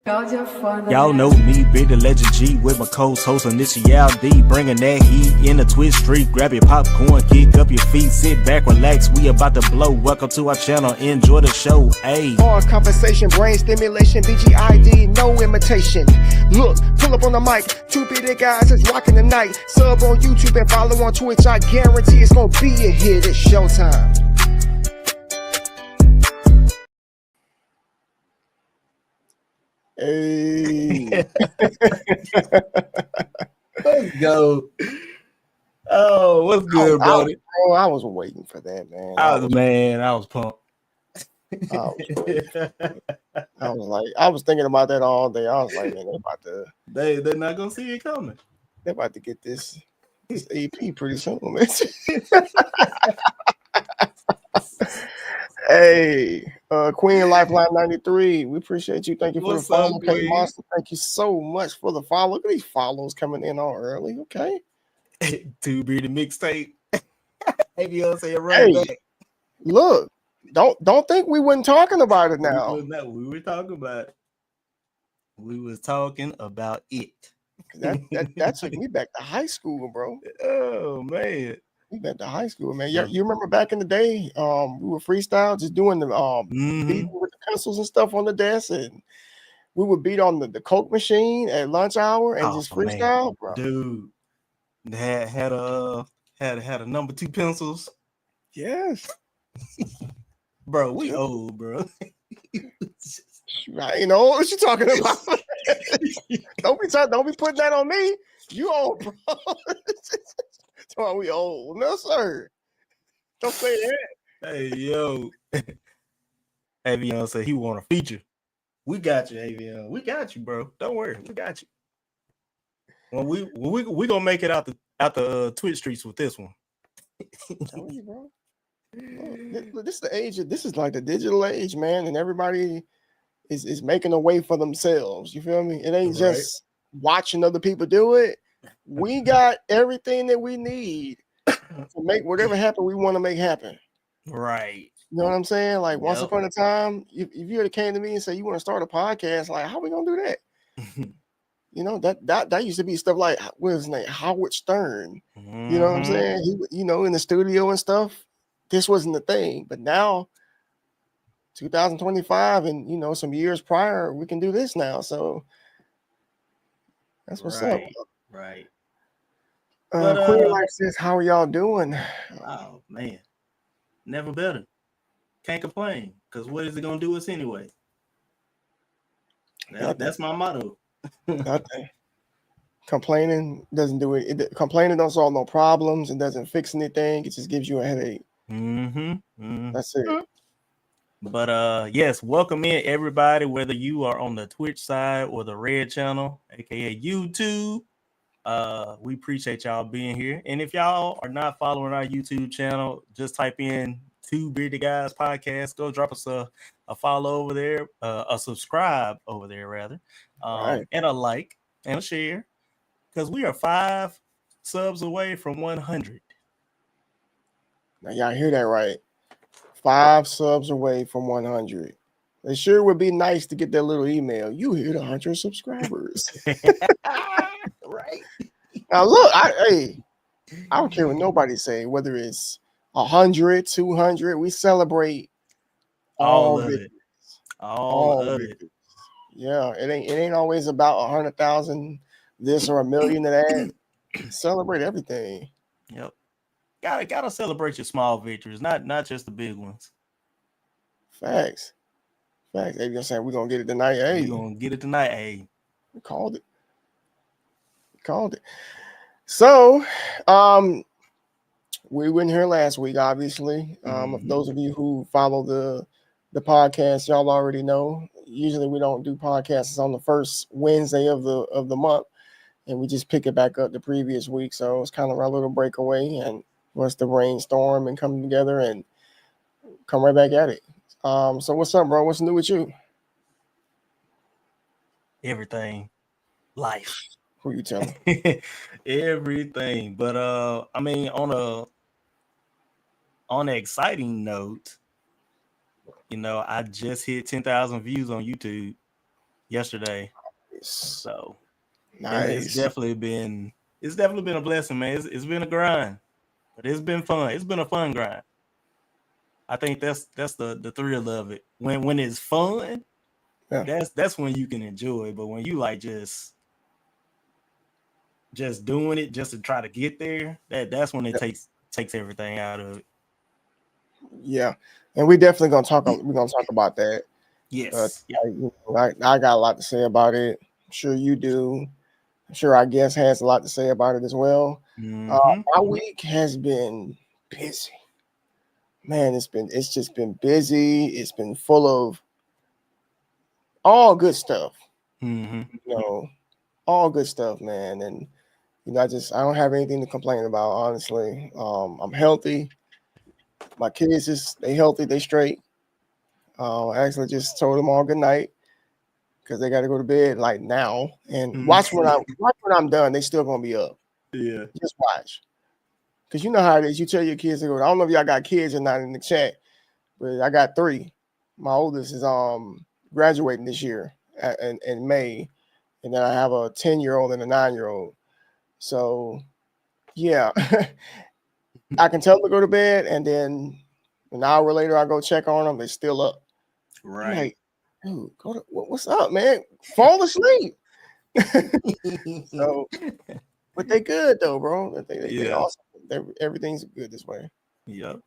Y'all know me, Big the Legend G, with my co-host Initial D, bringing that heat in the Twitch street. Grab your popcorn, kick up your feet, sit back, relax. We about to blow. Welcome to our channel. Enjoy the show. Ayy. Hard conversation, brain stimulation, BGID, no imitation. Look, pull up on the mic. Two big guys is rocking the night. Sub on YouTube and follow on Twitch. I guarantee it's gonna be a hit. It's showtime. Hey. Let's go. Oh, what's good, buddy? I was waiting for that, man. I was pumped. I was thinking about that all day. I was like, man, they're not gonna see it coming. They're about to get this EP pretty soon, man. Hey, Queen Lifeline 93, we appreciate you. Thank you for the follow. Okay, Monster, thank you so much for the follow. Look at these follows coming in all early. Okay. To be the mixtape. Avion say right back. Look, don't think we weren't talking about it now. We were talking about it. We was talking about it. That took me back to high school, bro. Oh man. We back to high school, man. You remember back in the day, we were freestyle, just doing the beating with the pencils and stuff on the desk, and we would beat on the Coke machine at lunch hour and just freestyle, bro. Dude, had a number 2 pencils. Yes, bro. We old, bro. You know what you talking about? Don't be putting that on me. You old, bro. Why we old? No, sir. Don't say that. Hey, yo. Avion said he want a feature. We got you, Avion. We got you, bro. Don't worry. We got you. Well, we gonna make it out the Twitch streets with this one. Tell you, bro. Look, this is the age. This is like the digital age, man, and everybody is making a way for themselves. You feel me? It ain't just watching other people do it. We got everything that we need to make whatever happen we want to make happen. Right. You know what I'm saying? Like once upon a time, if you had came to me and said you want to start a podcast, like how we gonna do that? You know, that used to be stuff like what was his name? Howard Stern. You know what I'm saying? He, in the studio and stuff. This wasn't the thing, but now 2025 and some years prior, we can do this now. So that's what's up. Right. Queen Life says, how are y'all doing? Oh man, never better. Can't complain, because what is it gonna do us anyway? That's my motto. Nothing. Complaining doesn't do it. Complaining don't solve no problems. It doesn't fix anything. It just gives you a headache. That's it. But yes, welcome in everybody, whether you are on the Twitch side or the Red channel, aka YouTube. We appreciate y'all being here. And if y'all are not following our YouTube channel, just type in Two Bearded Guys Podcast. Go drop us a follow over there, a subscribe over there rather, and a like and a share, because we are 5 subs away from 100. Now y'all hear that right? 5 subs away from 100. It sure would be nice to get that little email. You hit 100 subscribers. Right. Now look, I don't care what nobody say, whether it's 100, 200, we celebrate all of it. All of it. Yeah, it ain't always about 100,000 this or 1 million of that. Celebrate everything. Yep. Gotta celebrate your small victories, not just the big ones. Facts. Hey, you're saying we're gonna get it tonight. Hey, we're gonna get it tonight. Hey, we called it. So, we weren't here last week, obviously. Those of you who follow the podcast, y'all already know. Usually, we don't do podcasts on the first Wednesday of the month, and we just pick it back up the previous week. So it's kind of our little breakaway, and for us to brainstorm and come together and come right back at it. So what's up, bro? What's new with you? Everything. Life. Who you telling? Everything. But I mean, on an exciting note, I just hit 10,000 views on YouTube. yesterday. Nice. So Nice. it's definitely been a blessing, man. It's been a grind, but it's been fun. It's been a fun grind. I think that's the thrill of it. When it's fun, that's when you can enjoy. But when you like just doing it just to try to get there, that's when it takes everything out of it. Yeah, and we definitely gonna talk. We're gonna talk about that. Yes. I got a lot to say about it. I'm sure you do. I'm sure our guest has a lot to say about it as well. Mm-hmm. My week has been busy. Man, it's just been busy. It's been full of all good stuff. Mm-hmm. You know, all good stuff, man. And I don't have anything to complain about, honestly. I'm healthy. My kids they healthy, they straight. I actually just told them all good night because they got to go to bed like now. And watch when I'm done, they still gonna be up. Yeah. Just watch, because you know how it is. You tell your kids to go. I don't know if y'all got kids or not in the chat, but I got 3. My oldest is graduating this year in May, and then I have a 10-year-old and a 9-year-old. So yeah, I can tell them to go to bed, and then an hour later I go check on them. They're still up. Right. I'm like, dude, what's up, man? Fall asleep. So, but they good though, bro. They awesome. Everything's good this way. Yep.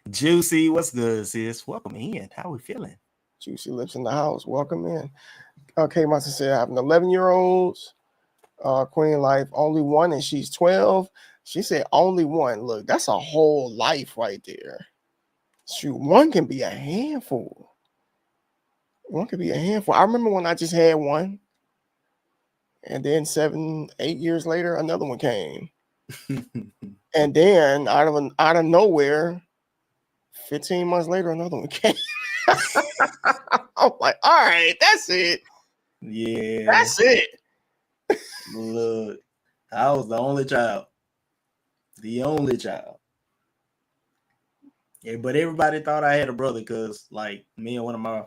Juicy, what's good, sis? Welcome in. How we feeling? Juicy lives in the house. Welcome in. Okay, my sister, I have an 11-year-old, Queen Life, only one, and she's 12. She said only one. Look, that's a whole life right there. Shoot, one can be a handful. One could be a handful. I remember when I just had one, and then 7, 8 years later, another one came. And then out of nowhere, 15 months later, another one came. I'm like, all right, that's it. Yeah. That's it. Look, I was the only child. The only child. Yeah, but everybody thought I had a brother because, like, me and one of my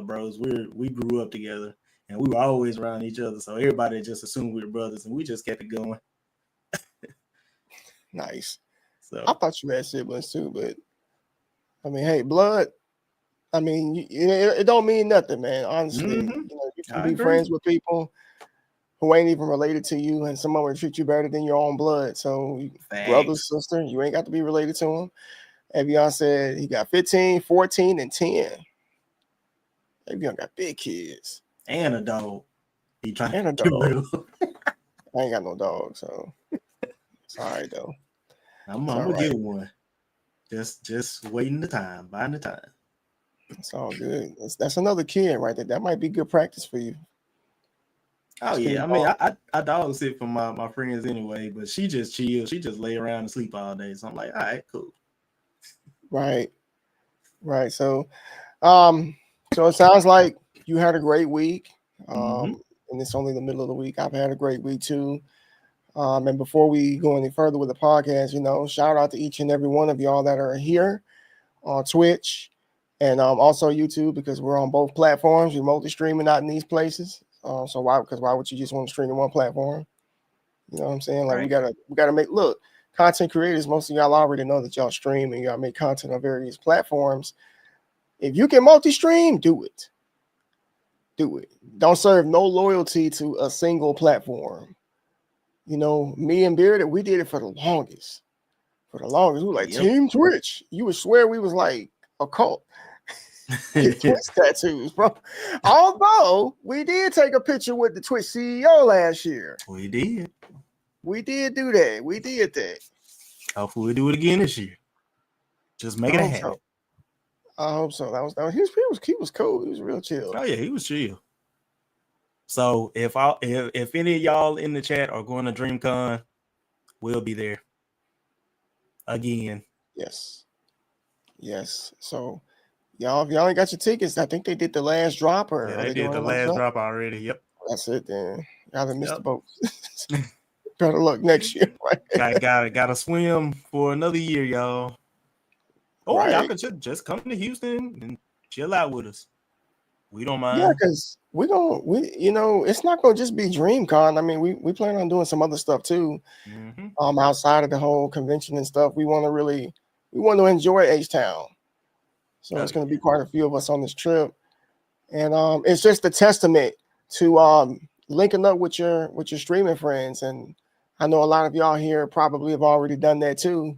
bros, we grew up together and we were always around each other. So everybody just assumed we were brothers, and we just kept it going. Nice. So I thought you had siblings too, but I mean, hey, blood. I mean, it don't mean nothing, man. Honestly, you can be friends with people who ain't even related to you, and someone will treat you better than your own blood. So, brother, sister, you ain't got to be related to them. Avion said he got 15, 14, and 10. Avion got big kids. And a dog. He trying and a to get dog. rid of. I ain't got no dog, so it's all right though. I'm gonna get one. Just waiting the time, buying the time. It's all good. That's another kid right there. That might be good practice for you. Oh yeah, I mean, I dog sit for my friends anyway, but she just chill. She just lay around and sleep all day. So I'm like, all right, cool. Right. So, so it sounds like you had a great week. And it's only the middle of the week. I've had a great week too. And before we go any further with the podcast, shout out to each and every one of y'all that are here on Twitch and also YouTube, because we're on both platforms, remotely streaming out in these places. So why would you just want to stream to one platform? You know what I'm saying? Like, right. we gotta make, look, content creators, most of y'all already know that y'all stream and y'all make content on various platforms. If you can multi-stream, do it. Don't serve no loyalty to a single platform. Me and Bearded, we did it for the longest. We were like, Team Twitch. You would swear we was like a cult. Get Twitch tattoos, bro. Although we did take a picture with the Twitch CEO last year. We did. We did do that. We did that. Hopefully we'll do it again this year. Just make it a habit. I hope so. He was cool. He was real chill. Oh yeah, he was chill. So if any of y'all in the chat are going to DreamCon, we'll be there again. Yes. So y'all, if y'all ain't got your tickets, I think they did the last drop, or they did the last drop already. Yep. That's it then. Y'all have missed the boat. Better luck next year. Right? Gotta swim for another year, y'all. Or y'all could just come to Houston and chill out with us. We don't Yeah, mind. because it's not gonna just be DreamCon. I mean, we plan on doing some other stuff too. Mm-hmm. Outside of the whole convention and stuff, we want to enjoy H-Town. So Oh it's going to be yeah. quite a few of us on this trip, and it's just a testament to linking up with your streaming friends. And I know a lot of y'all here probably have already done that too.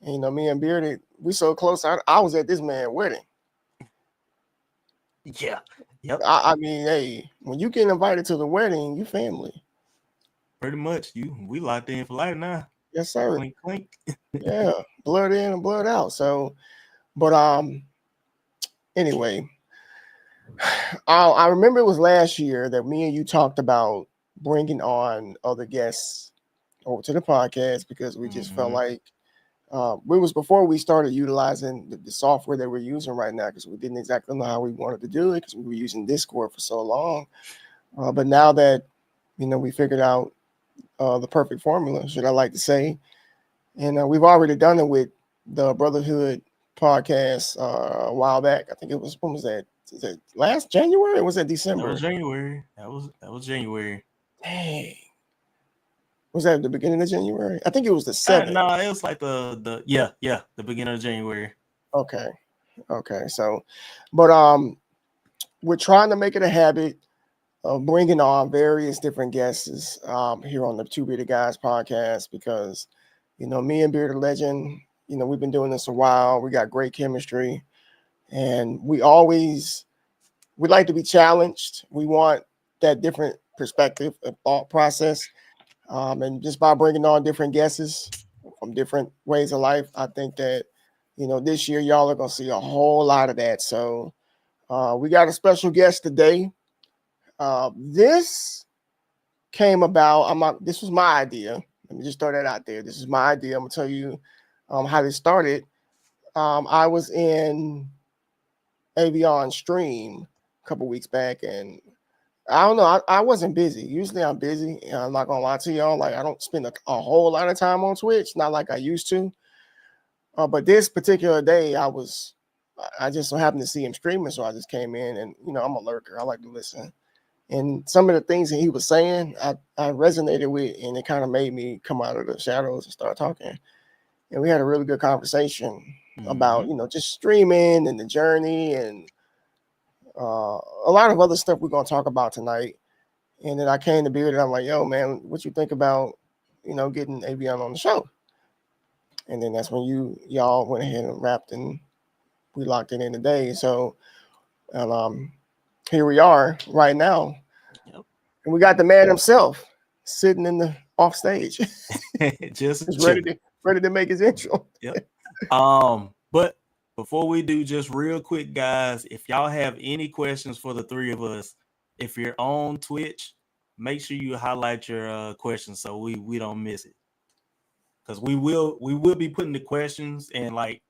And, me and Bearded, we so close. I was at this man's wedding. Yeah. Yep. I mean, hey, when you get invited to the wedding, you family. Pretty much. We locked in for life now. Yes, sir. Clink clink. Yeah, blood in and blood out. So, but anyway, I remember it was last year that me and you talked about bringing on other guests over to the podcast because we just felt Mm-hmm. like it was before we started utilizing the software that we're using right now because we didn't exactly know how we wanted to do it because we were using Discord for so long. But now that we figured out the perfect formula, should I like to say, and we've already done it with the Brotherhood podcast a while back. I think it was, when was that? Is it last January or was it That was December? January. That was January. Dang. Was that at the beginning of January? I think it was the 7th. No, it was like the the beginning of January. Okay. Okay. So, but we're trying to make it a habit of bringing on various different guests here on the Two Bearded Guys podcast because, me and Bearded Legend, we've been doing this a while. We got great chemistry, and we like to be challenged. We want that different perspective and thought process. And just by bringing on different guesses from different ways of life, I think that, this year y'all are going to see a whole lot of that. So we got a special guest today. This came about, this was my idea. Let me just throw that out there. This is my idea. I'm going to tell you how this started. I was in Avion stream a couple weeks back, and I don't know. I wasn't busy. Usually I'm busy. And I'm not gonna lie to y'all. Like I don't spend a whole lot of time on Twitch, not like I used to. But this particular day, I just so happened to see him streaming, so I just came in, and I'm a lurker. I like to listen. And some of the things that he was saying, I resonated with, and it kind of made me come out of the shadows and start talking. And we had a really good conversation about just streaming and the journey and a lot of other stuff we're gonna talk about tonight. And then I came to Beard and I'm like, yo, man, what you think about, getting Avion on the show? And then that's when y'all went ahead and wrapped and we locked it in today. So and here we are right now. Yep. And we got the man himself sitting in the off stage. Just ready to make his intro. Yep. But before we do, just real quick, guys, if y'all have any questions for the three of us, if you're on Twitch, make sure you highlight your questions so we don't miss it. Because we will be putting the questions and like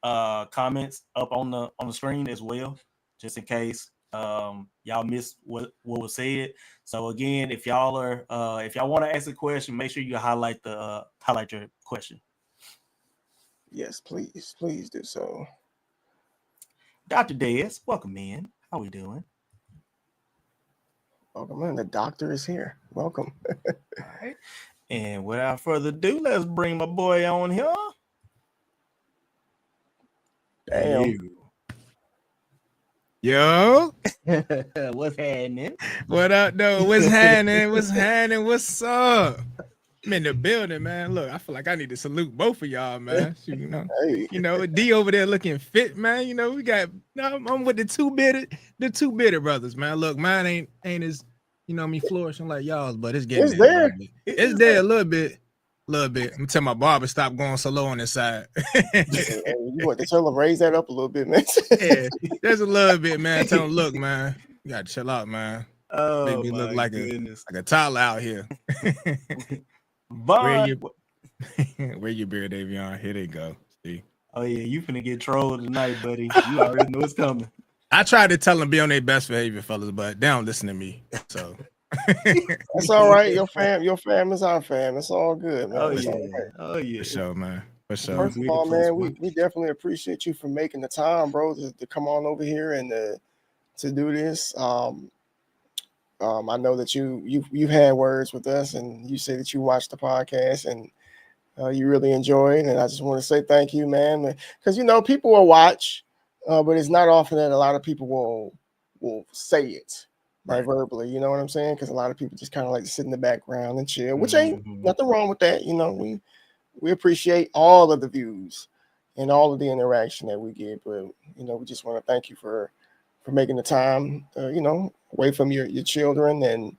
comments up on the screen as well, just in case y'all missed what was said. So again, if y'all want to ask a question, make sure you highlight your question. Yes, please do so. Dr. Dez, welcome in. How we doing? Welcome in. The doctor is here. Welcome. All right. And without further ado, let's bring my boy on here. Damn. Yo. What's happening? What up, though? What's happening? What's happening? What's up? I'm in the building, man. Look, I feel like I need to salute both of y'all, man. Hey. D over there looking fit, man. We got. I'm with the two bitter brothers, man. Look, mine ain't as me flourishing like y'all's, but it's getting there. It's there a little bit. I'm gonna tell my barber stop going so low on this side. Hey, you want to tell him raise that up a little bit, man. Yeah, there's a little bit, man. Tell him, look, man, you gotta chill out, man. Oh, make me look like a toddler out here. Where your beard, Avion? Here they go. See? Oh yeah, you finna get trolled tonight, buddy. You already know it's coming. I tried to tell them be on their best behavior, fellas, but they don't listen to me. So that's all right. Your fam is our fam. It's all good, man. Oh yeah. For sure, man. For sure. First of all, man, we definitely appreciate you for making the time, bro, to come on over here and to do this. I know that you've had words with us, and you say that you watched the podcast and you really enjoyed. And I just want to say thank you, man, because people will watch, but it's not often that a lot of people will say it right verbally. You know what I'm saying? Because a lot of people just kind of like to sit in the background and chill, which ain't nothing wrong with that. We appreciate all of the views and all of the interaction that we get, but we just want to thank you for making the time, away from your children. And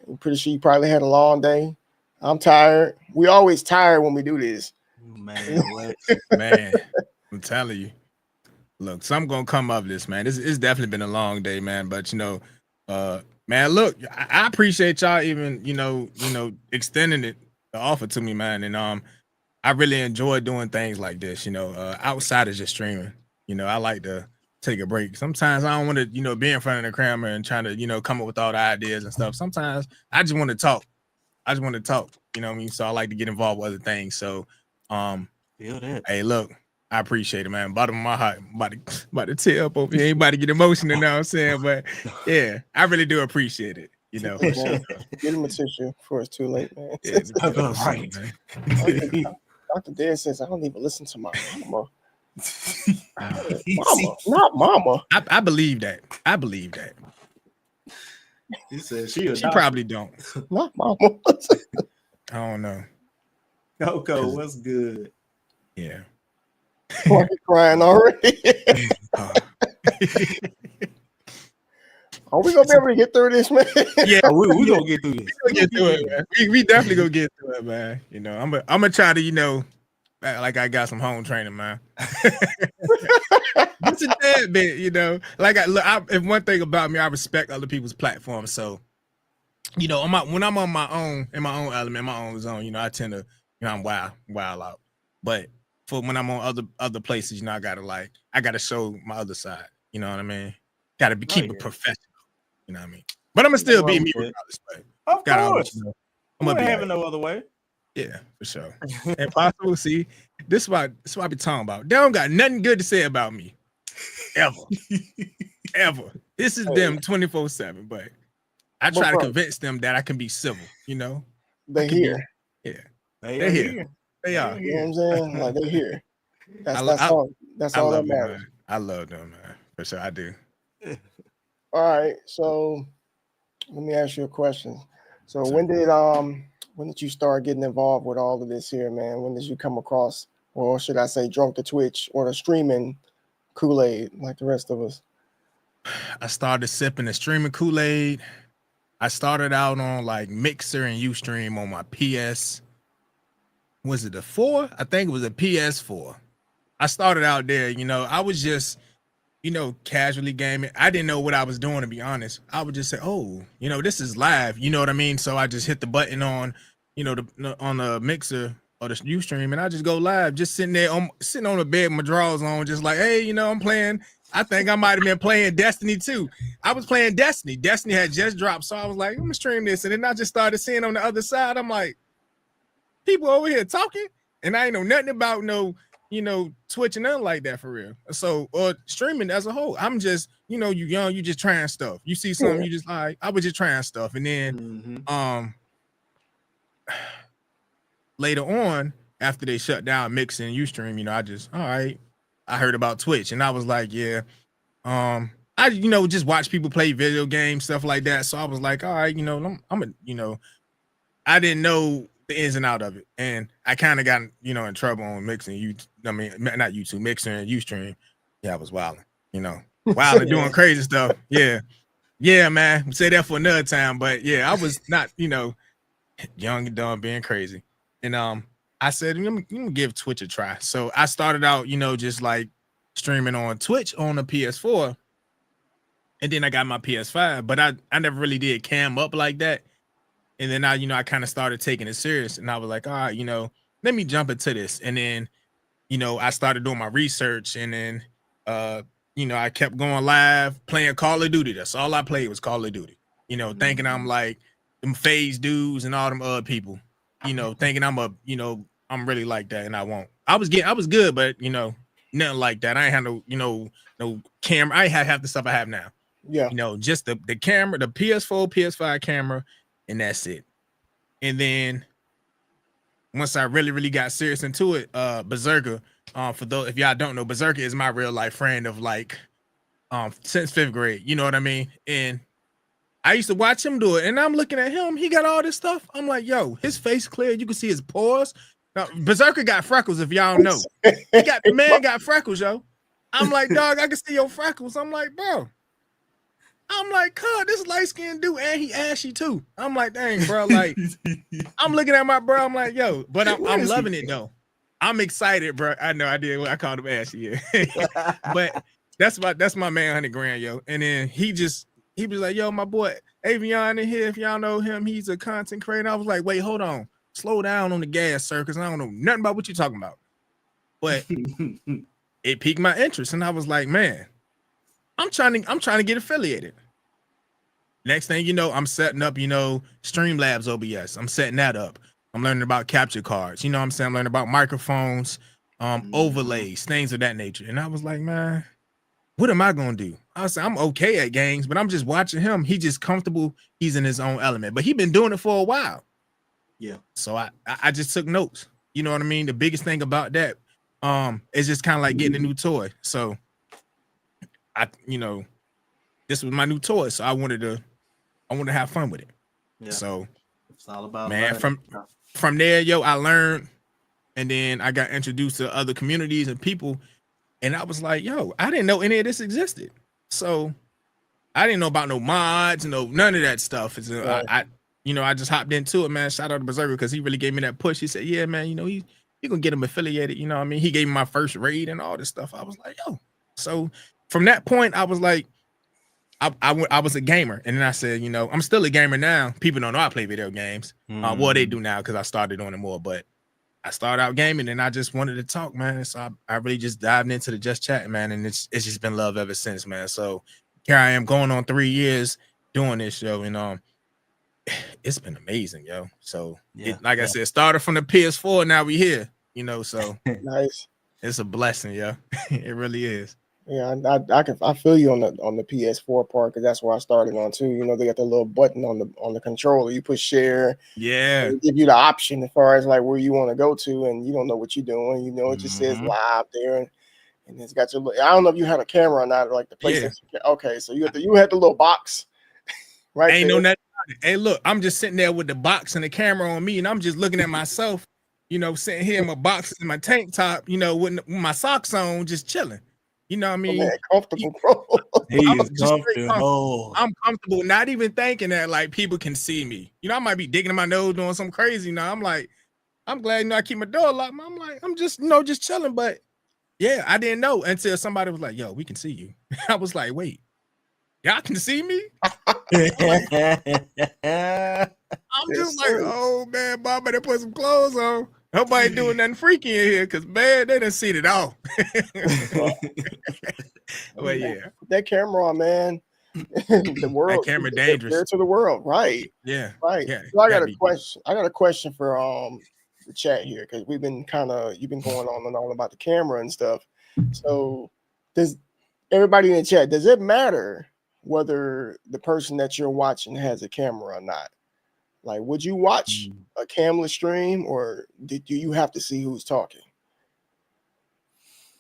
I'm pretty sure you probably had a long day. I'm tired. We always tired when we do this. Man, man, I'm telling you. Look, something gonna come of this, man. It's definitely been a long day, man. But man, look, I appreciate y'all even, extending the offer to me, man. And I really enjoy doing things like this, outside of just streaming. I like to take a break. Sometimes I don't want to, be in front of the camera and trying to, come up with all the ideas and stuff. Sometimes I just want to talk. You know what I mean? So I like to get involved with other things. So, feel that. Hey, look, I appreciate it, man. Bottom of my heart, about to tear up over here. Anybody get emotional now? I'm saying, but yeah, I really do appreciate it. Get him a tissue before it's too late, man. Yeah, right. Dr. Dad says I don't even listen to my mama. Mama, not mama. I believe that. He said she probably don't. Not mama. I don't know. Coco, what's good? Yeah. Why you crying already? Are we gonna be able to get through this, man? Yeah, we gonna get through this. We definitely gonna get through it, man. I'm gonna try to, like I got some home training, man. Just a tad bit, Like if one thing about me, I respect other people's platforms. So, when I'm on my own, in my own element, my own zone, I tend to, I'm wild out. But for when I'm on other places, I gotta show my other side. You know what I mean? Gotta keep it professional. You know what I mean? But I'm gonna still be me regardless. Of course. I'm gonna be having no other way. Yeah, for sure. And possible, see, this is what I be talking about. They don't got nothing good to say about me. Ever. This is them 24/7, but I try to convince them that I can be civil, They here. They're here. They are. You know what I'm saying? Like they're here. That's all that matters. Man. I love them, man. For sure, I do. All right. So let me ask you a question. So when did you start getting involved with all of this here, man? When did you come across, or should I say, drunk the Twitch or the streaming Kool-Aid like the rest of us? I started sipping the streaming Kool-Aid. I started out on like Mixer and Ustream on my PS. Was it a 4? I think it was a PS4. I started out there, I was just, casually gaming. I didn't know what I was doing, to be honest. I would just say, oh, this is live. You know what I mean? So I just hit the button on, on the Mixer or the Ustream, and I just go live, just sitting on the bed with my drawers on, just like, hey, I'm playing. I think I might have been playing Destiny too. I was playing Destiny. Destiny had just dropped, so I was like, I'm gonna stream this, and then I just started seeing on the other side. I'm like, people over here talking, and I ain't know nothing about Twitch and nothing like that for real. So, or streaming as a whole. I'm just, you young, you just trying stuff. You see something, you just like, I was just trying stuff. And then later on, after they shut down Mix and Ustream, I just, all right, I heard about Twitch, and I was like, yeah. I just watch people play video games, stuff like that. So I was like, all right, I didn't know the ins and out of it, and I kind of got in trouble on Mixing. Not YouTube, Mixer and Ustream. Yeah, I was wilding, wilding, doing crazy stuff. Yeah, man. Say that for another time, but yeah, I was not, young and dumb, being crazy, and I said, let me give Twitch a try. So I started out, just like streaming on Twitch on the PS4, and then I got my PS5, but I never really did cam up like that. And then I kind of started taking it serious, and I was like, all right, let me jump into this. And then, I started doing my research, and then, I kept going live playing Call of Duty. That's all I played was Call of Duty, thinking I'm like them FaZe dudes and all them other people, thinking I'm really like that, and I won't. I was good, but nothing like that. I ain't had no camera. I had half the stuff I have now. Yeah. You know, just the camera, the PS4, PS5 camera, and that's it. And then once I really got serious into it, Berserker, for those if y'all don't know, Berserker is my real life friend of like since 5th grade. You know what I mean? And I used to watch him do it, and I'm looking at him. He got all this stuff. I'm like, yo, his face clear. You can see his pores. Now, Berserker got freckles, if y'all know. The man got freckles, yo. I'm like, dog, I can see your freckles. I'm like, bro. I'm like, God, this light skinned dude, and he ashy too. I'm like, dang, bro. Like, I'm looking at my bro. I'm like, yo, but I'm loving it though. I'm excited, bro. I know I did. I called him ashy, yeah. But that's my man, 100 grand, yo. And then he was like, yo, my boy Avion in here. If y'all know him, he's a content creator. I was like, wait, hold on, slow down on the gas, sir, because I don't know nothing about what you're talking about. But it piqued my interest, and I was like, man, I'm trying to get affiliated. Next thing you know, I'm setting up, Streamlabs OBS. I'm setting that up. I'm learning about capture cards. You know what I'm saying? I'm learning about microphones, overlays, things of that nature. And I was like, man, what am I going to do? I was like, I'm okay at games, but I'm just watching him. He just comfortable. He's in his own element, but he been doing it for a while. Yeah. So I just took notes. You know what I mean? The biggest thing about that is just kind of like getting a new toy. So this was my new toy. So I wanted to have fun with it. Yeah. So it's all about, man, from there, yo, I learned, and then I got introduced to other communities and people, and I was like, yo, I didn't know any of this existed. So I didn't know about no mods, none of that stuff. Right. I just hopped into it, man. Shout out to Berserker because he really gave me that push. He said, yeah, man, he gonna get him affiliated. You know what I mean? He gave me my first raid and all this stuff. I was like, yo. So from that point, I was like, I was a gamer, and then I said, I'm still a gamer now. People don't know I play video games. Well, they do now because I started doing it more. But I started out gaming, and I just wanted to talk, man. So I really just dived into the just chatting, man, and it's just been love ever since, man. So here I am, going on 3 years doing this show, and it's been amazing, yo. So I said, started from the PS4, now we here, So nice. It's a blessing, yo. It really is. Yeah, I feel you on the PS4 part because that's where I started on too. They got the little button on the controller. You push share. Yeah. They give you the option as far as like where you want to go to, and you don't know what you're doing. It just says live there, and it's got your. I don't know if you had a camera or not, like the PlayStation. Yeah. Okay, so you had the little box, right? Ain't no nothing. Hey, look, I'm just sitting there with the box and the camera on me, and I'm just looking at myself. Sitting here in my box in my tank top, with my socks on, just chilling. You know what I mean? Oh, man, comfortable, bro. I'm comfortable, not even thinking that like people can see me. I might be digging in my nose doing something crazy. I'm like, I'm glad I keep my door locked. I'm like, I'm just just chilling. But yeah, I didn't know until somebody was like, yo, we can see you. I was like, wait, y'all can see me? I'm just like, oh man, Bob better put some clothes on. Nobody doing nothing freaky in here because man, they done seen it all. But yeah, that camera on, man. The world, that camera dangerous to the world, right? Yeah, right. Yeah, so I got a question. I got a question for the chat here because you've been going on and on about the camera and stuff. So does everybody in the chat? Does it matter whether the person that you're watching has a camera or not? Like, would you watch a camera stream, or do you have to see who's talking?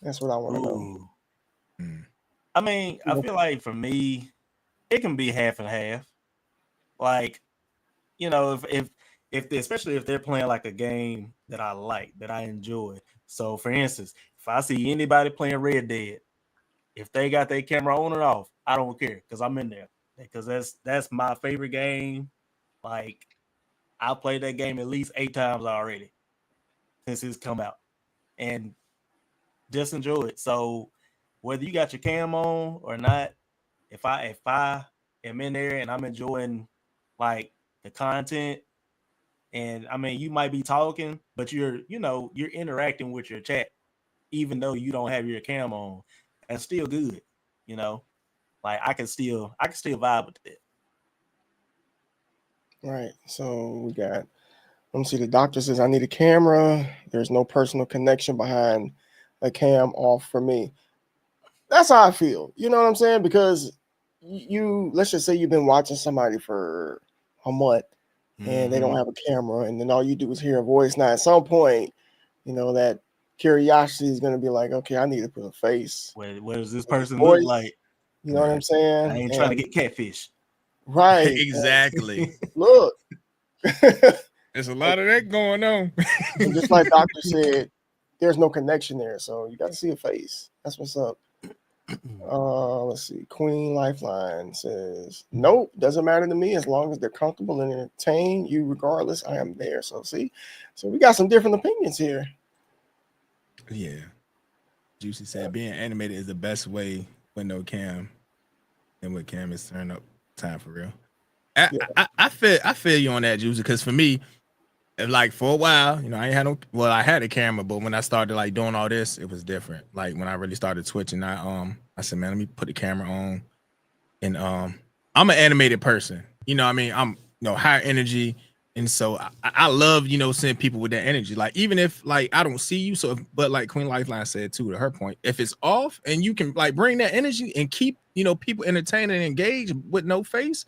That's what I want to know. I mean, I feel like for me, it can be half and half. Like, if especially if they're playing like a game that I like, that I enjoy. So, for instance, if I see anybody playing Red Dead, if they got their camera on and off, I don't care because I'm in there because that's my favorite game. Like, I played that game at least 8 times already since it's come out, and just enjoy it. So whether you got your cam on or not, if I am in there and I'm enjoying like the content, and I mean you might be talking, but you're interacting with your chat, even though you don't have your cam on, that's still good. Like I can still vibe with it. Right. So we got, let me see. The doctor says I need a camera. There's no personal connection behind a cam off for me. That's how I feel. You know what I'm saying? Because you let's just say you've been watching somebody for a month and they don't have a camera, and then all you do is hear a voice. Now, at some point, that curiosity is going to be like, okay, I need to put a face. What does this person voice, look like? You know what I'm saying? I ain't trying to get catfish. Right. Exactly. Look. There's a lot of that going on. And just like Doctor said, there's no connection there. So you got to see a face. That's what's up. Let's see. Queen Lifeline says, nope, doesn't matter to me as long as they're comfortable and entertain you regardless. I am there. So we got some different opinions here. Yeah. Juicy said being animated is the best way with no cam. And with cam is turn up time for real. I feel you on that, Juicy, because for me, like for a while, I ain't had I had a camera, but when I started like doing all this, it was different. Like when I really started twitching, I said, man, let me put the camera on. And I'm an animated person. I'm higher energy. And so I love, seeing people with that energy. Like even if like I don't see you, but like Queen Lifeline said too, to her point, if it's off and you can like bring that energy and keep, people entertained and engaged with no face.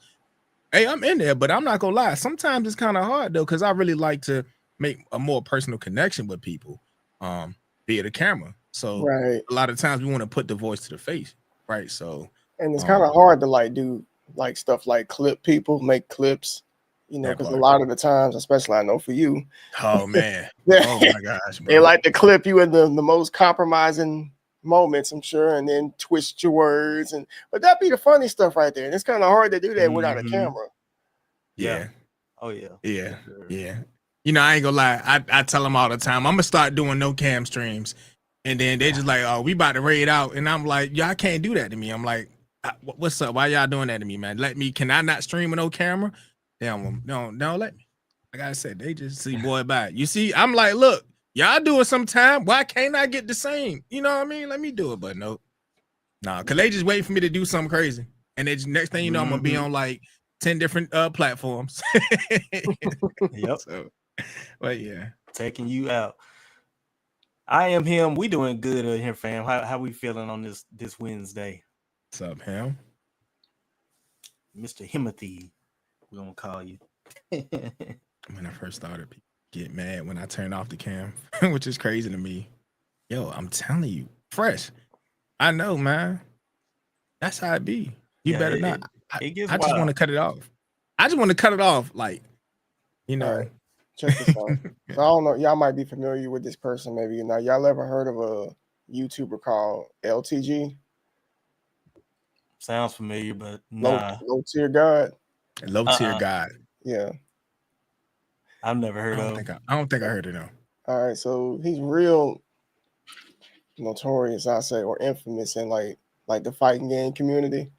Hey, I'm in there, but I'm not gonna lie. Sometimes it's kind of hard though, because I really like to make a more personal connection with people, via the camera. So a lot of times we want to put the voice to the face, right? So and it's kind of hard to like do like stuff like clip people, make clips, because a lot of the times, especially I know for you. Oh man, oh my gosh, bro. They like to clip you in the most compromising moments, I'm sure, and then twist your words, but that'd be the funny stuff right there. And it's kind of hard to do that without a camera. Yeah. Oh yeah. Yeah. Sure. Yeah. I ain't gonna lie. I tell them all the time, I'm gonna start doing no cam streams, and then they just like, oh, we about to raid out, and I'm like, y'all can't do that to me. I'm like, what's up? Why y'all doing that to me, man? Can I not stream with no camera? Damn, no, let me. Like I said, they just see boy bye. You see, I'm like, look. Y'all do it sometime. Why can't I get the same? You know what I mean? Let me do it, but no. Nah, because they just wait for me to do something crazy. And then next thing you know, I'm going to be on like 10 different platforms. Yep. So, but yeah. Taking you out. I am him. We doing good here, fam. How we feeling on this Wednesday? What's up, Ham? Mr. Himothy, we're going to call you. When I first started, people get mad when I turn off the cam, which is crazy to me. Yo, I'm telling you, fresh. I know, man. That's how it be. You better not. I just want to cut it off. I just want to cut it off, like, Right. Check this out. So I don't know. Y'all might be familiar with this person, maybe. Y'all ever heard of a YouTuber called LTG? Sounds familiar, but nah. Low tier God. Low tier God. Yeah. I've never heard of. I don't think I heard it though. All right, so he's real notorious, I say, or infamous in like the fighting game community.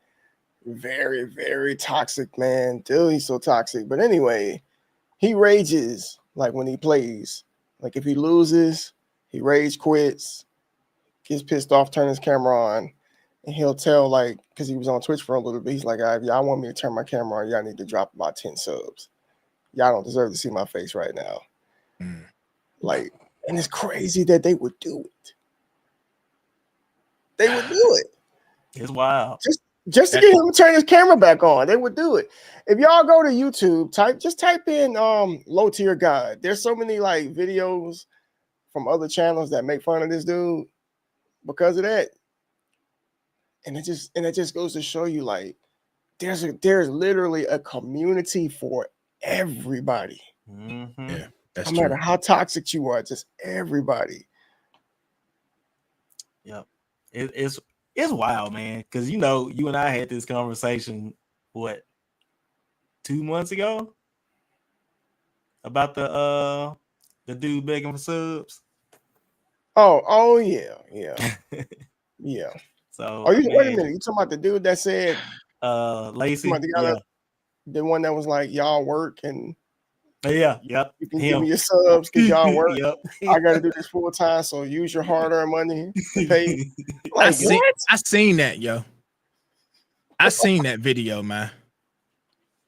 Very, very toxic, man. Dude, he's so toxic. But anyway, he rages like when he plays. Like if he loses, he rage quits, gets pissed off, turn his camera on, and he'll tell, like, because he was on Twitch for a little bit, he's like, if y'all want me to turn my camera on, y'all need to drop about 10 subs. Y'all don't deserve to see my face right now. Like, and it's crazy that they would do it. They would do it. It's wild. Just to get him to turn his camera back on, they would do it. If y'all go to YouTube, type in low tier God. There's so many like videos from other channels that make fun of this dude because of that. And it just goes to show you, like, there's literally a community for everybody. Yeah, that's no matter how toxic you are, just everybody. Yep. It's wild, man. Because you and I had this conversation 2 months ago about the dude begging for subs. Oh yeah. Yeah. So wait a minute, you talking about the dude that said Lacey? The one that was like, y'all work and yep. You can give me your subs because y'all work. Yep. I got to do this full time, so use your hard-earned money to pay. I seen that, yo. I seen that video, man.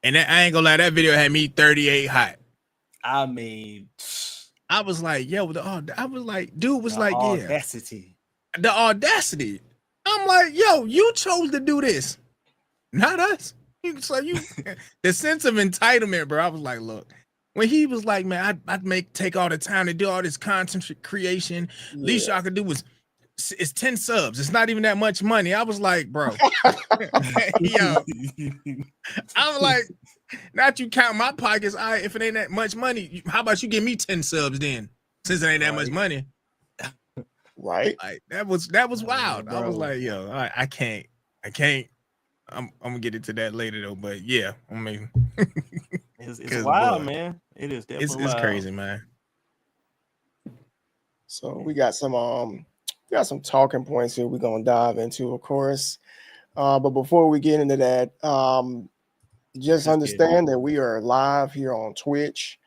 And I ain't gonna lie, that video had me 38 hot. I mean, I was like, yo, I was like, dude was like, audacity. The audacity. I'm like, yo, you chose to do this. Not us. So you, the sense of entitlement, bro. I was like, look, when he was like, man, I'd take all the time to do all this content creation. Least y'all could do was it's 10 subs. It's not even that much money. I was like, bro, yo, I was like, not you count my pockets. If it ain't that much money, how about you give me 10 subs then? Since it ain't that much money. Right. Like that was wild. I was like, yo, I can't. I'm gonna get into that later though, but yeah, I mean, it's wild, man. It is definitely it's crazy, man. So we got some talking points here we're gonna dive into, of course. But before we get into that, just understand that we are live here on Twitch,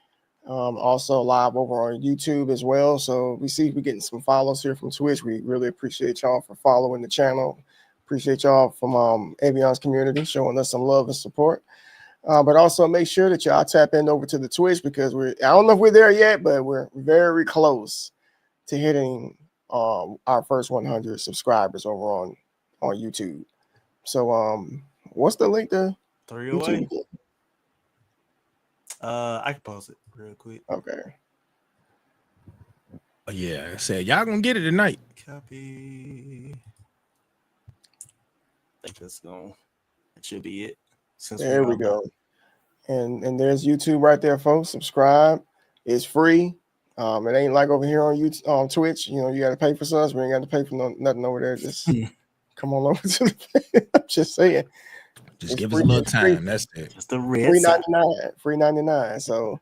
also live over on YouTube as well. So we see we're getting some follows here from Twitch. We really appreciate y'all for following the channel. Appreciate y'all from Avion's community showing us some love and support. But also make sure that y'all tap in over to the Twitch because I don't know if we're there yet, but we're very close to hitting our first 100 subscribers over on YouTube. So what's the link to 308? YouTube? I can post it real quick. Okay. Oh, yeah, I said y'all gonna get it tonight. Copy. I think that should be it. There we go. And there's YouTube right there, folks. Subscribe. It's free. It ain't like over here on YouTube, on Twitch. You know, you got to pay for subs. We ain't got to pay for nothing over there. Just come on over to the. I'm just saying. Just give us a little time. That's it. Just the red $3.99. $3.99. So,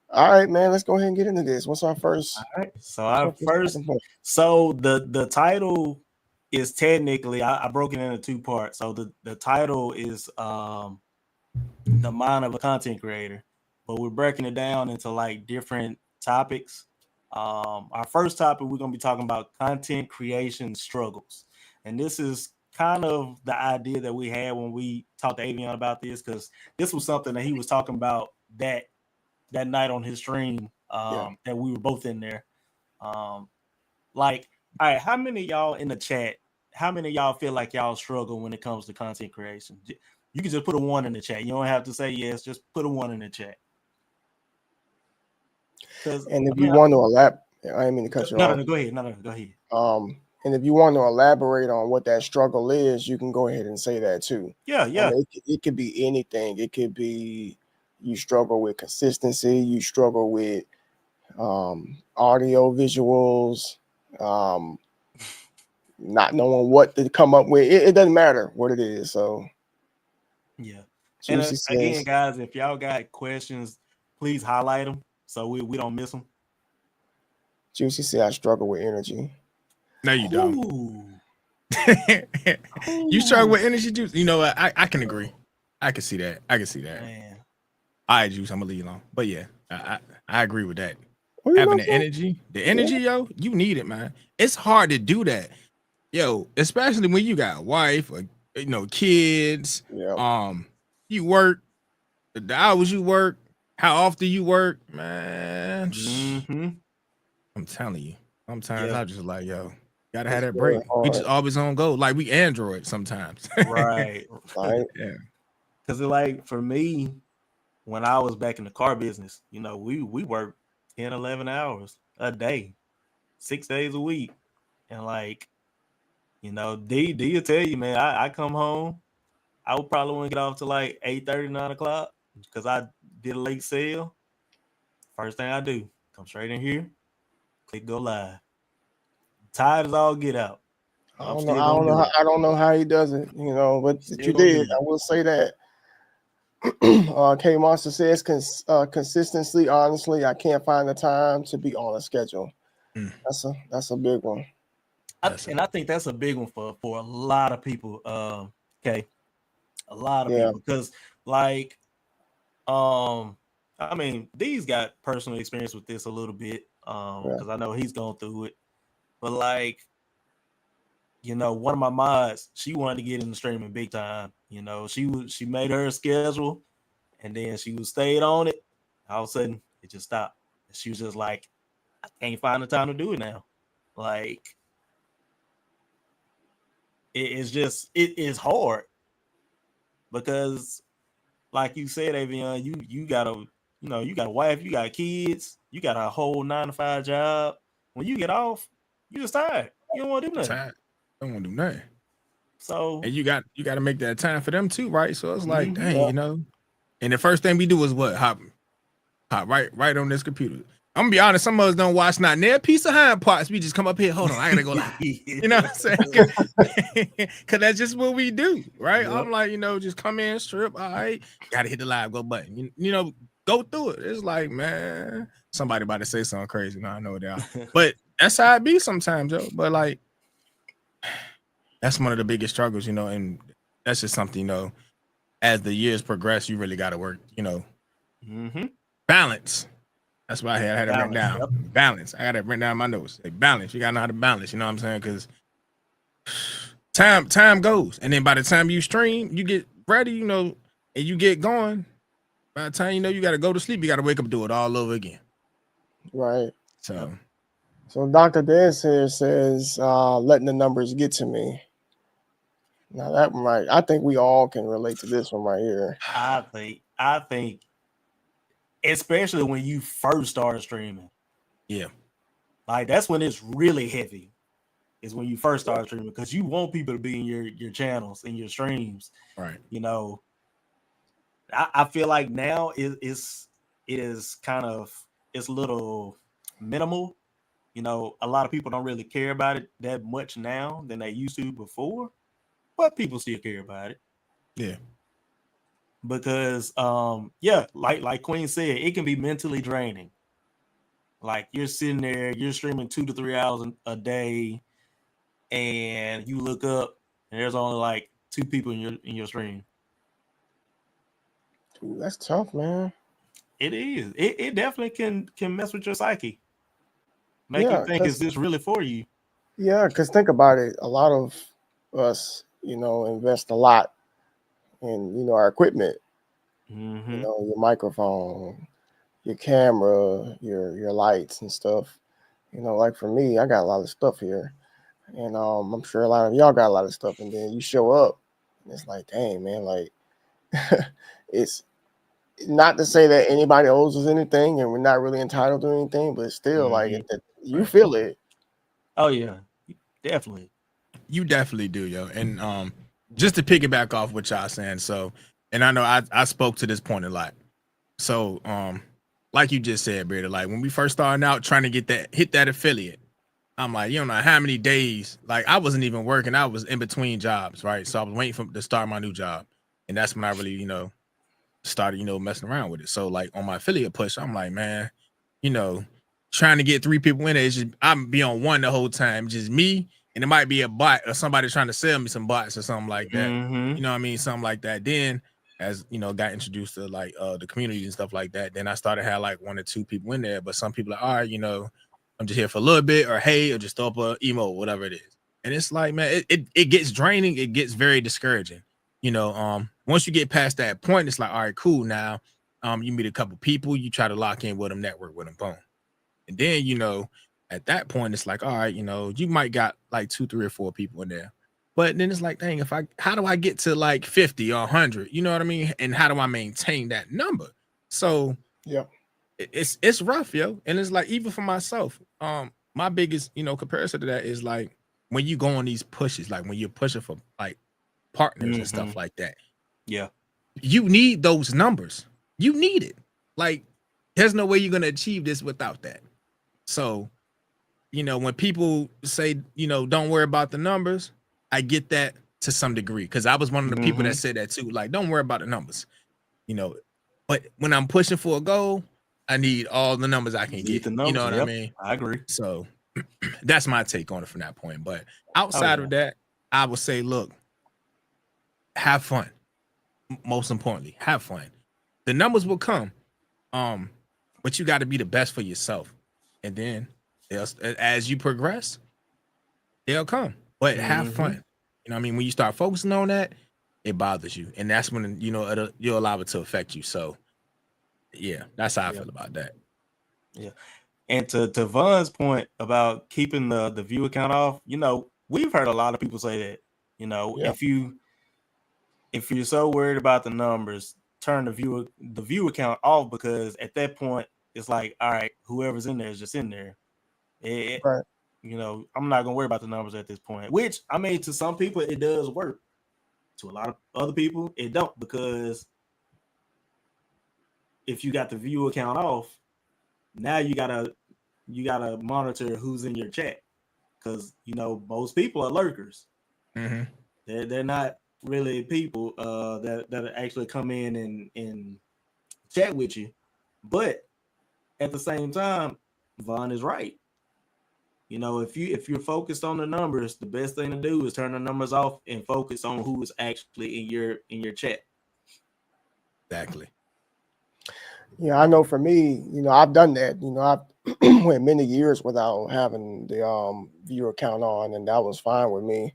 all right, man. Let's go ahead and get into this. What's our first? All right. So the title is technically I broke it into 2 parts. So the title is the mind of a content creator, but we're breaking it down into like different topics. Our first topic, we're going to be talking about content creation struggles, and this is kind of the idea that we had when we talked to Avion about this, because this was something that he was talking about that night on his stream, that we were both in there. Like, all right, how many of y'all in the chat, how many of y'all feel like y'all struggle when it comes to content creation? You can just put a 1 in the chat. You don't have to say yes. Just put a 1 in the chat. And if you want to elaborate, I didn't mean to cut you off. No, go ahead. No, go ahead. And if you want to elaborate on what that struggle is, you can go ahead and say that too. Yeah. It could be anything. It could be you struggle with consistency. You struggle with audio, visuals, not knowing what to come up with. It doesn't matter what it is. So. Yeah. And again, guys, if y'all got questions, please highlight them so we don't miss them. Juicy said, I struggle with energy. No, you don't. You struggle with energy, Juice? You know what? I can agree. I can see that. Man. All right, Juice, I'm going to leave you alone. But yeah, I agree with that. Having the energy, yo, you need it, man. It's hard to do that. Yo, especially when you got a wife or kids. Yeah. You work, the hours you work, how often you work, man. Mm-hmm. I'm telling you, sometimes I'm just like, yo, gotta have that break. We just always on go, like we Android sometimes. Right. Yeah. Because like for me, when I was back in the car business, we worked 10, 11 hours a day, 6 days a week, and like, D will tell you, man, I come home. I would probably want to get off to like 8:30, 9 o'clock because I did a late sale. First thing I do, come straight in here, click go live. Tired as all get out. I don't know how he does it, but you did. I will say that. K Monster says consistency. Honestly, I can't find the time to be on a schedule. That's a big one. I think that's a big one for a lot of people. Okay. A lot of people, because like, I mean, D's got personal experience with this a little bit, because I know he's gone through it. But like, one of my mods, she wanted to get in the streaming big time. She made her schedule, and then she stayed on it. All of a sudden, it just stopped. She was just like, I can't find the time to do it now. Like, it is hard. because, like you said, Avion, you got a you got a wife, you got kids, you got a whole 9 to 5 job. When you get off, you just tired. You don't want to do nothing. Tired. Don't want to do nothing. So and you got to make that time for them too, right? So it's like, Mhm. dang, you know. And the first thing we do is what? Hop right on this computer. I'm gonna be honest, some of us don't watch not near piece of hind parts. We just come up here, hold on, I gotta go live. You know what I'm saying? Cause that's just what we do, right? Yep. I'm like, you know, just come in, strip, all right, gotta hit the live go button. You know, go through it. It's like, man, somebody about to say something crazy. No, I know they are. But that's how it be sometimes, yo. But like, that's one of the biggest struggles, you know, and that's just something, you know, as the years progress, you really gotta work, you know. Balance. That's why I had it written down. Yep. Balance. I got it written down in my notes. Like, balance. You gotta know how to balance. You know what I'm saying? Because time goes, and then by the time you stream, you get ready, you know, and you get going. By the time you know you gotta go to sleep, you gotta wake up and do it all over again. Right. So Dr. Dez here says, letting the numbers get to me. Now that one, right, I think we all can relate to this one right here. I think, especially when you first started streaming. Yeah. Like that's when it's really heavy. Is when you first start streaming because you want people to be in your channels and your streams. Right. You know, I feel like now it is kind of it's a little minimal. You know, a lot of people don't really care about it that much now than they used to before, but people still care about it. Yeah. Because like Queen said, it can be mentally draining. Like you're sitting there, you're streaming 2 to 3 hours a day, and you look up and there's only like 2 people in your stream. Dude, that's tough, man. It is. It definitely can mess with your psyche. Make you think, is this really for you? Yeah, because think about it. A lot of us, you know, invest a lot in, you know, our equipment. You know, your microphone, your camera, your lights and stuff. You know, like for me, I got a lot of stuff here. And I'm sure a lot of y'all got a lot of stuff. And then you show up and it's like, dang, man, like it's not to say that anybody owes us anything and we're not really entitled to anything, but still, like you feel it. Oh yeah, definitely. You definitely do, yo. And just to piggyback off what y'all saying, so, and I know I spoke to this point a lot. So like you just said, Brady, like when we first started out trying to hit that affiliate, I'm like, you don't know how many days, like I wasn't even working, I was in between jobs, right? So I was waiting to start my new job. And that's when I really, you know, started, you know, messing around with it. So like on my affiliate push, I'm like, man, you know, trying to get 3 people in there, it's just I'm be on one the whole time, just me, and it might be a bot or somebody trying to sell me some bots or something like that. You know what I mean? Something like that. Then as you know, got introduced to like the community and stuff like that. Then I started to have like 1 or 2 people in there, but some people are, all right, you know, I'm just here for a little bit, or hey, or just throw up a emo, whatever it is. And it's like, man, it gets draining, it gets very discouraging. You know, once you get past that point, it's like, all right, cool. Now, you meet a couple people, you try to lock in with them, network with them, boom. And then, you know, at that point, it's like, all right, you know, you might got like 2, 3, or 4 people in there. But then it's like, dang, how do I get to like 50 or 100? You know what I mean? And how do I maintain that number? So yeah, it's rough, yo. And it's like, even for myself, my biggest, you know, comparison to that is like when you go on these pushes, like when you're pushing for like partners and stuff like that. Yeah. You need those numbers. You need it. Like, there's no way you're going to achieve this without that. So, you know, when people say, you know, don't worry about the numbers, I get that to some degree, because I was one of the people that said that too. Like, don't worry about the numbers, you know. But when I'm pushing for a goal, I need all the numbers I can get. You know what I mean? I agree. So that's my take on it from that point. But outside of that, I would say, look, have fun. Most importantly, have fun. The numbers will come, but you got to be the best for yourself, and then as you progress, they'll come. But have fun. You know what I mean? When you start focusing on that, it bothers you, and that's when, you know, you'll allow it to affect you. So yeah, that's how I feel about that. Yeah. And to Von's point about keeping the viewer count off, you know, we've heard a lot of people say that, you know, if you if you're so worried about the numbers, turn the viewer count off, because at that point it's like, all right, whoever's in there is just in there. Right. I'm not gonna worry about the numbers at this point. Which, I mean, to some people it does work. To a lot of other people it don't, because if you got the viewer count off, now you gotta monitor who's in your chat, because most people are lurkers. Mm-hmm. They're not really people that actually come in and chat with you. But at the same time, Vaughn is right. If you're focused on the numbers, the best thing to do is turn the numbers off and focus on who is actually in your chat. Exactly. Yeah, I know for me, I've done that. I've went many years without having the viewer count on, and that was fine with me.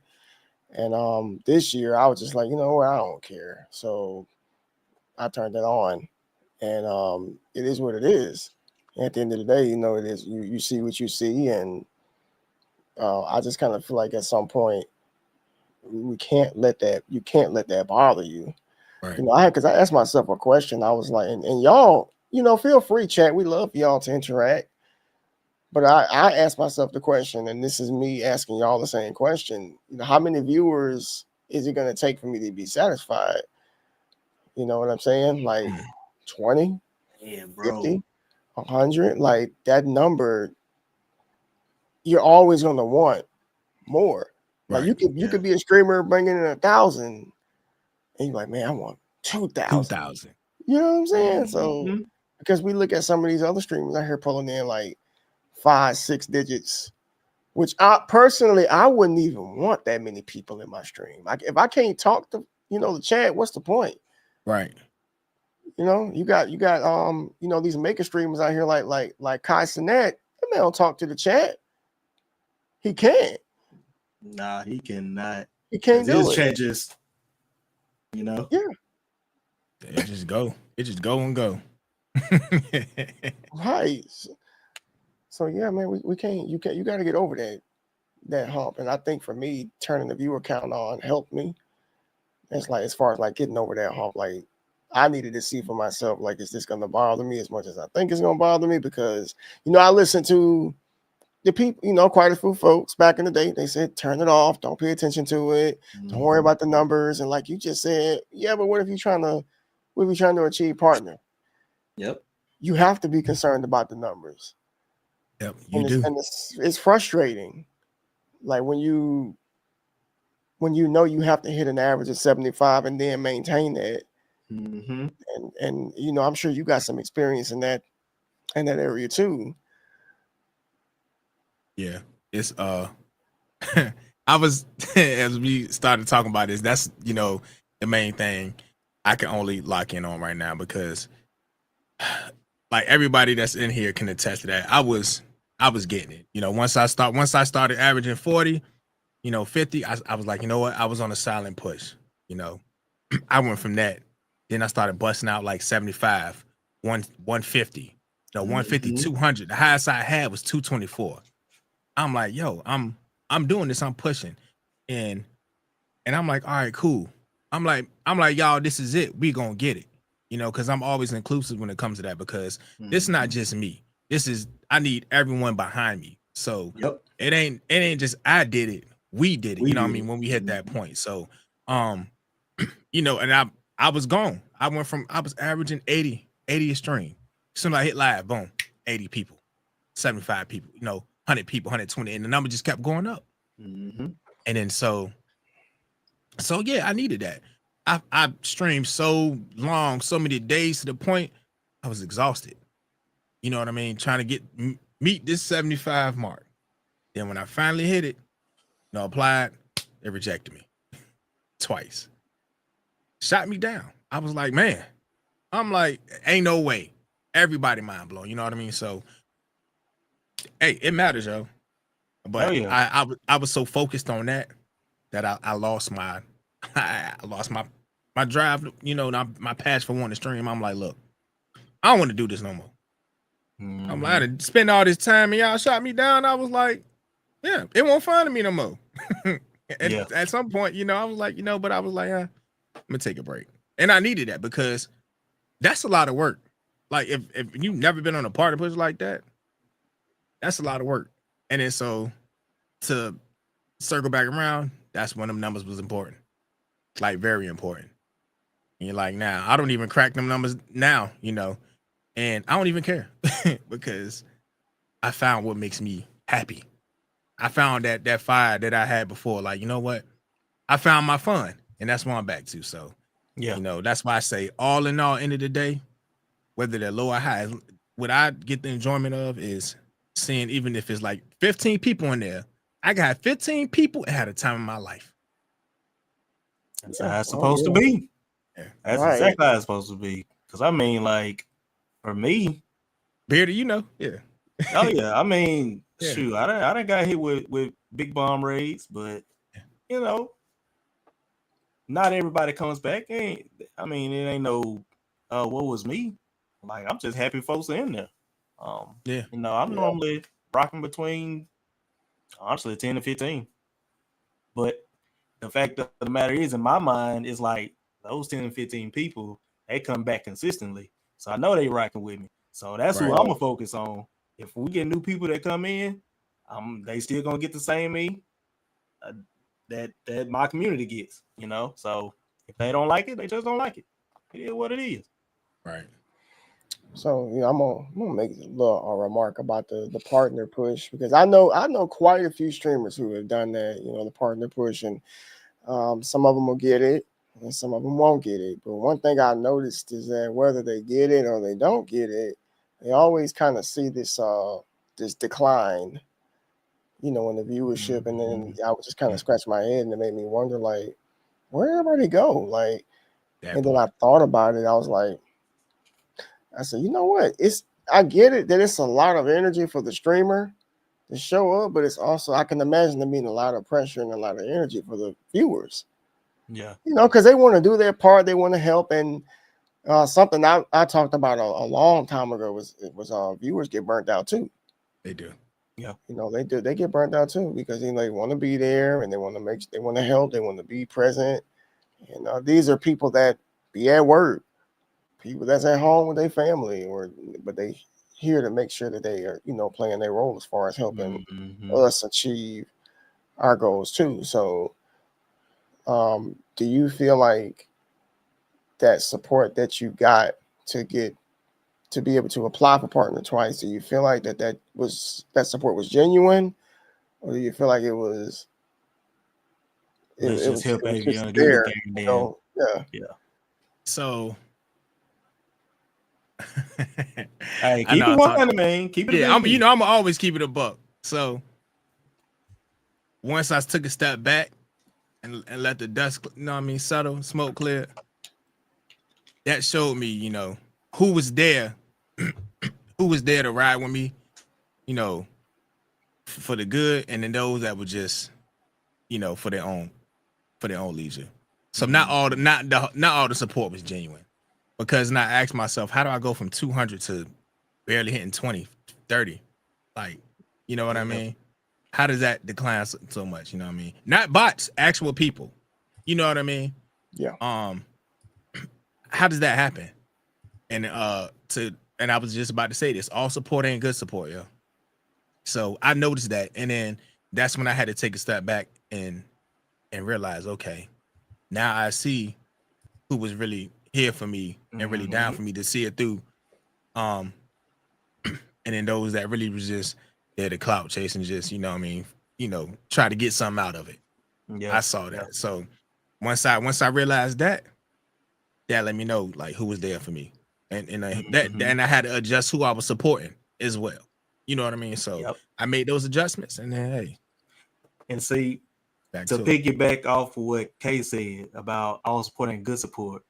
And this year I was just like, I don't care. So I turned it on, and it is what it is. At the end of the day, it is you see what you see, and I just kind of feel like at some point you can't let that bother you. Right. Because I asked myself a question. I was like, and y'all, feel free, chat. We love y'all to interact. But I asked myself the question, and this is me asking y'all the same question. How many viewers is it going to take for me to be satisfied? You know what I'm saying? Like 20, Yeah, bro. 50, 100, like that number, you're always going to want more. Like Right. you could be a streamer bringing in 1,000, and you're like, man, I want 2,000. 2,000. You know what I'm saying? So Mm-hmm. because we look at some of these other streamers out here pulling in like 5, 6 digits, which I wouldn't even want that many people in my stream. Like if I can't talk to the chat, what's the point? Right. You got these maker streamers out here like Kai Cenat. That man don't talk to the chat. He can't. Nah, he cannot. He can't do his it. chat just, Yeah. It just go. It just go and go. Right. So yeah, man, we can't. You got to get over that hump. And I think for me, turning the viewer count on helped me. It's like as far as like getting over that hump, like I needed to see for myself, like, is this gonna bother me as much as I think it's gonna bother me? Because I listened to the people, quite a few folks back in the day. They said turn it off, don't pay attention to it, don't worry about the numbers. And like you just said, yeah, but what if you're trying to achieve partner? Yep. You have to be concerned about the numbers. Yep, it's frustrating. Like when you you have to hit an average of 75 and then maintain that. Mm-hmm. And I'm sure you got some experience in that area too. Yeah, it's I was as we started talking about this, that's the main thing I can only lock in on right now, because like everybody that's in here can attest to that. I was getting it. Once I started averaging 40, 50, I was like, you know what? I was on a silent push. I went from that. Then I started busting out like 75, 150, 150, 200. The highest I had was 224. I'm like, yo, I'm doing this. I'm pushing. And I'm like, all right, cool. I'm like, y'all, this is it. We gonna get it. Because I'm always inclusive when it comes to that, because it's not just me. I need everyone behind me. So it ain't just I did it. We did it. What I mean? When we hit that point. So and I was gone. I was averaging 80 a stream. As soon as I hit live, boom, 80 people, 75 people, 100 people, 120, and the number just kept going up. Mm-hmm. And then so yeah, I needed that. I streamed so long, so many days, to the point I was exhausted. You know what I mean? Trying to meet this 75 mark. Then when I finally hit it, applied, they rejected me twice. Shot me down. I was like, man, I'm like, ain't no way. Everybody mind blown. You know what I mean? So, hey, it matters, yo. But I was so focused on that I lost my my drive, my passion for wanting to stream. I'm like, look, I don't want to do this no more. Mm-hmm. I'm like, I had to spend all this time and y'all shot me down. I was like, yeah, it won't fun to me no more. And at some point, I was like, but I was like, gonna take a break. And I needed that because that's a lot of work. Like if you've never been on a partner push like that, that's a lot of work. And then so to circle back around, that's when them numbers was important. Like very important. And you're like, now I don't even crack them numbers now, and I don't even care because I found what makes me happy. I found that fire that I had before. Like, you know what? I found my fun, and that's what I'm back to. So, Yeah, that's why I say all in all, end of the day, whether they're low or high, what I get the enjoyment of is seeing, even if it's like 15 people in there, I got 15 people and had a time in my life. that's how it's supposed to be. Yeah. That's exactly how it's supposed to be. Because I mean, like, for me, Beardy, yeah. Oh yeah, I mean, shoot, I done got hit with big bomb raids, but not everybody comes back. It ain't no what was me. Like, I'm just happy folks are in there. I'm normally rocking between, honestly, 10 to 15. But the fact of the matter is, in my mind, is like those 10 to 15 people, they come back consistently. So I know they rocking with me. So that's who I'm gonna focus on. If we get new people that come in, they still gonna get the same me that my community gets, So if they don't like it, they just don't like it. It is what it is. Right. So I'm gonna make a little remark about the partner push, because I know quite a few streamers who have done that. The partner push, and some of them will get it, and some of them won't get it. But one thing I noticed is that whether they get it or they don't get it, they always kind of see this decline, in the viewership. And then I would just kind of scratch my head, and it made me wonder, like, where everybody go? Like, and then I thought about it. I was like, I said, you know what? I get it that it's a lot of energy for the streamer to show up, but it's also, I can imagine there being a lot of pressure and a lot of energy for the viewers. Yeah. Because they want to do their part, they want to help. And something I talked about a long time ago was viewers get burnt out too. They do. Yeah. They do. They get burnt out too, because they want to be there, and they want to help, they want to be present. And these are people that be at work, people that's at home with their family, but they here to make sure that they are, playing their role as far as helping us achieve our goals too. So, do you feel like that support that you got to be able to apply for partner twice, do you feel like that support was genuine, or do you feel like it was? Let's just help Avion get there, Yeah. So, hey, keep it 100, man. Keep it. Yeah, I'm gonna always keep it a buck. So once I took a step back and let the dust, settle, smoke clear, that showed me, who was there, who was there to ride with me, for the good, and then those that were just, for their own leisure. So not all the support was genuine, because I asked myself, how do I go from 200 to barely hitting 20, 30? Like, you know what I mean? How does that decline so much? You know what I mean? Not bots, actual people. You know what I mean? Yeah. How does that happen? And I was just about to say this, all support ain't good support, yo. So I noticed that, and then that's when I had to take a step back and realize, okay, now I see who was really here for me and really down for me to see it through. And then those that really was just there to clout chase and just, try to get something out of it. Yeah, I saw that. Yeah. So once I realized that let me know like who was there for me. And I had to adjust who I was supporting as well. You know what I mean? So I made those adjustments, and then hey. And see, to piggyback off of what Kay said about all supporting good support,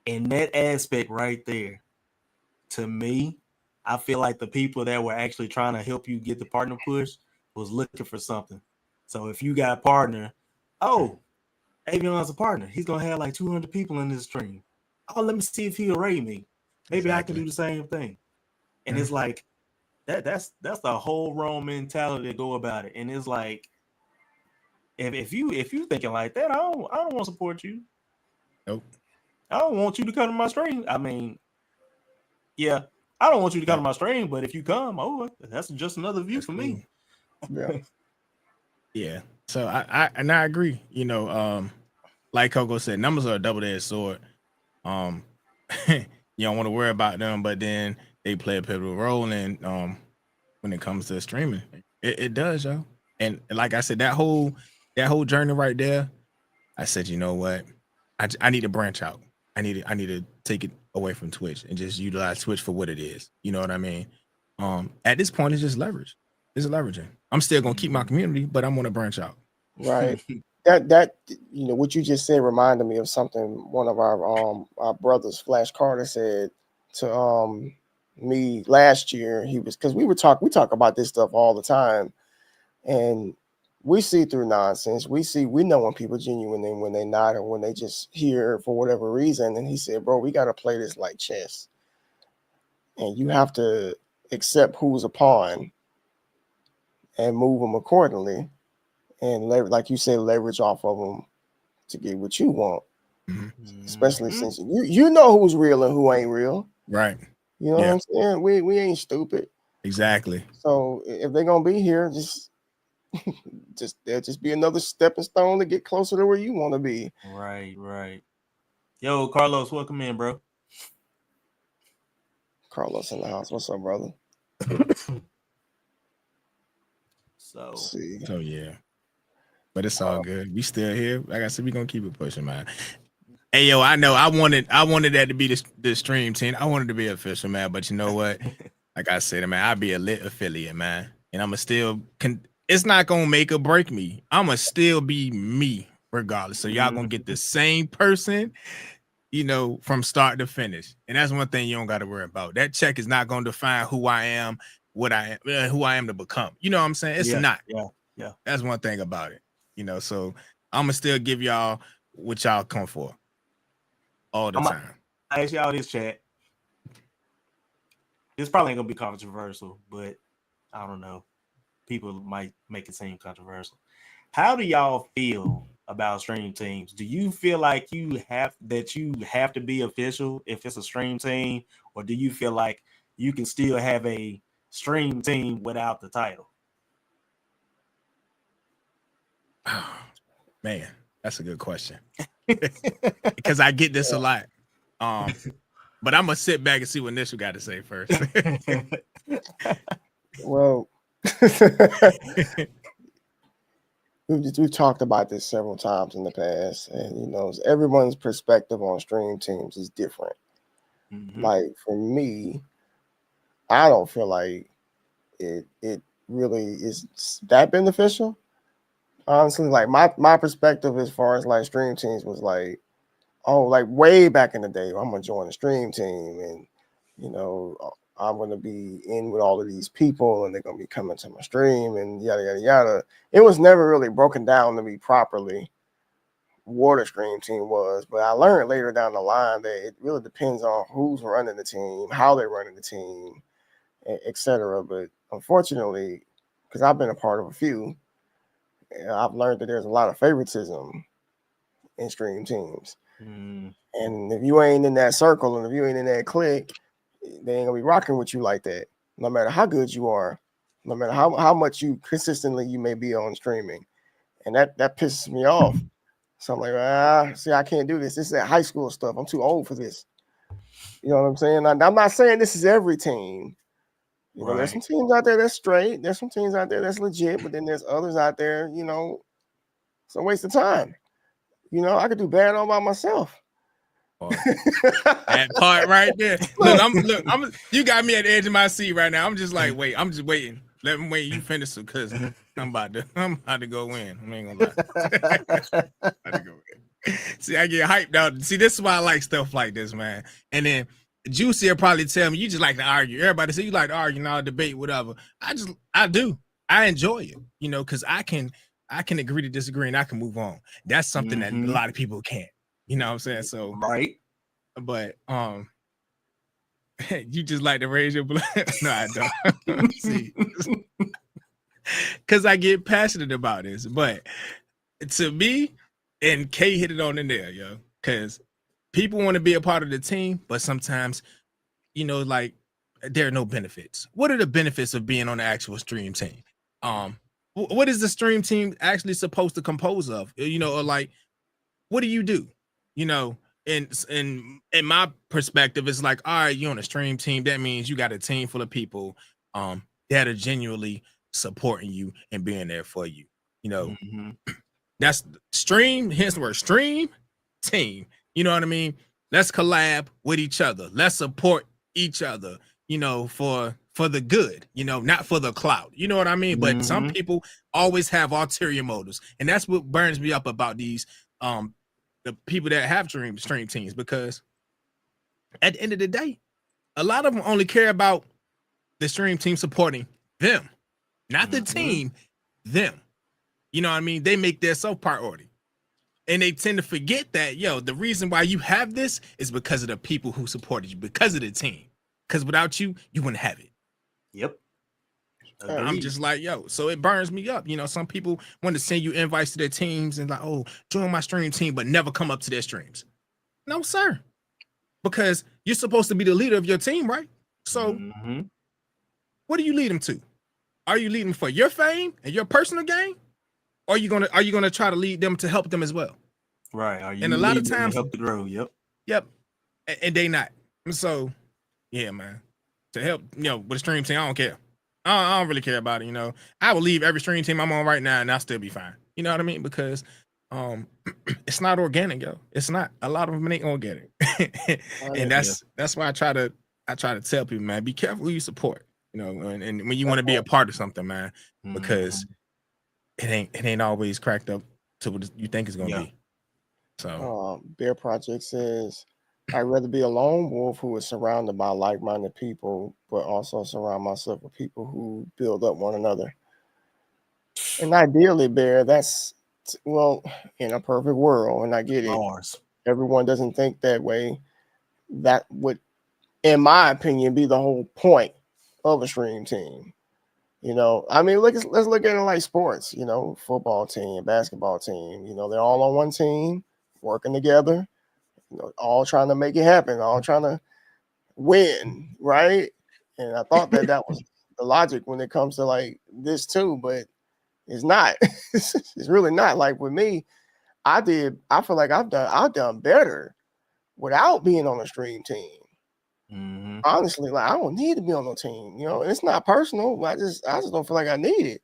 in that aspect right there, to me, I feel like the people that were actually trying to help you get the partner push was looking for something. So if you got a partner, Avion's a partner. He's gonna have like 200 people in this stream. Oh, let me see if he'll rate me. Maybe I can do the same thing. And it's like that's the whole wrong mentality to go about it. And it's like, if you thinking like that, I don't want to support you. Nope. I don't want you to come to my stream. I mean, yeah, I don't want you to come to my stream, but if you come, that's just another view for me. Yeah. Yeah. So I agree. You know, like Coco said, numbers are a double-edged sword. You don't want to worry about them, but then they play a pivotal role in when it comes to streaming. It does, yo. And like I said, that whole journey right there, I said, you know what? I need to branch out. I need to take it away from Twitch and just utilize Twitch for what it is. You know what I mean? At this point, it's just leverage. It's leveraging. I'm still gonna keep my community, but I'm gonna branch out. Right. that you know what you just said reminded me of something one of our brothers, Flash Carter, said to me last year. He was because we talk about this stuff all the time, and we see through nonsense. We know when people genuine and when they're not, or when they just here for whatever reason. And he said, bro, we got to play this like chess, and you have to accept who's a pawn and move them accordingly. And like you said, leverage off of them to get what you want. Mm-hmm. Especially since you know who's real and who ain't real. Right. You know what I'm saying? We ain't stupid. Exactly. So if they're gonna be here, they'll just be another stepping stone to get closer to where you want to be. Right. Yo, Carlos, welcome in, bro. Carlos in the house. What's up, brother? So yeah. But it's all good. We still here. Like I said, we gonna keep it pushing, man. Hey, yo, I know I wanted that to be the stream team. I wanted to be official, man. But you know what? Like I said, man, I'll be a lit affiliate, man. And I'ma still it's not gonna make or break me. I'ma still be me regardless. So y'all gonna get the same person, you know, from start to finish. And that's one thing you don't gotta worry about. That check is not gonna define who I am, who I am to become. You know what I'm saying? It's not. Yeah. That's one thing about it. You know, so I'm gonna still give y'all what y'all come for all the time. I ask y'all this, chat. This probably ain't gonna be controversial, but I don't know. People might make it seem controversial. How do y'all feel about stream teams? Do you feel like you have to be official if it's a stream team, or do you feel like you can still have a stream team without the title? Man, that's a good question. Because I get this a lot. But I'm gonna sit back and see what Nisha got to say first. Well, we've talked about this several times in the past, and you know, everyone's perspective on stream teams is different. Like for me, I don't feel like it really is that beneficial. Honestly, like my perspective as far as like stream teams was like, like way back in the day, I'm gonna join a stream team, and you know, I'm gonna be in with all of these people, and they're gonna be coming to my stream, and yada yada yada. It was never really broken down to me properly what a stream team was, but I learned later down the line that it really depends on who's running the team, how they're running the team, etc. But unfortunately, because I've been a part of a few, I've learned that there's a lot of favoritism in stream teams. And if you ain't in that circle and if you ain't in that clique, they ain't gonna be rocking with you like that. No matter how good you are, no matter how much you consistently you may be on streaming. And that pisses me off. So I'm like, see, I can't do this. This is that high school stuff. I'm too old for this. You know what I'm saying? I'm not saying this is every team. You know, there's some teams out there that's straight. There's some teams out there that's legit, but then there's others out there, you know, it's a waste of time. You know, I could do bad all by myself. That part right there. Look, you got me at the edge of my seat right now. I'm just like, wait, I'm just waiting. Let me wait. You finish it because I'm about to go in. I ain't gonna lie. About to go in. See, I get hyped out. See, this is why I like stuff like this, man. And then Juicy will probably tell me you just like to argue. Everybody say you like to argue, now debate, whatever. I do. I enjoy it, you know, because I can agree to disagree and I can move on. That's something that a lot of people can't. You know what I'm saying? So but you just like to raise your blood. No, I don't. See, because I get passionate about this. But to me, and Kay hit it on in there, yo, because people want to be a part of the team, but sometimes, you know, like there are no benefits. What are the benefits of being on the actual stream team? What is the stream team actually supposed to compose of? You know, or like, what do? You know, and in my perspective, it's like, all right, you're on a stream team. That means you got a team full of people that are genuinely supporting you and being there for you. You know, that's stream, hence the word stream team. You know what I mean? Let's collab with each other. Let's support each other, you know, for the good, you know, not for the clout. You know what I mean? But some people always have ulterior motives. And that's what burns me up about these the people that have stream teams, because at the end of the day, a lot of them only care about the stream team supporting them, not the team, them. You know what I mean? They make their self priority. And they tend to forget that, yo, the reason why you have this is because of the people who supported you, because of the team. Because without you, you wouldn't have it. Yep. I'm just like, yo, so it burns me up. You know, some people want to send you invites to their teams and like, oh, join my stream team, but never come up to their streams. No, sir. Because you're supposed to be the leader of your team, right? So what do you lead them to? Are you leading for your fame and your personal gain? Or are you gonna try to lead them to help them as well? Right. Are you and a lot of times help to grow? Yep. And they not. So yeah, man. To help, you know, with a stream team, I don't care. I don't really care about it, you know. I will leave every stream team I'm on right now and I'll still be fine. You know what I mean? Because it's not organic, yo. It's not. A lot of them ain't organic. And that's why I try to tell people, man, be careful who you support. You know, and when you want to be a part of something, man, because it ain't always cracked up to what you think it's gonna be. So Bear Project says, I'd rather be a lone wolf who is surrounded by like-minded people, but also surround myself with people who build up one another. And ideally, Bear, that's, well, in a perfect world, and I get it. Everyone doesn't think that way. That would, in my opinion, be the whole point of a stream team. You know, I mean, let's look at it like sports, you know, football team, basketball team, you know, they're all on one team, working together, you know, all trying to make it happen, all trying to win, right? And I thought that was the logic when it comes to like this too, but it's not. It's really not. Like with me, I feel like I've done better without being on a stream team. Honestly, like I don't need to be on no team. You know, it's not personal. I just don't feel like I need it.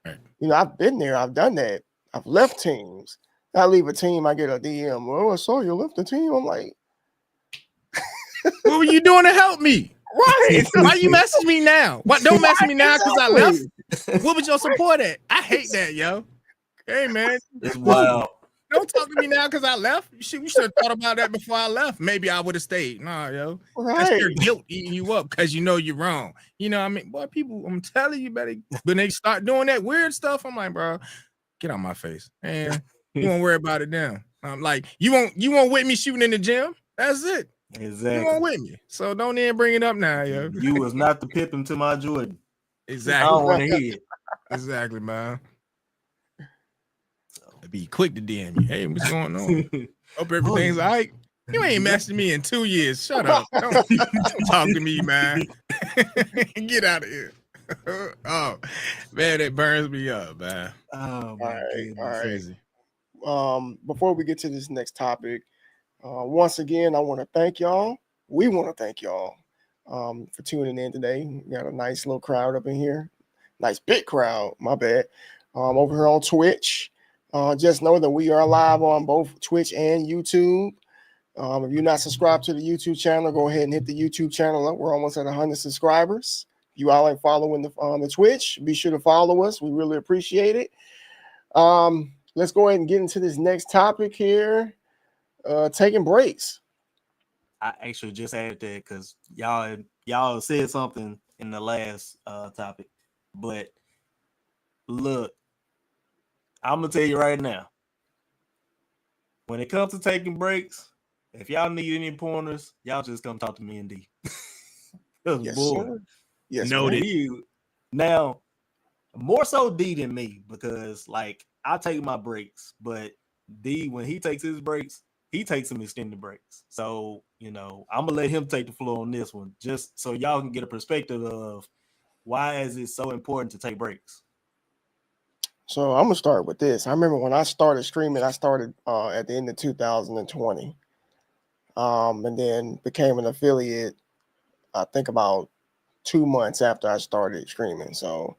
Right. You know, I've been there, I've done that. I've left teams. I leave a team, I get a DM. Oh, I saw you left the team. I'm like, what were you doing to help me? Right. Why you message me now? What? Don't message me now because I left. What was your support at? I hate that, yo. Hey, man. It's wild. Don't talk to me now because I left. You should have thought about that before I left. Maybe I would have stayed. Nah, yo. Right. That's your guilt eating you up because you know you're wrong. You know what I mean? Boy, people, I'm telling you, better when they start doing that weird stuff, I'm like, bro, get out my face. Man, you won't worry about it now. I'm like, you won't with me shooting in the gym. That's it. Exactly. You won't with me. So don't even bring it up now, yo. You was not the Pippin to my Jordan. Exactly. I don't want to hear it. Exactly, man. Be quick to DM you. Hey, what's going on? Hope everything's all right. You ain't messaging me in 2 years. Shut up. Don't talk to me, man. Get out of here. Oh, man, it burns me up, man. Oh, my goodness. All right. Crazy. Before we get to this next topic, once again, I want to thank y'all. We want to thank y'all for tuning in today. We got a nice little crowd up in here. Nice big crowd, my bad. Over here on Twitch. Just know that we are live on both Twitch and YouTube. If you're not subscribed to the YouTube channel, go ahead and hit the YouTube channel up. We're almost at 100 subscribers. If you all ain't following the Twitch, be sure to follow us. We really appreciate it. Let's go ahead and get into this next topic here. Taking breaks. I actually just added that because y'all said something in the last topic. But look, I'm gonna tell you right now, when it comes to taking breaks, if y'all need any pointers, y'all just come talk to me and D. Yes, boy, sir. Yes, noted. Now, more so D than me, because like I take my breaks, but D, when he takes his breaks, he takes some extended breaks. So, I'm going to let him take the floor on this one, just so y'all can get a perspective of why is it so important to take breaks. So I'm going to start with this. I remember when I started streaming, I started at the end of 2020, and then became an affiliate, I think about 2 months after I started streaming. So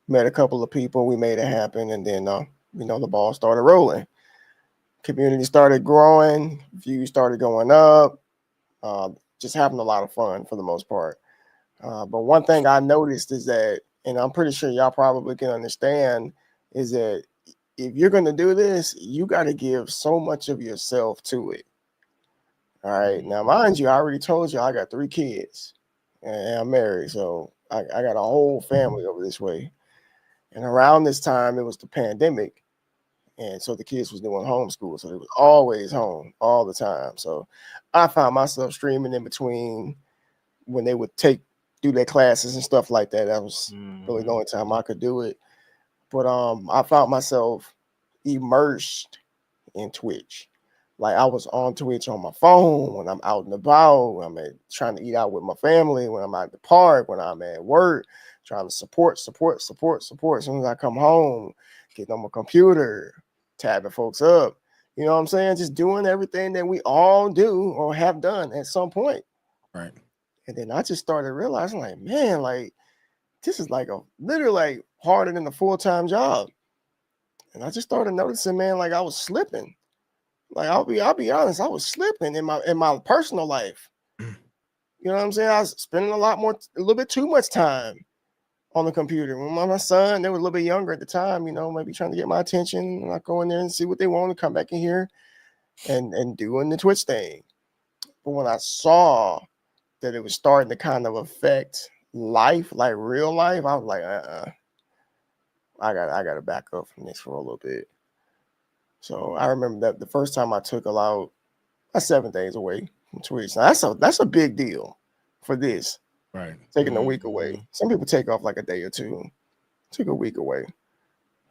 met a couple of people, we made it happen, and then, the ball started rolling. Community started growing, views started going up, just having a lot of fun for the most part. But one thing I noticed is that, and I'm pretty sure y'all probably can understand, is that if you're going to do this, you got to give so much of yourself to it. All right. Now, mind you, I already told you I got 3 kids and I'm married. So I got a whole family over this way. And around this time, it was the pandemic. And so the kids was doing homeschool. So they was always home all the time. So I found myself streaming in between when they would do their classes and stuff like that. That was really the only time I could do it. But I found myself immersed in Twitch. Like I was on Twitch on my phone when I'm out and about, when I'm trying to eat out with my family, when I'm at the park, when I'm at work, trying to support. As soon as I come home, getting on my computer, tabbing folks up. You know what I'm saying? Just doing everything that we all do or have done at some point. Right. And then I just started realizing, like, man, like this is like literally like harder than a full-time job. And I just started noticing, man, like I was slipping. Like I'll be honest, I was slipping in my personal life. You know what I'm saying? I was spending a little bit too much time on the computer. When my son, they were a little bit younger at the time, maybe trying to get my attention. And I go in there and see what they want to come back in here and doing the Twitch thing. But when I saw that it was starting to kind of affect life, like real life, I was like, I gotta back up from this for a little bit. So I remember that the first time I took about 7 days away from Twitch. Now that's a big deal for this. Right. Taking a week away. Some people take off like a day or two. Took a week away.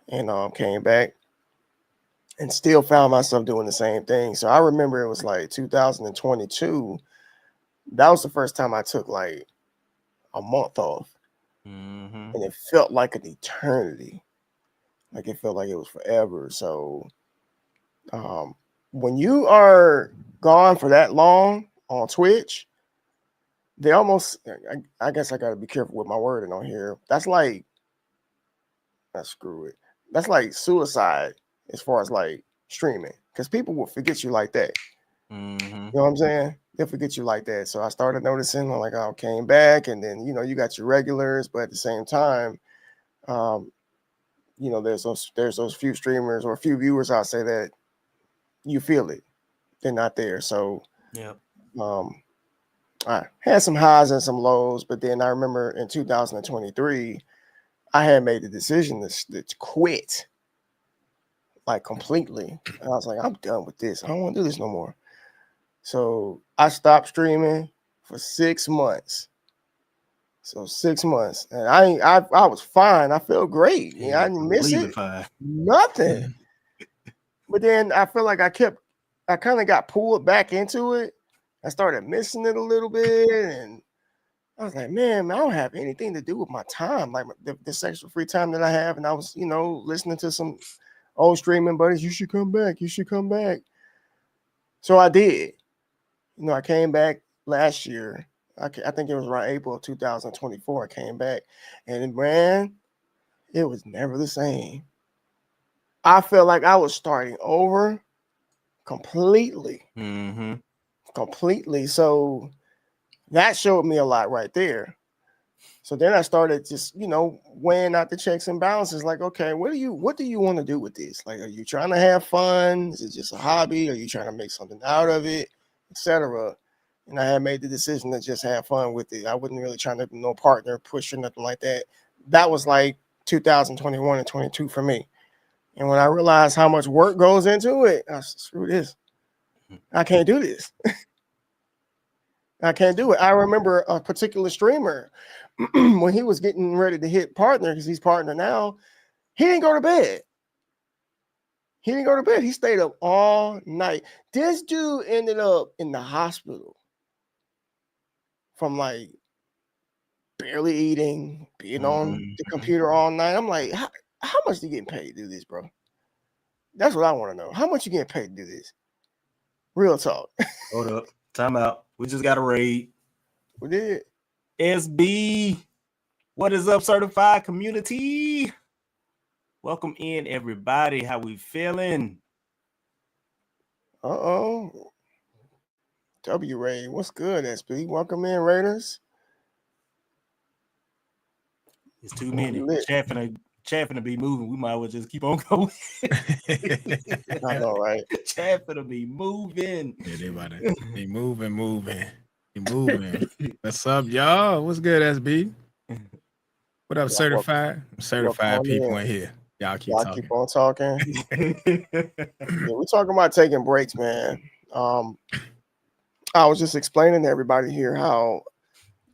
And came back and still found myself doing the same thing. So I remember it was like 2022. That was the first time I took like a month off. And it felt like an eternity. Like it felt like it was forever. So when you are gone for that long on Twitch, they almost, I guess I got to be careful with my wording on here. That's like, screw it. That's like suicide as far as like streaming, because people will forget you like that. You know what I'm saying? They'll forget you like that. So I started noticing, like, I came back, and then, you got your regulars, but at the same time, there's those few streamers or a few viewers, I'll say, that you feel it. They're not there. So, yeah. I had some highs and some lows, but then I remember in 2023, I had made the decision to quit, like completely. And I was like, I'm done with this. I don't want to do this no more. So I stopped streaming for 6 months. So 6 months, and I was fine. I felt great. Yeah, I didn't miss it. Nothing. But then I feel like I kind of got pulled back into it. I started missing it a little bit, and I was like, man, I don't have anything to do with my time, like the extra free time that I have. And I was, listening to some old streaming buddies. You should come back. You should come back. So I did. I came back last year. I think it was around April of 2024. I came back, and man, it was never the same. I felt like I was starting over completely. Completely. So that showed me a lot right there. So then I started just, weighing out the checks and balances. Like, okay, what do you want to do with this? Like, are you trying to have fun? Is it just a hobby? Are you trying to make something out of it, etc.? And I had made the decision to just have fun with it. I wasn't really trying to no partner push or nothing like that. That was like 2021 and 22 for me. And when I realized how much work goes into it, I said, screw this. I can't do this. I can't do it. I remember a particular streamer when he was getting ready to hit partner, because he's partner now, he didn't go to bed. He didn't go to bed. He stayed up all night. This dude ended up in the hospital from like barely eating, being on the computer all night. I'm like, how much you getting paid to do this, bro? That's what I want to know. How much you getting paid to do this? Real talk. Hold up. Time out. We just got a raid. We did. SB. What is up, certified community? Welcome in, everybody. How we feeling? Uh-oh. W Ray, what's good, SB? Welcome in, Raiders. It's too many. Chaffing to be moving. We might as well just keep on going. I know, right? Chaffing to be moving. Yeah, they moving. What's up, y'all? What's good, SB? What up, certified? Certified people in here. Y'all keep on talking. Yeah, we're talking about taking breaks, man. I was just explaining to everybody here how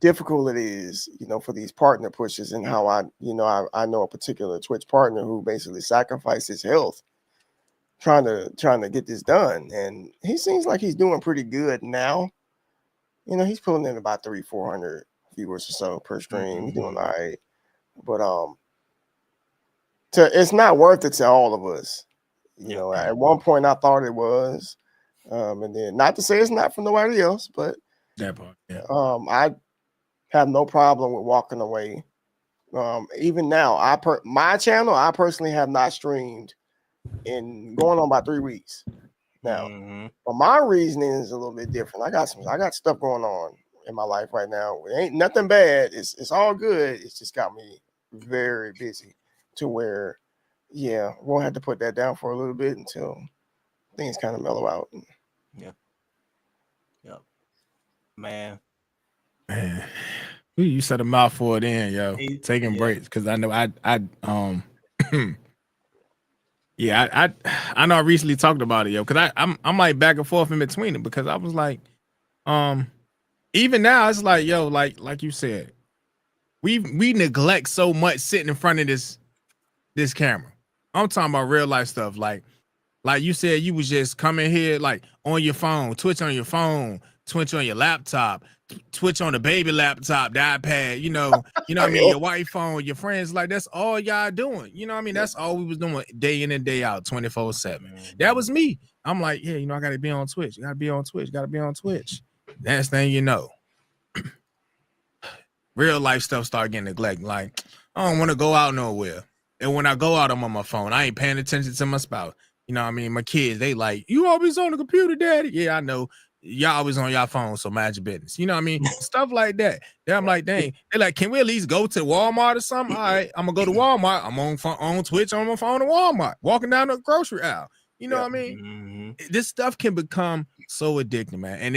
difficult it is, for these partner pushes, and how I know a particular Twitch partner who basically sacrificed his health trying to get this done, and he seems like he's doing pretty good now. He's pulling in about 300-400 viewers or so per stream. He's doing all right, but it's not worth it to all of us. At one point I thought it was, and then not to say it's not for nobody else, but that part. Yeah. I have no problem with walking away. Even now, my channel, I personally have not streamed in going on about 3 weeks now. But my reasoning is a little bit different. I got stuff going on in my life right now. It ain't nothing bad. It's all good. It's just got me very busy to where, we'll have to put that down for a little bit until things kind of mellow out. Yeah. Man. You said a mouthful in, yo. Taking breaks, because I know I know I recently talked about it, yo, because I'm like back and forth in between it, because I was like, even now it's like, yo, like you said, we neglect so much sitting in front of this camera. I'm talking about real life stuff, like you said, you was just coming here like on your phone, Twitch on your phone, Twitch on your laptop, Twitch on the baby laptop, the iPad, what I mean, your wife phone, your friends, like that's all y'all doing. That's all we was doing day in and day out, 24/7. That was me. I'm like, I gotta be on Twitch. Gotta be on Twitch. Next thing you know, real life stuff start getting neglected. Like, I don't want to go out nowhere. And when I go out, I'm on my phone. I ain't paying attention to my spouse. My kids, they like, you always on the computer, daddy. Yeah, I know. Y'all always on y'all phone, so mind your business. Stuff like that. Then I'm like, dang. They're like, can we at least go to Walmart or something? All right, I'm gonna go to Walmart. I'm on Twitch on my phone at Walmart, walking down the grocery aisle. What I mean? This stuff can become so addicting, man, and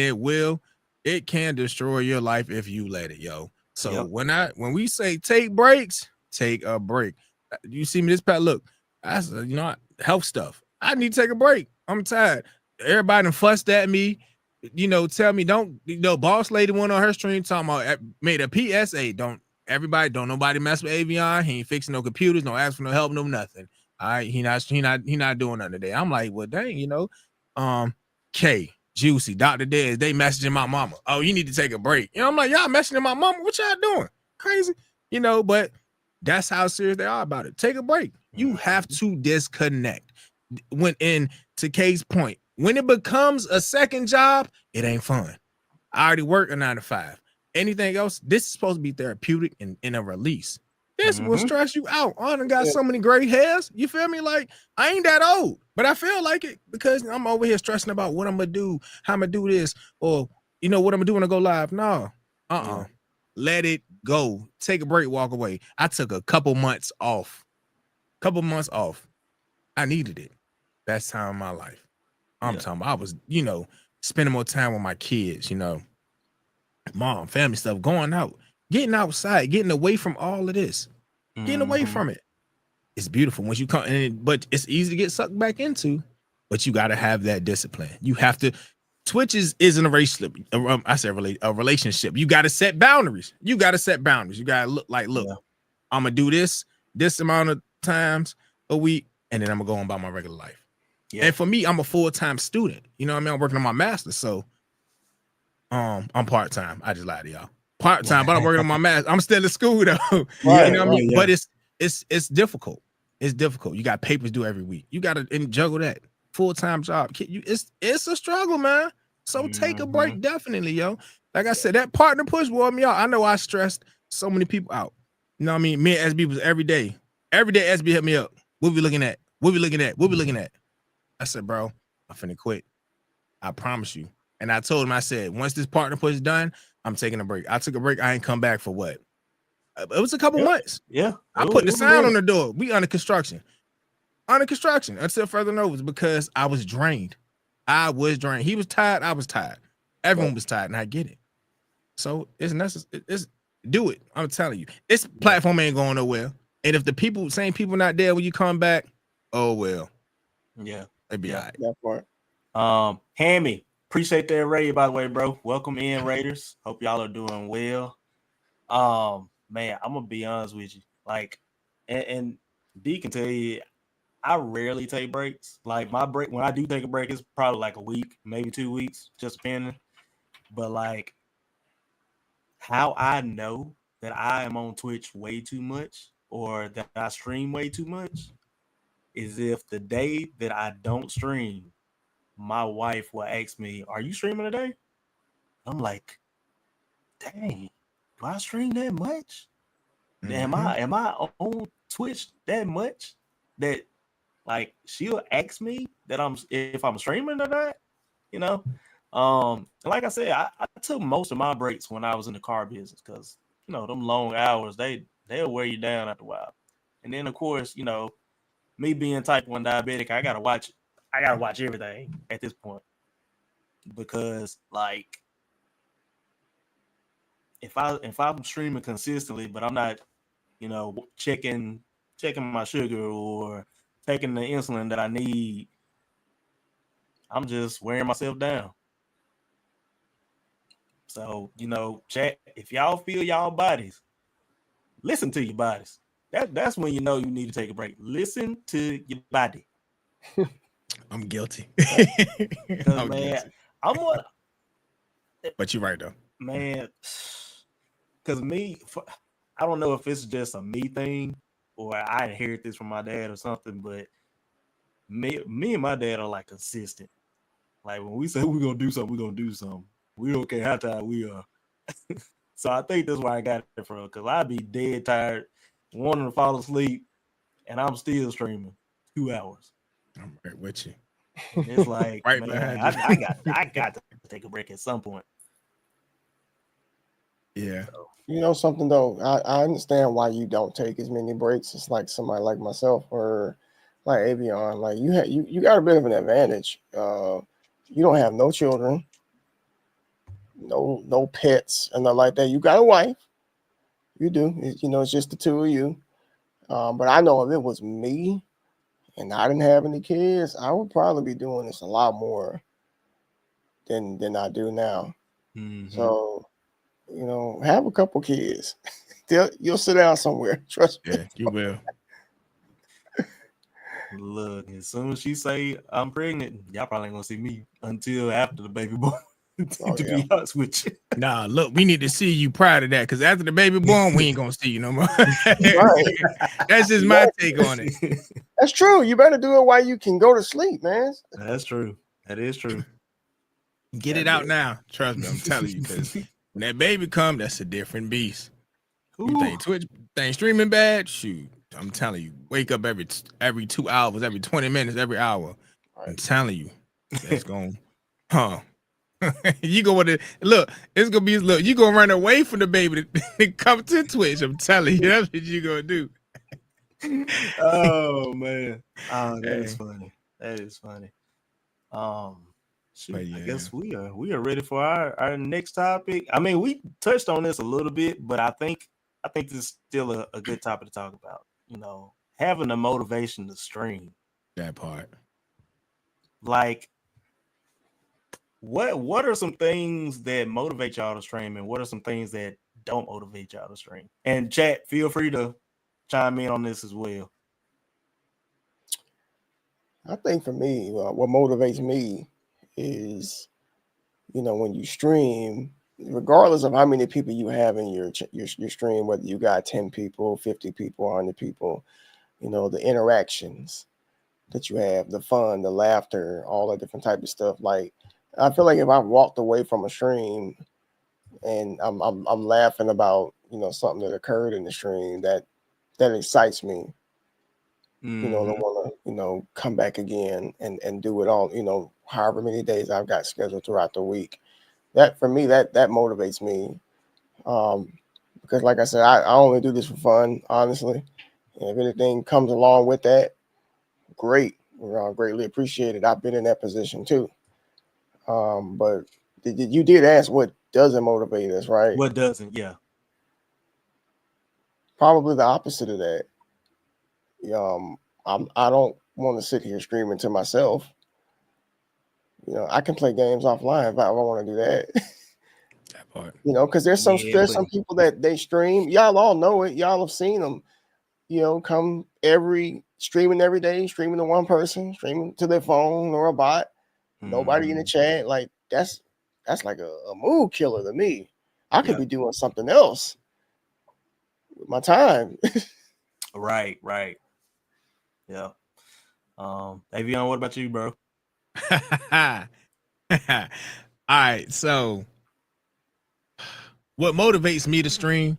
it can destroy your life if you let it, yo. So when we say take breaks, take a break. You see me this past look, that's health stuff. I need to take a break. I'm tired. Everybody done fussed at me. Tell me don't. Boss lady went on her stream talking about, made a PSA. Don't nobody mess with Avion. He ain't fixing no computers. Don't ask for no help, no nothing. All right, he not doing nothing today. I'm like, well, dang, K, Juicy, Dr. Dez, they messaging my mama. Oh, you need to take a break. I'm like, y'all messaging my mama. What y'all doing? Crazy, but that's how serious they are about it. Take a break. You have to disconnect. To K's point, when it becomes a second job, it ain't fun. I already work a 9 to 5. Anything else, this is supposed to be therapeutic and in a release. This will stress you out. I done got so many gray hairs. You feel me? Like, I ain't that old, but I feel like it because I'm over here stressing about what I'm gonna do, how I'm gonna do this, or what I'm gonna do when I go live. No, let it go. Take a break, walk away. I took a couple months off. I needed it. Best time of my life. I'm talking about, I was, spending more time with my kids, mom, family stuff, going out, getting outside, getting away from all of this, getting away from it. It's beautiful once you come in, but it's easy to get sucked back into, but you got to have that discipline. You have to. Twitch isn't a relationship. I said a relationship. You got to set boundaries. You got to look, I'm going to do this amount of times a week, and then I'm going to go on about my regular life. Yeah. And for me, I'm a full-time student. You know what I mean? I'm working on my master's, so I'm part-time. I just lied to y'all. Part-time, but I'm working on my master's. I'm still in school though. Right, You know what I mean? yeah. But it's difficult. It's difficult. You got papers due every week. You got to juggle that full-time job. It's a struggle, man. So take a break, definitely, yo. Like I said, that partner push wore me out. I know I stressed so many people out. You know what I mean? Me and SB was every day. Every day SB hit me up. What we looking at? What we looking at? What we looking at? I said, bro, I'm finna quit. I promise you. And I told him, I said, once this partner push is done, I'm taking a break. I took a break. I ain't come back for what? It was a couple months. Yeah. I put the sign on the door. We under construction. Under construction until further notice because I was drained. I was drained. He was tired. I was tired. Everyone was tired, and I get it. So it's necessary. It's do it. I'm telling you. This platform ain't going nowhere. And if the same people not there when you come back, oh well. Yeah. It'd be all right. That part. Hammy, appreciate that raid, by the way, bro. Welcome in, Raiders. Hope y'all are doing well. Man, I'm gonna be honest with you. Like, and D can tell you, I rarely take breaks. Like my break, when I do take a break, it's probably like a week, maybe 2 weeks, just depending. But like, how I know that I am on Twitch way too much or that I stream way too much is if the day that I don't stream, my wife will ask me, "Are you streaming today?" I'm like, "Dang, do I stream that much? Am I on Twitch that much that like she'll ask me that if I'm streaming or not?" You know, like I said, I took most of my breaks when I was in the car business because you know them long hours they'll wear you down after a while. And then of course, you know, me being type 1 diabetic, I gotta watch everything at this point because like if I'm streaming consistently, but I'm not, you know, checking my sugar or taking the insulin that I need, I'm just wearing myself down. So, you know, chat, if y'all feel y'all bodies, listen to your bodies. That's when you know you need to take a break. Listen to your body. I'm guilty. I'm man, guilty. But you're right though. Man, because I don't know if it's just a me thing or I inherit this from my dad or something, but me and my dad are like consistent. Like when we say we're gonna do something, we're gonna do something. We don't care how tired we are. So I think that's where I got it from, because I'd be dead tired, wanting to fall asleep, and I'm still streaming 2 hours. I'm right with you. It's like, right, man, I got to take a break at some point. Yeah. So. You know something though, I understand why you don't take as many breaks. It's like somebody like myself or like Avion. Like you got a bit of an advantage. You don't have no children, no pets, and nothing like that. You got a wife. You do. You know, it's just the two of you. But I know if it was me and I didn't have any kids, I would probably be doing this a lot more than I do now. Mm-hmm. So, you know, have a couple kids. You'll sit down somewhere. Trust me. Yeah, you will. Look, as soon as she say I'm pregnant, y'all probably ain't gonna see me until after the baby born. To be honest with you. Nah, look, we need to see you prior to that, because after the baby born, we ain't gonna see you no more. Right. That's just my take on it. That's true. You better do it while you can go to sleep, man. That's true. That is true. Get it out now. Trust me, I'm telling you, because when that baby come, that's a different beast. You think Twitch, think streaming bad? Shoot, I'm telling you, wake up every 2 hours, every 20 minutes, every hour. Right. I'm telling you, that's going, you go with it. Look, it's gonna be you gonna run away from the baby to come to Twitch. I'm telling you, that's what you gonna do. Oh man, that is funny. That is funny. Shoot, yeah. I guess we are ready for our next topic. I mean, we touched on this a little bit, but I think this is still a good topic to talk about. You know, having the motivation to stream. That part. Like, what are some things that motivate y'all to stream, and what are some things that don't motivate y'all to stream? And chat, feel free to chime in on this as well. I think for me, what motivates me is, when you stream, regardless of how many people you have in your stream, whether you got 10 people, 50 people, 100 people, the interactions that you have, the fun, the laughter, all that different type of stuff. Like, I feel like if I walked away from a stream and I'm laughing about something that occurred in the stream, that excites me. To want to come back again and do it all. However many days I've got scheduled throughout the week. That for me, that motivates me. Because like I said, I only do this for fun, honestly. And if anything comes along with that, great. Greatly appreciate it. I've been in that position too. But you did ask what doesn't motivate us, right? What doesn't? Yeah. Probably the opposite of that. I don't want to sit here screaming to myself. I can play games offline if I want to do that. That part. Because there's some people that they stream. Y'all all know it. Y'all have seen them. Come streaming every day, streaming to one person, streaming to their phone or a bot. Nobody in the chat. Like that's like a mood killer to me. I could be doing something else with my time. Right. Yeah. Avion, what about you, bro? All right. So what motivates me to stream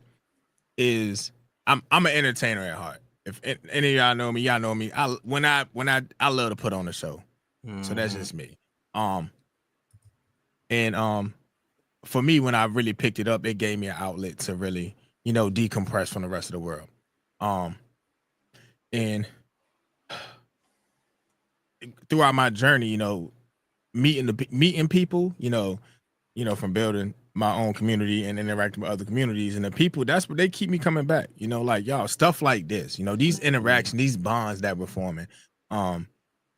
is I'm an entertainer at heart. If any of y'all know me, y'all know me. I love to put on a show. So that's just me. For me, when I really picked it up, it gave me an outlet to really, decompress from the rest of the world. And throughout my journey, meeting people, from building my own community and interacting with other communities and the people, that's what they keep me coming back. Like y'all, stuff like this, these interactions, these bonds that we're forming. I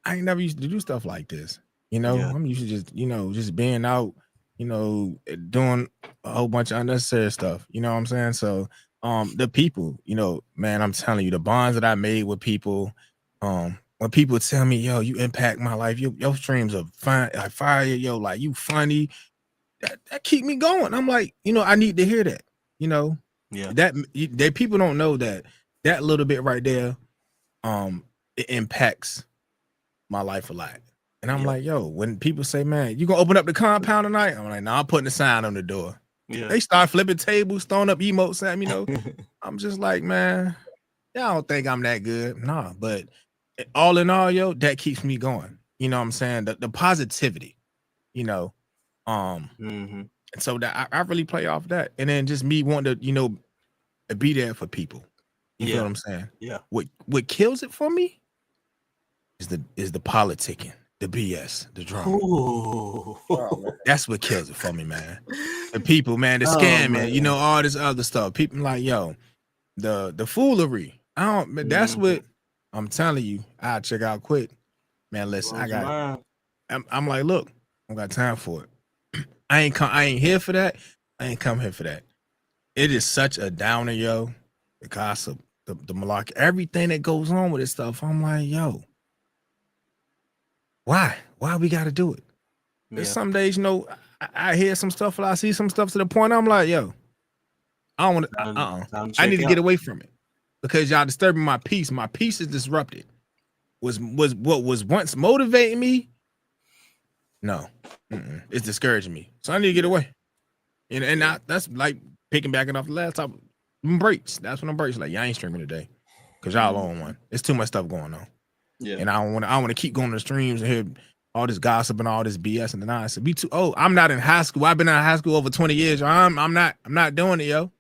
ain't never used to do stuff like this. I'm used to just being out, doing a whole bunch of unnecessary stuff. You know what I'm saying? So the people, man, I'm telling you, the bonds that I made with people, when people tell me, yo, you impact my life, your streams are fine, like fire, yo, like you funny, that keep me going. I'm like, I need to hear that, that people don't know that little bit right there, it impacts my life a lot. And I'm like, yo, when people say, man, you gonna open up the compound tonight? I'm like, nah, I'm putting a sign on the door. Yeah. They start flipping tables, throwing up emotes at me, I'm just like, man, y'all don't think I'm that good. Nah, but all in all, yo, that keeps me going. You know what I'm saying? The positivity, and so that I really play off that. And then just me wanting to, be there for people. You feel what I'm saying? Yeah. What kills it for me is the politicking, the BS, the drama. That's what kills it for me, man. The people, man, the scamming, all this other stuff. People like, yo, the foolery. That's what I'm telling you. I'll check out quick. Man, listen, I'm like, look, I don't got time for it. I ain't here for that. I ain't come here for that. It is such a downer, yo. The gossip, the malarkey, everything that goes on with this stuff. I'm like, yo, why we got to do it? There's some days, I hear some stuff or I see some stuff to the point I'm like, yo, I don't want to. I need to get away from it because y'all disturbing my peace. My peace is disrupted. Was what was once motivating me? No, it's discouraging me. So I need to get away. And that's like picking back it off the last time. Breaks. That's when I'm breaks. Like, y'all ain't streaming today because y'all on one. It's too much stuff going on. Yeah. And I want to keep going to the streams and hear all this gossip and all this BS and the nonsense. Be too old. I'm not in high school. I've been in high school over 20 years. I'm not doing it, yo.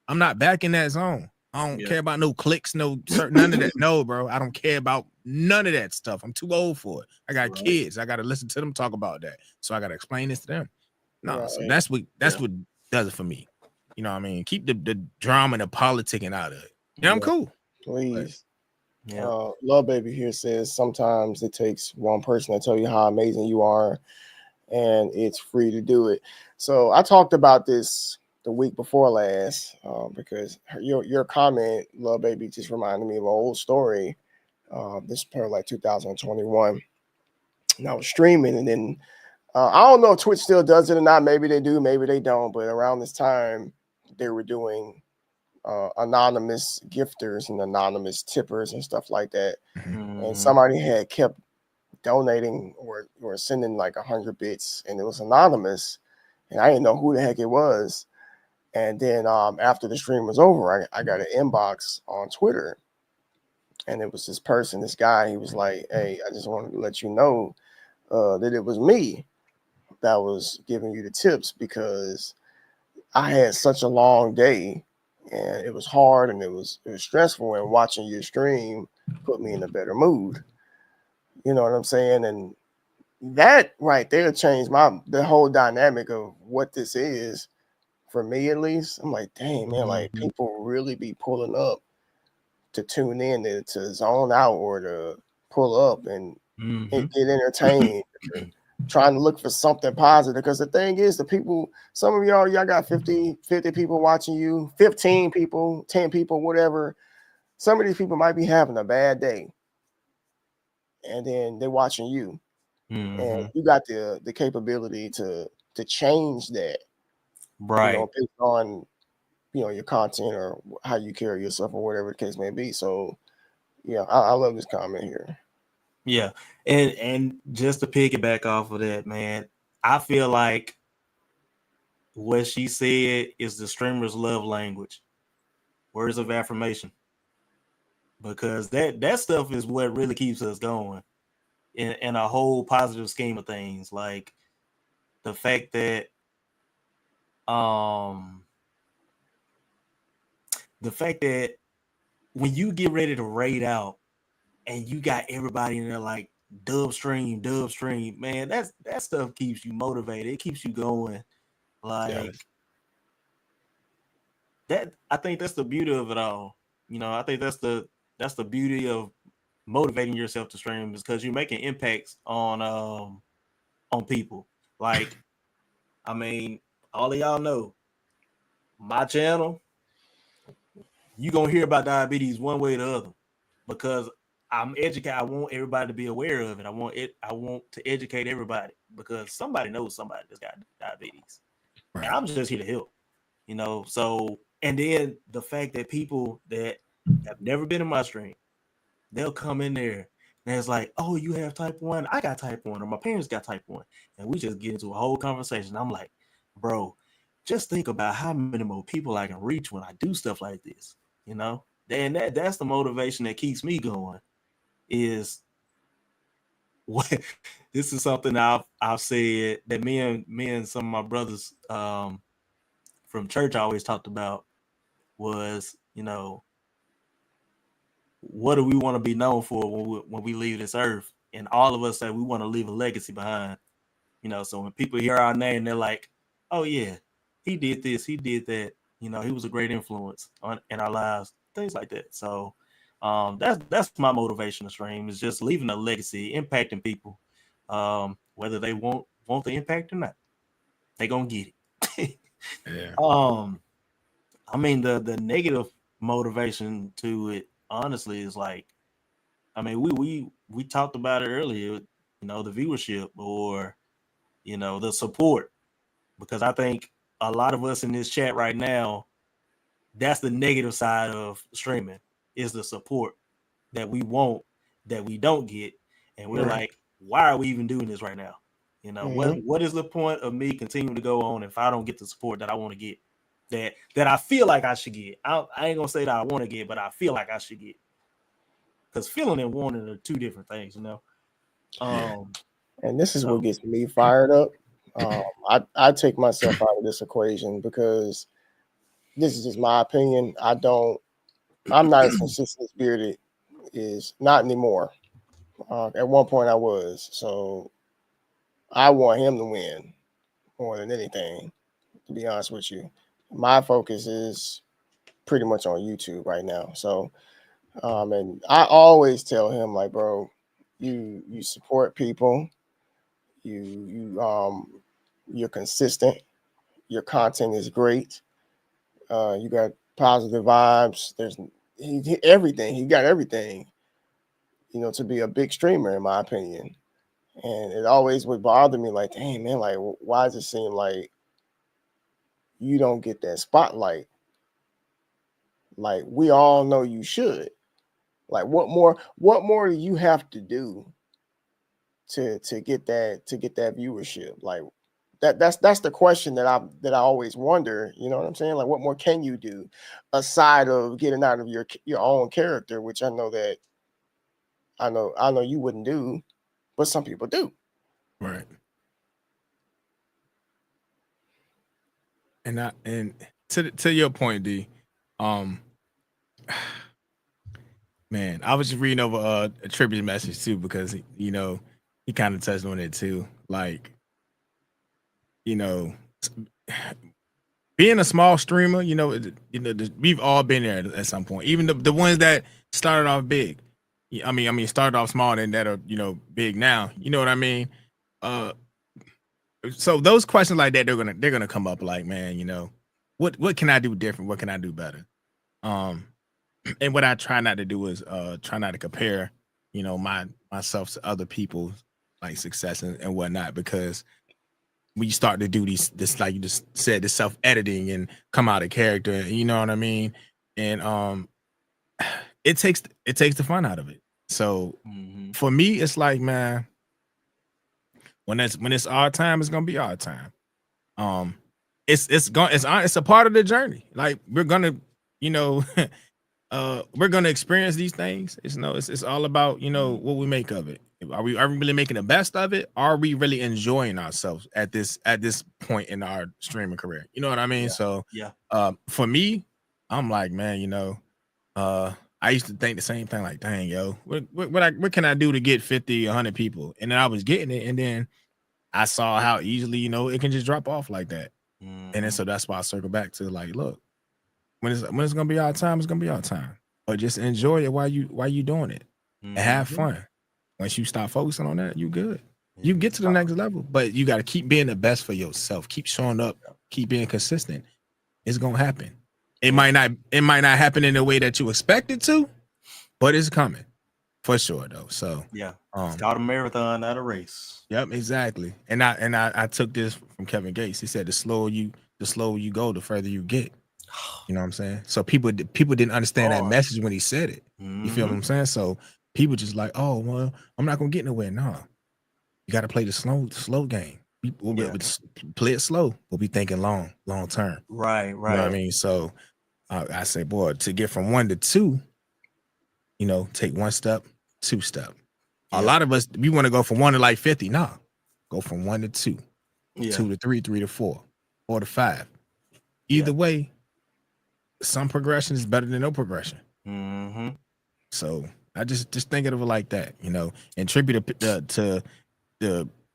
I'm not back in that zone. I don't care about no clicks, none of that. No, bro. I don't care about none of that stuff. I'm too old for it. I got kids. I got to listen to them talk about that. So I got to explain this to them. No, so that's what does it for me. You know what I mean? Keep the drama and the politicking out of it. Yeah, I'm cool. Please. Love Baby here says sometimes it takes one person to tell you how amazing you are, and it's free to do it. So I talked about this the week before last because your comment, Love Baby, just reminded me of an old story This is probably like 2021. And I was streaming, and then I don't know if Twitch still does it or not. Maybe they do, maybe they don't. But around this time, they were doing anonymous gifters and anonymous tippers and stuff like that. Mm-hmm. And somebody had kept donating or sending like 100 bits, and it was anonymous, and I didn't know who the heck it was. And then after the stream was over, I got an inbox on Twitter, and it was this person, this guy. He was like, "Hey, I just wanted to let you know that it was me that was giving you the tips because I had such a long day, and it was hard, and it was stressful, and watching your stream put me in a better mood." You know what I'm saying? And that right there changed the whole dynamic of what this is for me, at least. I'm like, dang, man, like people really be pulling up to tune in to zone out or to pull up and get entertained, trying to look for something positive. Because the thing is, the people, some of y'all got 50 people watching you, 15 people, 10 people, whatever. Some of these people might be having a bad day, and then they're watching you. And you got the capability to change that, right? Based on your content or how you carry yourself or whatever the case may be. So yeah, I love this comment here. Yeah, and just to piggyback off of that, man, I feel like what she said is the streamer's love language, words of affirmation, because that stuff is what really keeps us going in a whole positive scheme of things. Like the fact that when you get ready to raid out and you got everybody in there like dub stream, man, that stuff keeps you motivated. It keeps you going. Like that, I think that's the beauty of it all. I think that's the beauty of motivating yourself to stream, is because you're making impacts on people. Like, I mean, all of y'all know my channel, you gonna hear about diabetes one way or the other, because I'm educated. I want everybody to be aware of it. I want to educate everybody, because somebody knows somebody that's got diabetes. Right. And I'm just here to help. So, and then the fact that people that have never been in my stream, they'll come in there and it's like, oh, you have type 1, I got type 1, or my parents got type 1. And we just get into a whole conversation. I'm like, bro, just think about how many more people I can reach when I do stuff like this. And that's the motivation that keeps me going. Is what this is something I've said that me and some of my brothers from church always talked about, was, what do we want to be known for when we leave this earth? And all of us say we want to leave a legacy behind. So when people hear our name, they're like, oh yeah, he did this, he did that. He was a great influence in our lives, things like that. So that's my motivation to stream, is just leaving a legacy, impacting people, whether they want the impact or not. They gonna get it. Yeah. I mean, the negative motivation to it, honestly, is like, I mean, we talked about it earlier, the viewership, or the support, because I think a lot of us in this chat right now, that's the negative side of streaming, is the support that we want, that we don't get, and we're like, why are we even doing this right now? What is the point of me continuing to go on if I don't get the support that I want to get, that I feel like I should get? I ain't gonna say that I want to get, but I feel like I should get, because feeling and wanting are two different things. And this is what gets me fired up. I take myself out of this equation, because this is just my opinion. I'm not as consistent as Bearded is, not anymore. At one point I was. So I want him to win more than anything, to be honest with you. My focus is pretty much on YouTube right now. So and I always tell him, like, bro, you support people, you're consistent, your content is great, you got positive vibes, everything, he got everything. to be a big streamer, in my opinion. And it always would bother me, like, dang, man, like, why does it seem like you don't get that spotlight? Like, we all know you should. Like, what more do you have to do to get that viewership? Like, that's the question that I always wonder. You know what I'm saying? Like, what more can you do aside of getting out of your own character, which I know you wouldn't do, but some people do. Right. And to your point, D, man, I was just reading over a tribute message too, because he kind of touched on it too. Like, being a small streamer, we've all been there at some point. Even the ones that started off big. I mean, started off small and that are big now. You know what I mean? So those questions like that, they're gonna come up. Like, man, what can I do different? What can I do better? And what I try not to do is try not to compare, myself to other people's like success and whatnot, because when you start to do this, like you just said, the self-editing and come out of character, you know what I mean? And it takes the fun out of it. So for me, it's like, man, when it's our time, it's gonna be our time. It's a part of the journey. Like, we're gonna, we're gonna experience these things. It's all about what we make of it. Are we really making the best of it? Are we really enjoying ourselves at this point in our streaming career? You know what I mean? Yeah. So yeah. For me, I'm like, man, I used to think the same thing, like, dang, yo, what can I do to get 50, 100 people? And then I was getting it, and then I saw how easily, it can just drop off like that. And then so that's why I circle back to, like, look, when it's gonna be our time, it's gonna be our time. But just enjoy it while you doing it and have fun. Once you start focusing on that, you good. You get to the next level, but you got to keep being the best for yourself. Keep showing up. Keep being consistent. It's gonna happen. It might not happen in the way that you expect it to, but it's coming for sure, though. So it's called a marathon, not a race. Yep, exactly. And I took this from Kevin Gates. He said, the slower you go, the further you get. You know what I'm saying? So people didn't understand that message when he said it. You feel what I'm saying? So people just like, oh, well, I'm not gonna get nowhere. No, you got to play the slow game. Play it slow. We'll be thinking long term. Right. You know what I mean? So I say, boy, to get from 1 to 2, take 1 step, 2 step. A lot of us, we want to go from 1 to like 50. No, go from 1 to 2, 2 to 3, 3 to 4, 4 to 5. Either way, some progression is better than no progression. So I just think of it like that, and tribute to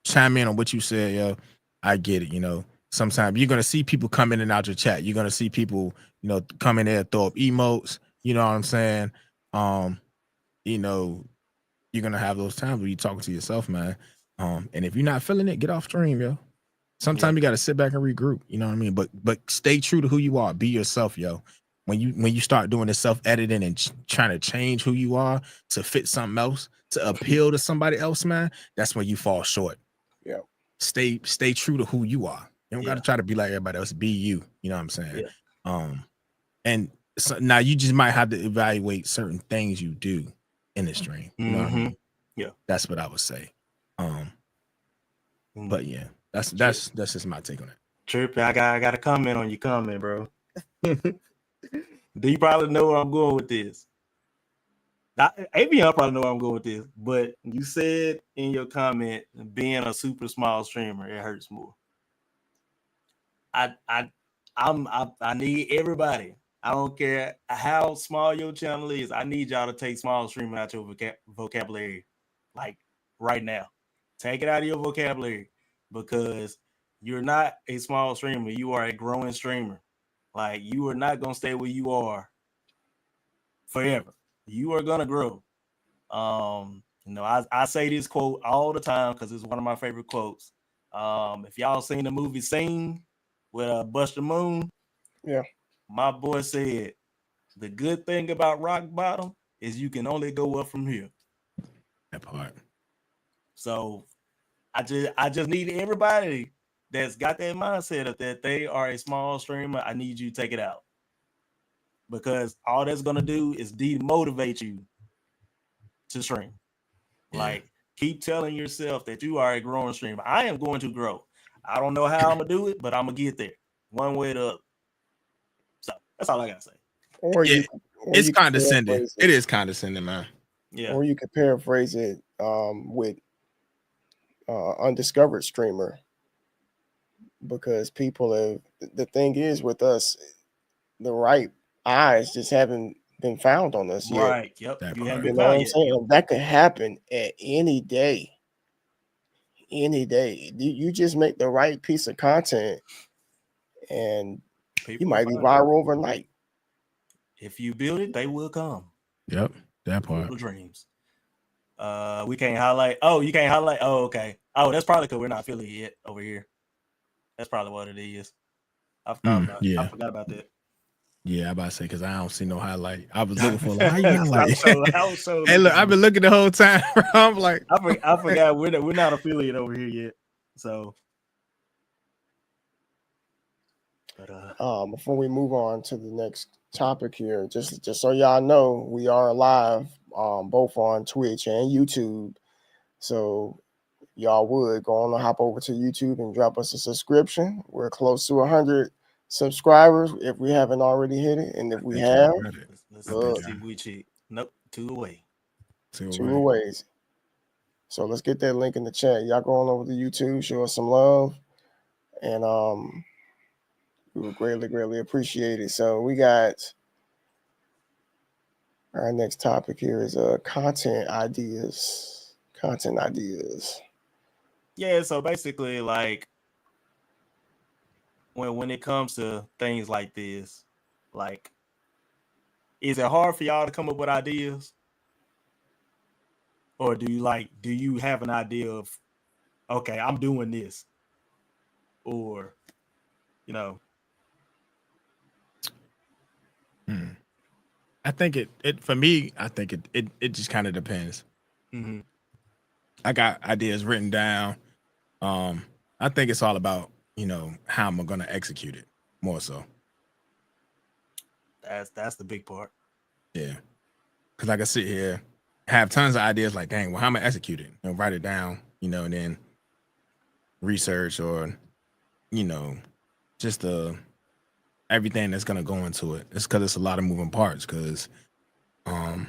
chime in on what you said. Yo, I get it. Sometimes you're gonna see people come in and out your chat. You're gonna see people, come in there, throw up emotes. You know what I'm saying? You're gonna have those times where you're talking to yourself, man. And if you're not feeling it, get off stream, yo. Sometimes you gotta sit back and regroup. You know what I mean? But stay true to who you are. Be yourself, yo. When you start doing the self-editing and trying to change who you are to fit something else, to appeal to somebody else, man, that's when you fall short. Yeah. Stay true to who you are. You don't got to try to be like everybody else. Be you. You know what I'm saying? Yeah. And so now you just might have to evaluate certain things you do in the stream. You know what I mean? Yeah. That's what I would say. But yeah, that's just my take on it. Trippy, I got a comment on your comment, bro. Do you probably know where I'm going with this? Avion probably know where I'm going with this, but you said in your comment, being a super small streamer, it hurts more. I need everybody. I don't care how small your channel is. I need y'all to take small streaming out your vocabulary, like right now. Take it out of your vocabulary, because you're not a small streamer. You are a growing streamer. Like, you are not gonna stay where you are forever. You are gonna grow. I say this quote all the time because it's one of my favorite quotes. If y'all seen the movie Sing with Buster Moon, my boy said, the good thing about rock bottom is you can only go up from here. That part. So I just need everybody that's got that mindset of that they are a small streamer. I need you to take it out, because all that's gonna do is demotivate you to stream. Yeah. Like, keep telling yourself that you are a growing streamer. I am going to grow. I don't know how I'm gonna do it, but I'm gonna get there one way or the other. So that's all I gotta say. Or Yeah, it's you can condescending. paraphrase It is condescending, man. Yeah. Or you could paraphrase it with undiscovered streamer, because people have, the thing is with us, the right eyes just haven't been found on us yet. Right. Yep. That You part. haven't You been know what found I'm yet. saying? That could happen at any day. Any day. You just make the right piece of content and People you will might be find it. viral overnight. If you build it, they will come. Yep. That part. Little dreams. We can't highlight. Oh, you can't highlight. Oh, okay. Oh, that's probably because we're not affiliated yet over here. That's probably what it is. I forgot about that. Yeah, I about to say, because I don't see no highlight. I was looking for like, how you highlight? Hey, look, I've been looking the whole time. I'm like, I forgot we're not affiliated over here yet. So, but Before we move on to the next topic here, just so y'all know, we are live both on Twitch and YouTube. So y'all would go on and hop over to YouTube and drop us a subscription. We're close to 100 subscribers if we haven't already hit it, and if we have, let's see if we cheat. Nope, 2 away. Two away. So let's get that link in the chat. Y'all go on over to YouTube, show us some love, and we would greatly appreciate it. So we got our next topic here is content ideas. Content ideas. Yeah, so basically, like, when it comes to things like this, like, is it hard for y'all to come up with ideas? Or do you have an idea of, okay, I'm doing this? Or, you know. I think it for me, I think it just kind of depends. Mm-hmm. I got ideas written down. I think it's all about, how I'm gonna execute it more so. That's the big part. Yeah. Cause I can sit here, have tons of ideas like, dang, well, how am I execute it? Write it down, and then research or, just everything that's gonna go into it. It's because it's a lot of moving parts. Cause, and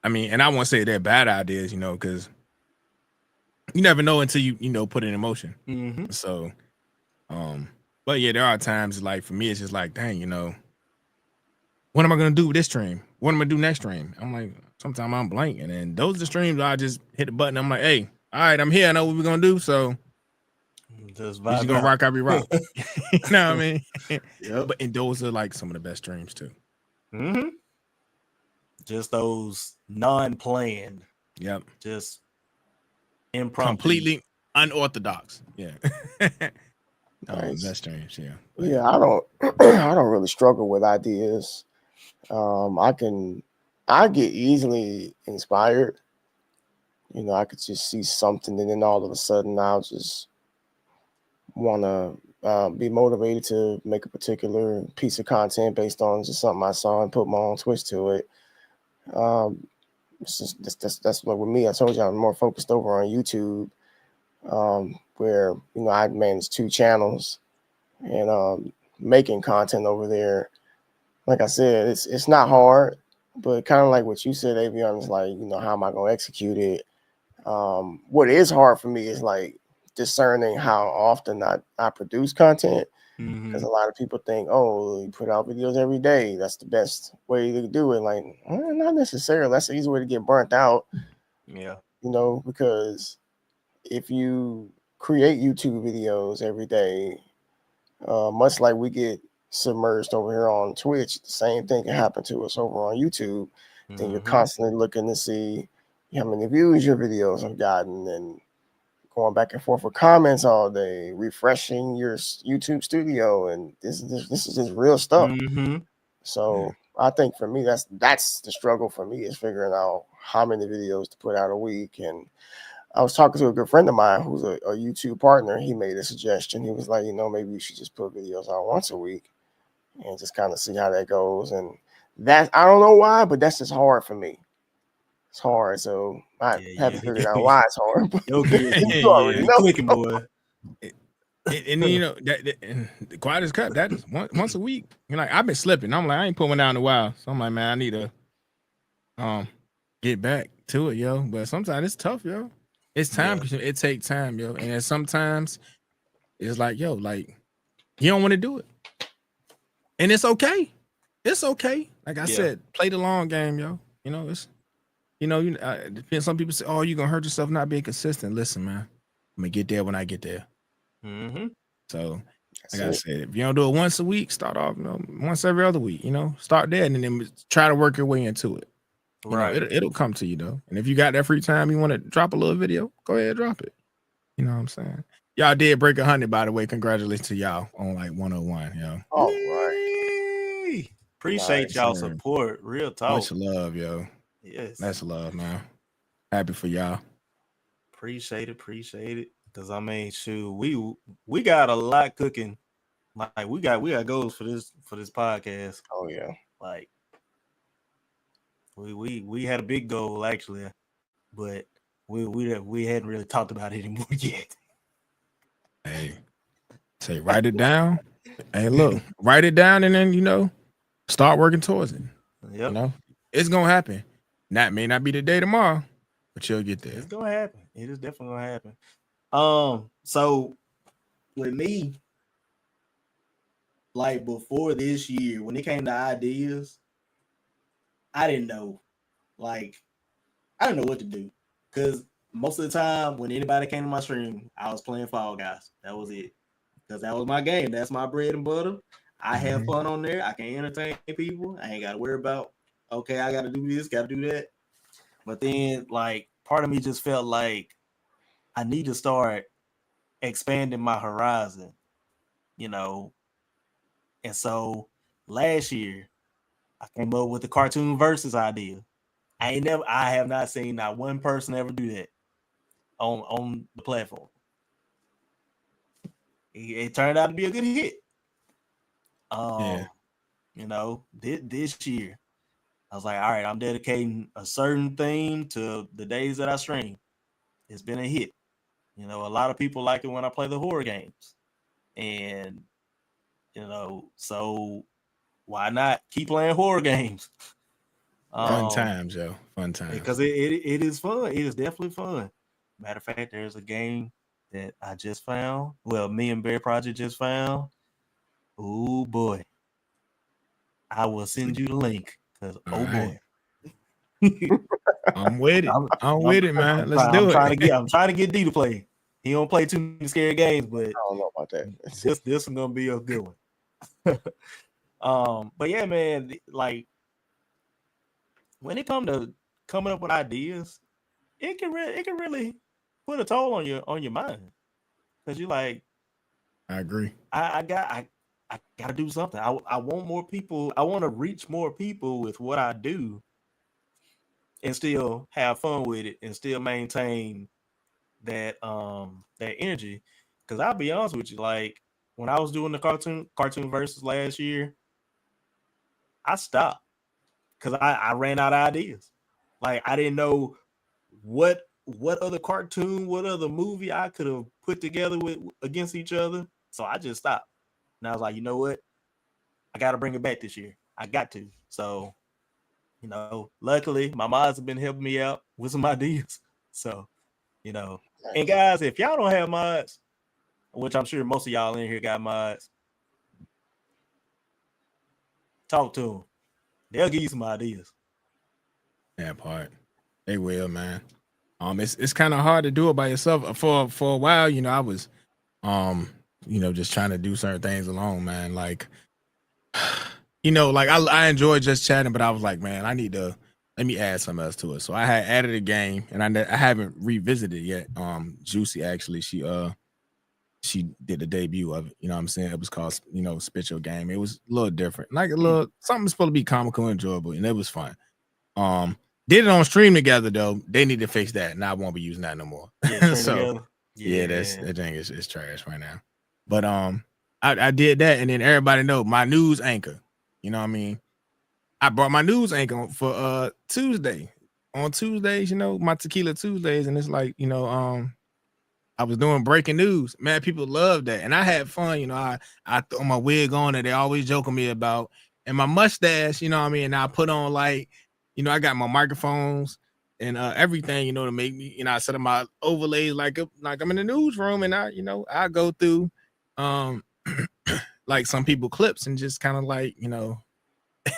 I won't say they're bad ideas, because you never know until you put it in motion. Mm-hmm. So, but yeah, there are times like for me, it's just like, dang, what am I gonna do with this stream? What am I gonna do next stream? I'm like, sometimes I'm blank, and then those are the streams I just hit the button. I'm like, hey, all right, I'm here. I know what we're gonna do. So just gonna rock, I be rock. You know what I mean? Yep. And those are like some of the best streams too. Mm-hmm. Just those non-planned. Yep. Just impromptu. Completely unorthodox. Yeah. Nice. Best streams. Yeah. Yeah, I don't really struggle with ideas. I get easily inspired. I could just see something, and then all of a sudden I'll just want to be motivated to make a particular piece of content based on just something I saw and put my own twist to it. That's what with me. I told you I'm more focused over on YouTube, where I manage 2 channels and making content over there. Like I said, it's not hard, but kind of like what you said, Avion, is like, how am I going to execute it? What is hard for me is like discerning how often I produce content, because a lot of people think, oh, you put out videos every day, that's the best way to do it. Like, not necessarily. That's the easy way to get burnt out. Yeah. Because if you create YouTube videos every day, much like we get submerged over here on Twitch, the same thing can happen to us over on YouTube. Then you're constantly looking to see how many views your videos have gotten, and going back and forth with comments all day, refreshing your YouTube studio, and this is just real stuff. So I think for me, that's the struggle for me, is figuring out how many videos to put out a week. And I was talking to a good friend of mine who's a YouTube partner. He made a suggestion. He was like, maybe we should just put videos out once a week and just kind of see how that goes. And that, I don't know why, but that's just hard for me. It's hard. So I haven't figured out why it's hard. You already know. Clicking, boy. And the quiet as cut. That is once a week. Like, I've been slipping. I'm like, I ain't put one down in a while. So I'm like, man, I need to get back to it, yo. But sometimes it's tough, yo. It's time. Yeah. It takes time, yo. And then sometimes it's like, yo, like, you don't want to do it, and it's okay. It's okay. Like I said, play the long game, yo. It's depends. Some people say, oh, you're gonna hurt yourself not being consistent. Listen, man, I'm gonna get there when I get there. Mm-hmm. So, like I said, if you don't do it once a week, start off once every other week. Start there and then try to work your way into it. Right. It'll come to you though. And if you got that free time, you want to drop a little video, go ahead and drop it. You know what I'm saying? Y'all did break 100, by the way. Congratulations to y'all on like 101, yo. Oh, right. Appreciate y'all support. Real talk. Much love, yo. Yes. That's love, man. Happy for y'all. Appreciate it. Cause I mean, shoot, we got a lot cooking. Like we got goals for this podcast. Oh yeah. Like we had a big goal actually, but we hadn't really talked about it anymore yet. Hey, say write it down. Hey, look, write it down and then start working towards it. Yep. It's gonna happen. May not be the day tomorrow, but you'll get there. It's gonna happen. It is definitely gonna happen. So with me, like before this year, when it came to ideas, I didn't know what to do. Because most of the time when anybody came to my stream, I was playing Fall Guys. That was it. Because that was my game. That's my bread and butter. I have fun on there. I can entertain people. I ain't got to worry about, okay, I got to do this, got to do that. But then, like, part of me just felt like I need to start expanding my horizon, And so last year, I came up with the cartoon versus idea. I have not seen not one person ever do that on the platform. It turned out to be a good hit. This year, I was like, all right, I'm dedicating a certain theme to the days that I stream. It's been a hit. A lot of people like it when I play the horror games. And, so why not keep playing horror games? Fun times, yo. Fun times. Because it is fun. It is definitely fun. Matter of fact, there's a game that I just found. Well, me and Bear Project just found. Oh, boy. I will send you the link. Because, boy. I'm with it. I'm with it, man. Let's do it. I'm trying to get D to play. He don't play too many scary games, but I don't know about that. This is gonna be a good one. But yeah, man, like when it comes to coming up with ideas, it can really put a toll on your mind. Because you're like, I agree. I gotta do something. I want more people. I want to reach more people with what I do and still have fun with it and still maintain that energy. Because I'll be honest with you, like when I was doing the cartoon versus last year, I stopped because I ran out of ideas. Like I didn't know what other cartoon, what other movie I could have put together against each other. So I just stopped. And I was like, you know what? I got to bring it back this year. I got to. So, luckily my mods have been helping me out with some ideas. So, and guys, if y'all don't have mods, which I'm sure most of y'all in here got mods, talk to them. They'll give you some ideas. That part. They will, man. It's kind of hard to do it by yourself. For a while, I was just trying to do certain things alone, man. Like, I enjoy just chatting, but I was like, man, let me add something else to it. So I had added a game, and I haven't revisited it yet. Juicy, actually, she she did the debut of it. You know what I'm saying? It was called, you know, Spit Your Game. It was a little different, like a little something supposed to be comical, enjoyable, and it was fun. Did it on stream together though. They need to fix that, and I won't be using that no more. Yeah, So that thing is trash right now. But I did that, and then everybody know my news anchor. You know what I mean? I brought my news anchor for Tuesday. On Tuesdays, you know, my Tequila Tuesdays, and it's like, you know, I was doing breaking news. Man, people love that, and I had fun. You know, I throw my wig on that they always joking me about, and my mustache. You know what I mean? And I put on, like, you know, I got my microphones and everything, you know, to make me, you know, I set up my overlays like I'm in the newsroom, and I go through like some people clips and just kind of like, you know,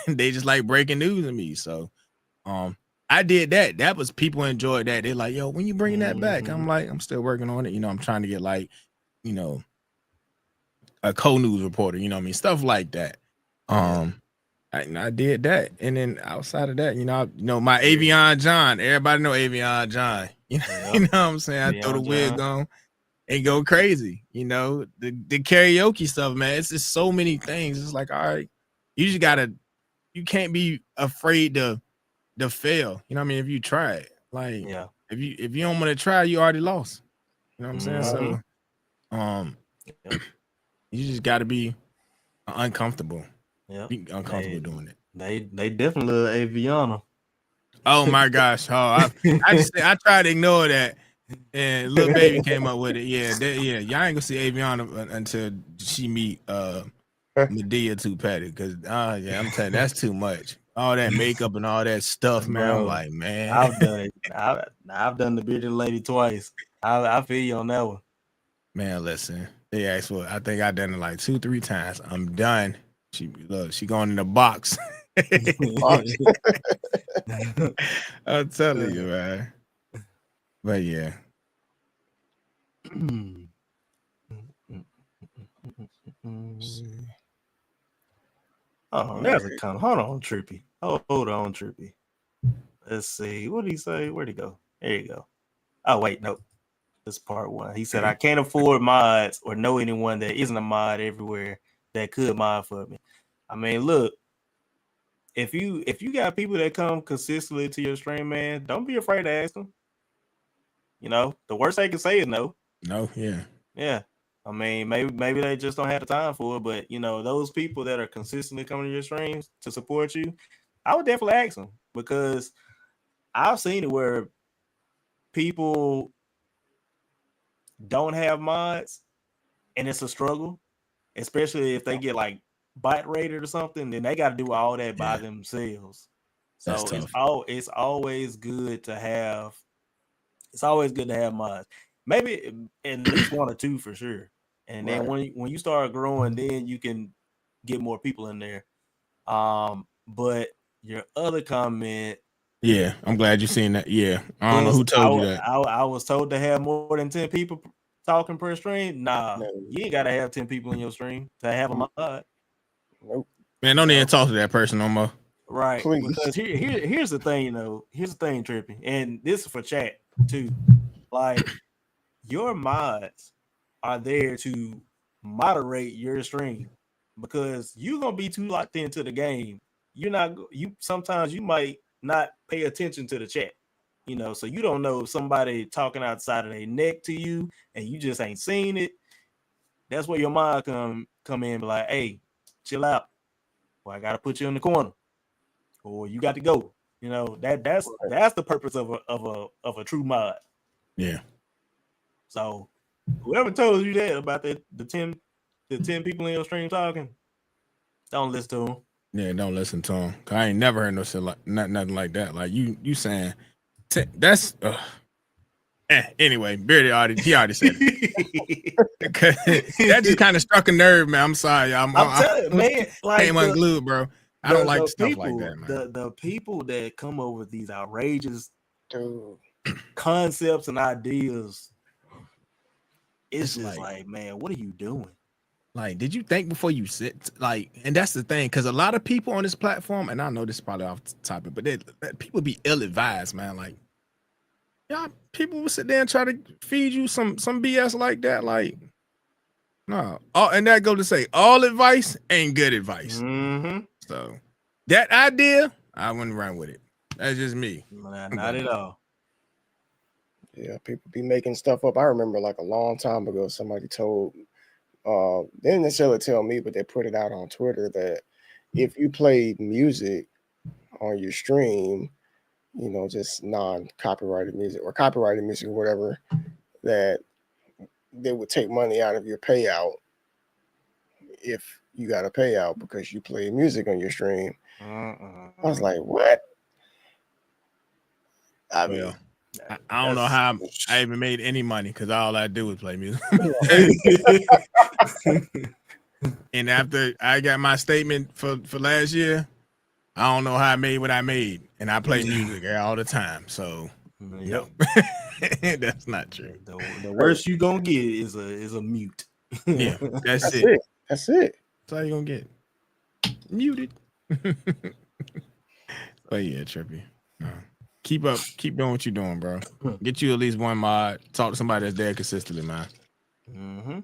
they just like breaking news to me. So I did that. That was, people enjoyed that. They're like, yo, when you bringing that back? I'm like, I'm still working on it. You know, I'm trying to get, like, you know, a co-news reporter, you know what I mean? Stuff like that. I did that. And then outside of that, you know, my Avion John, everybody know Avion John. You know what I'm saying? I throw the wig on and go crazy. You know, the karaoke stuff, man. It's just so many things. It's like, all right, you can't be afraid to fail. You know what I mean? If you try it, like, if you don't want to try, you already lost. You know what I'm saying? So you just got to be uncomfortable. Be uncomfortable doing it. They definitely love Aviana. Oh my gosh! Oh, I tried to ignore that, and Lil Baby came up with it. Yeah, y'all ain't gonna see Aviana until she meet Medea Too Petty, because I'm telling you, that's too much. All that makeup and all that stuff, man. Bro, I'm like, man, I've done it. I've done the bearded lady twice. I feel you on that one. Man, listen, they asked for. I think I done it like 2-3 times. I'm done. She going in the box. I'm telling you, man. But yeah. Oh, that's a kind of, hold on, Trippy. Hold on, Trippy. Let's see. What did he say? Where'd he go? There you go. Oh, wait, no. This is part one. He said, I can't afford mods or know anyone that isn't a mod everywhere that could mod for me. I mean, look, if you got people that come consistently to your stream, man, don't be afraid to ask them. You know, the worst they can say is no. No, yeah. I mean, maybe they just don't have the time for it, but you know, those people that are consistently coming to your streams to support you, I would definitely ask them, because I've seen it where people don't have mods and it's a struggle, especially if they get like bot rated or something, then they got to do all that by themselves. So it's always good to have mods, maybe at least 1 or 2 for sure. And then when you start growing, then you can get more people in there. But your other comment, I'm glad you seen that. I don't know who told you that. I was told to have more than 10 people talking per stream. Nah, you ain't gotta have 10 people in your stream to have a mod. Nope. Man, don't even talk to that person no more. Right. Please. Because here's the thing, Here's the thing, Trippy, and this is for chat too. Like, your mods are there to moderate your stream, because you're gonna be too locked into the game. Sometimes you might not pay attention to the chat, you know, so you don't know if somebody talking outside of their neck to you and you just ain't seen it. That's where your mod come in and be like, hey, chill out, or I gotta put you in the corner, or you got to go. You know, that's the purpose of a true mod. Yeah. So whoever told you that about the 10 people in your stream talking, don't listen to them. Yeah, don't listen to them. I ain't never heard no shit like nothing like that. Like you saying that's anyway. Beardy already said it. That just kind of struck a nerve, man. I'm sorry, I'm telling you, man. Like, came unglued, bro. I don't like stuff like that, man. The people that come up with these outrageous concepts and ideas, it's just like, man, what are you doing? Like, did you think before you sit? Like, and that's the thing, because a lot of people on this platform, and I know this is probably off the topic, but people be ill-advised, man. Like, y'all, people will sit there and try to feed you some BS like that. Like, No. And that go to say all advice ain't good advice. Mm-hmm. So that idea, I wouldn't run with it. That's just me. Not at all. Yeah, people be making stuff up. I remember like a long time ago, somebody told, they didn't necessarily tell me, but they put it out on Twitter that if you played music on your stream, you know, just non-copyrighted music or copyrighted music or whatever, that they would take money out of your payout if you got a payout because you play music on your stream. I was like, what? I mean, I don't know how I even made any money because all I do is play music. And after I got my statement for last year, I don't know how I made what I made, and I play music all the time. So no, that's not true. The worst you gonna get is a mute. Yeah, that's it. That's it. That's all you gonna get. Muted. But yeah, Trippy. Keep doing what you're doing, bro. Get you at least one mod. Talk to somebody that's there consistently, man. Mm-hmm.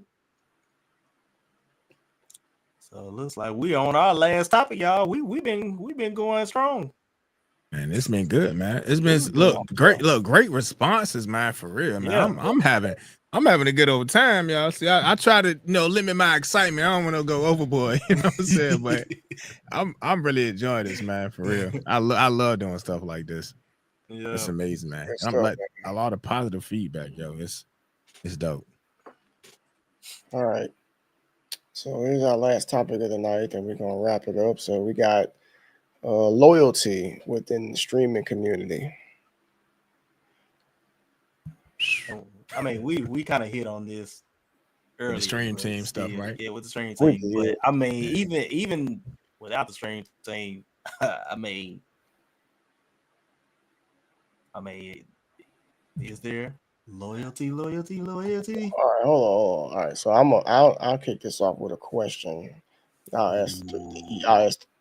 So it looks like we on our last topic, y'all. We've been going strong. Man, it's been good, man. It's been great responses, man, for real, man. Yeah. I'm having a good old time, y'all. See, I try to limit my excitement. I don't want to go overboard, you know what I'm saying? But I'm really enjoying this, man, for real. I love doing stuff like this. Yeah. It's amazing, man. I'm like a lot of positive feedback, yo. It's dope. All right. So here's our last topic of the night, and we're gonna wrap it up. So we got loyalty within the streaming community. I mean, we kind of hit on this earlier. With the stream team stuff, right? Yeah, with the stream team. But I mean, even without the stream team, I mean, is there loyalty? All right, hold on. All right, so I'll kick this off with a question. I'll ask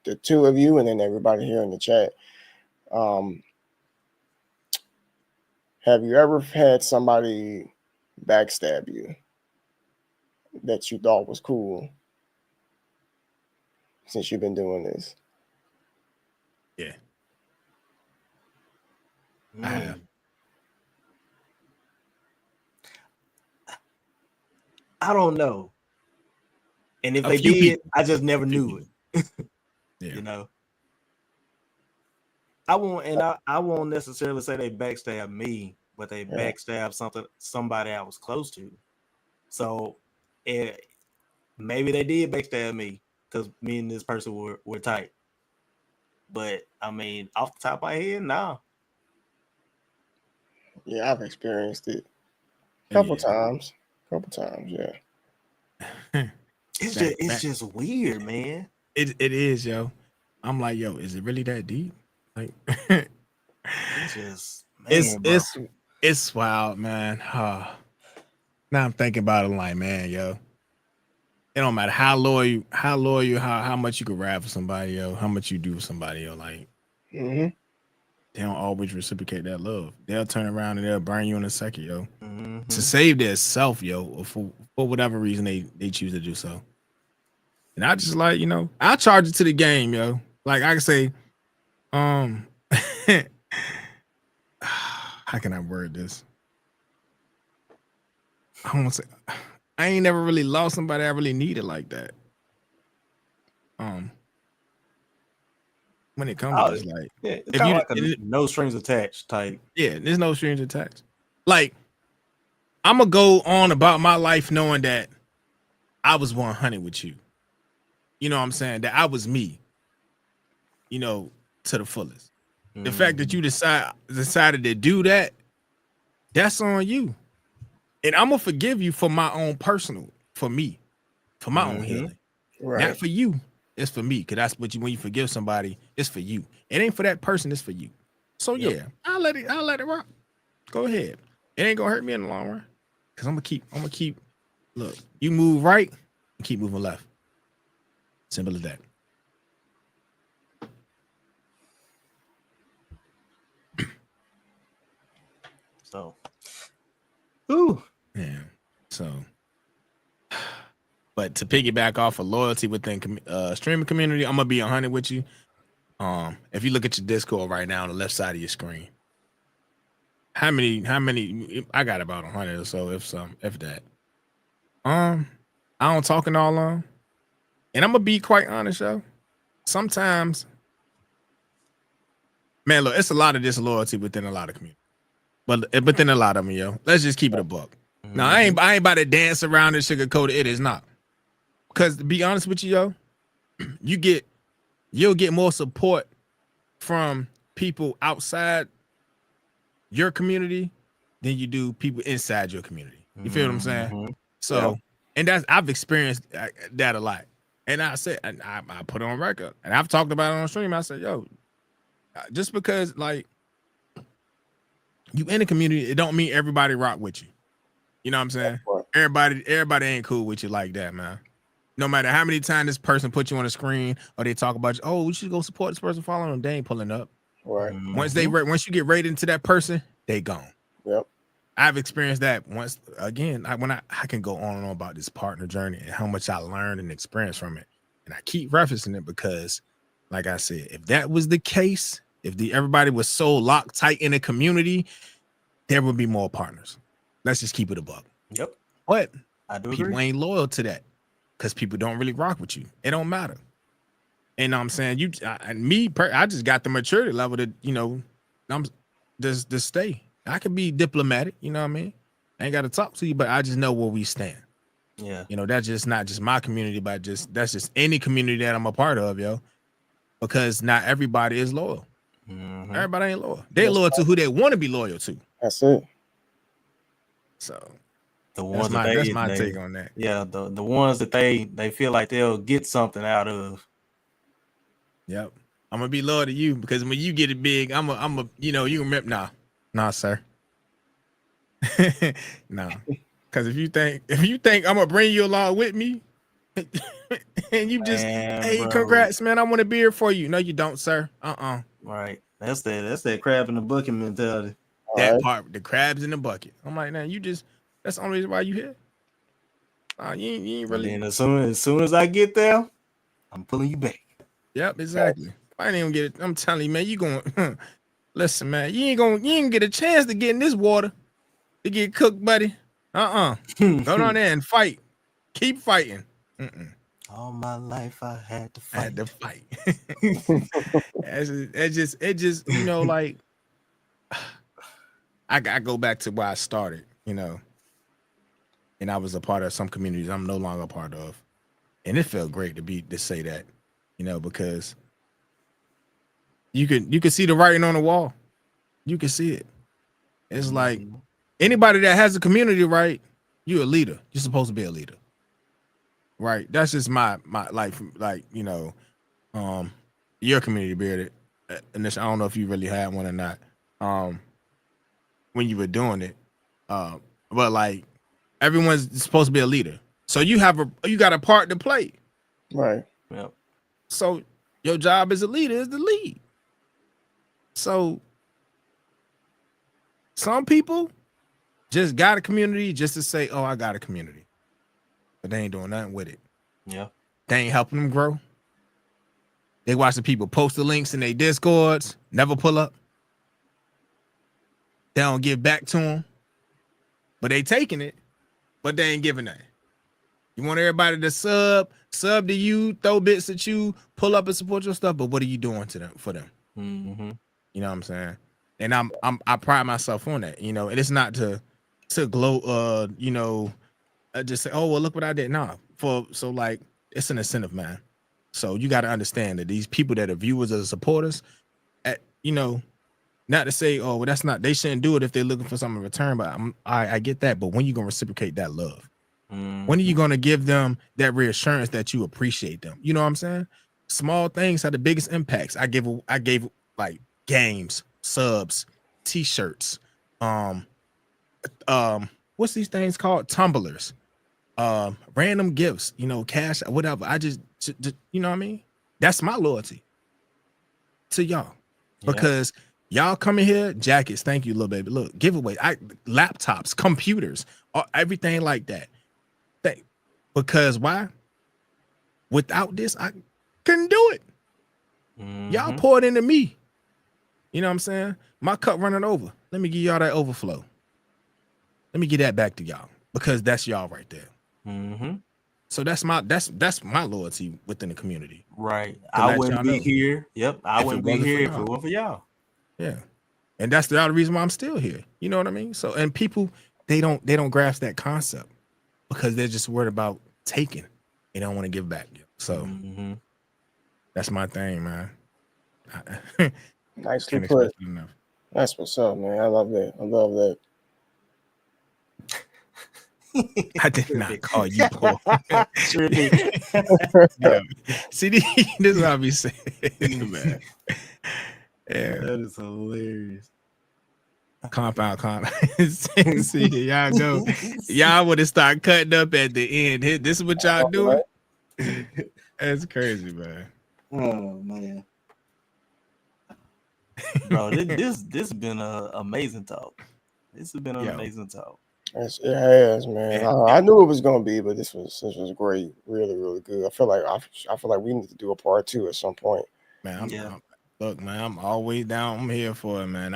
the two of you, and then everybody here in the chat. Have you ever had somebody backstab you that you thought was cool since you've been doing this? Yeah. I have. I don't know. And if they did, I just never knew it. Yeah. You know. I won't necessarily say they backstab me, but they backstab somebody I was close to. So maybe they did backstab me because me and this person were tight. But I mean, off the top of my head, no. Yeah, I've experienced it a couple times. Yeah. It's just weird, man. It is, yo. I'm like, yo, is it really that deep? Like, it's just, man, it's wild, man. Now I'm thinking about it, like, man, yo, it don't matter how loyal, how much you could rap for somebody, yo, how much you do for somebody, yo, like, they don't always reciprocate that love. They'll turn around and they'll burn you in a second, yo, to save their self, yo, or for whatever reason they choose to do so. And I just like, I charge it to the game, yo. Like I can say, how can I word this? I ain't never really lost somebody I really needed like that. When it comes to this, like, it's kind of like no strings attached type. Yeah, there's no strings attached. Like, I'm gonna go on about my life knowing that I was 100 with you. You know what I'm saying? That I was me. To the fullest. The fact that you decided to do that, that's on you. And I'm gonna forgive you for my own personal, for me, for my own healing. Right. Not for you. It's for me. Cause that's what when you forgive somebody, it's for you. It ain't for that person, it's for you. So yeah, I'll let it rock. Go ahead. It ain't gonna hurt me in the long run. Cause I'm gonna keep look, you move right and keep moving left. Simple as that. So, ooh, yeah. So, But to piggyback off of loyalty within streaming community, I'm gonna be 100 with you. If you look at your Discord right now on the left side of your screen, how many? I got about 100 or so, if that. I don't talk in all long, and I'm gonna be quite honest, yo. Sometimes, man, look, it's a lot of disloyalty within a lot of communities, but within a lot of them, yo. Let's just keep it a buck. Mm-hmm. Now, I ain't about to dance around and sugarcoat it. It is not. Because to be honest with you, yo, you'll get more support from people outside your community than you do people inside your community. You feel what I'm saying? Mm-hmm. So, and I've experienced that a lot. And I said, and I put it on record, and I've talked about it on stream. I said, yo, just because like you in the community, it don't mean everybody rock with you. You know what I'm saying? Everybody ain't cool with you like that, man. No matter how many times this person put you on the screen or they talk about you, oh, we should go support this person following them. They ain't pulling up. Right. Mm-hmm. Once you get rated into that person, they gone. Yep. I've experienced that once again. I can go on and on about this partner journey and how much I learned and experienced from it. And I keep referencing it because, like I said, if that was the case, if everybody was so locked tight in a community, there would be more partners. Let's just keep it a buck. Yep. But I do people agree. ain't loyal to that because people don't really rock with you. It don't matter. And I'm saying I just got the maturity level to, I'm just stay. I can be diplomatic, you know what I mean? I ain't got to talk to you, but I just know where we stand. Yeah. That's just not just my community, but that's just any community that I'm a part of, yo. Because not everybody is loyal. Mm-hmm. Everybody ain't loyal. They're loyal to who they want to be loyal to. That's it. So The ones that's my take on that. Yeah, the ones that they feel like they'll get something out of. Yep. I'm gonna be loyal to you because when you get it big, I'm a you remember nah, sir. No. Because if you think I'm gonna bring you along with me and you just hey, congrats, man, I want to be here for you. No, you don't, sir. Right. That's that crab in the bucket mentality. That part, the crabs in the bucket. I'm like, man, that's the only reason why you here. You ain't really. And then as soon as I get there, I'm pulling you back. Yep, exactly. I didn't even get it. I'm telling you, man, you going listen, man, you ain't get a chance to get in this water to get cooked, buddy. Go down there and fight. Keep fighting. All my life I had to fight. It just like I go back to where I started, and I was a part of some communities I'm no longer a part of, and it felt great to say that, because you can see the writing on the wall. You can see it. It's like anybody that has a community, right? You're a leader. You're supposed to be a leader, right? That's just my your community, Bearded. And I don't know if you really had one or not. When you were doing it, but like everyone's supposed to be a leader, so you got a part to play, right? Yep. So your job as a leader is to lead. So some people just got a community just to say, "Oh, I got a community," but they ain't doing nothing with it. Yeah, they ain't helping them grow. They watch the people post the links in their Discords, never pull up. They don't give back to them, but they taking it, but they ain't giving that. You want everybody to sub to you, throw bits at you, pull up and support your stuff, but what are you doing for them? Mm-hmm. You know what I'm saying? And I pride myself on that, and it's not to gloat, just say, oh well, look what I did. Nah, so like it's an incentive, man. So you got to understand that these people that are viewers or supporters, not to say, oh, well, that's not, they shouldn't do it if they're looking for something in return, but I get that. But when you gonna reciprocate that love? When are you gonna give them that reassurance that you appreciate them? You know what I'm saying? Small things have the biggest impacts. I gave like games, subs, t-shirts, what's these things called? Tumblers, random gifts, cash, whatever. I just you know what I mean? That's my loyalty to y'all. Because y'all come in here, jackets, thank you, little baby. Look, giveaway, laptops, computers, everything like that. Because why? Without this, I couldn't do it. Y'all poured into me. You know what I'm saying? My cup running over. Let me give y'all that overflow. Let me get that back to y'all because that's y'all right there. So that's my loyalty within the community. Right. I wouldn't be here. Yep. I wouldn't be here if it weren't for y'all. Yeah. And that's the other reason why I'm still here. You know what I mean? So, and people, they don't grasp that concept because they're just worried about taking. They don't want to give back. So that's my thing, man. Nicely put. That's what's up, man. I love that. I love that. I did not call you poor. Yeah. See, this is what I be saying, man. Yeah, that is hilarious. Compound. See, y'all go. Y'all would have started cutting up at the end. This is what y'all doing. That's crazy, man. Oh man, bro, this has been an amazing talk. This has been an amazing talk. Yes, it has, man. I knew it was gonna be, but this was great, really, really good. I feel like we need to do a part 2 at some point. Man, look, man, I'm always down. I'm here for it, man.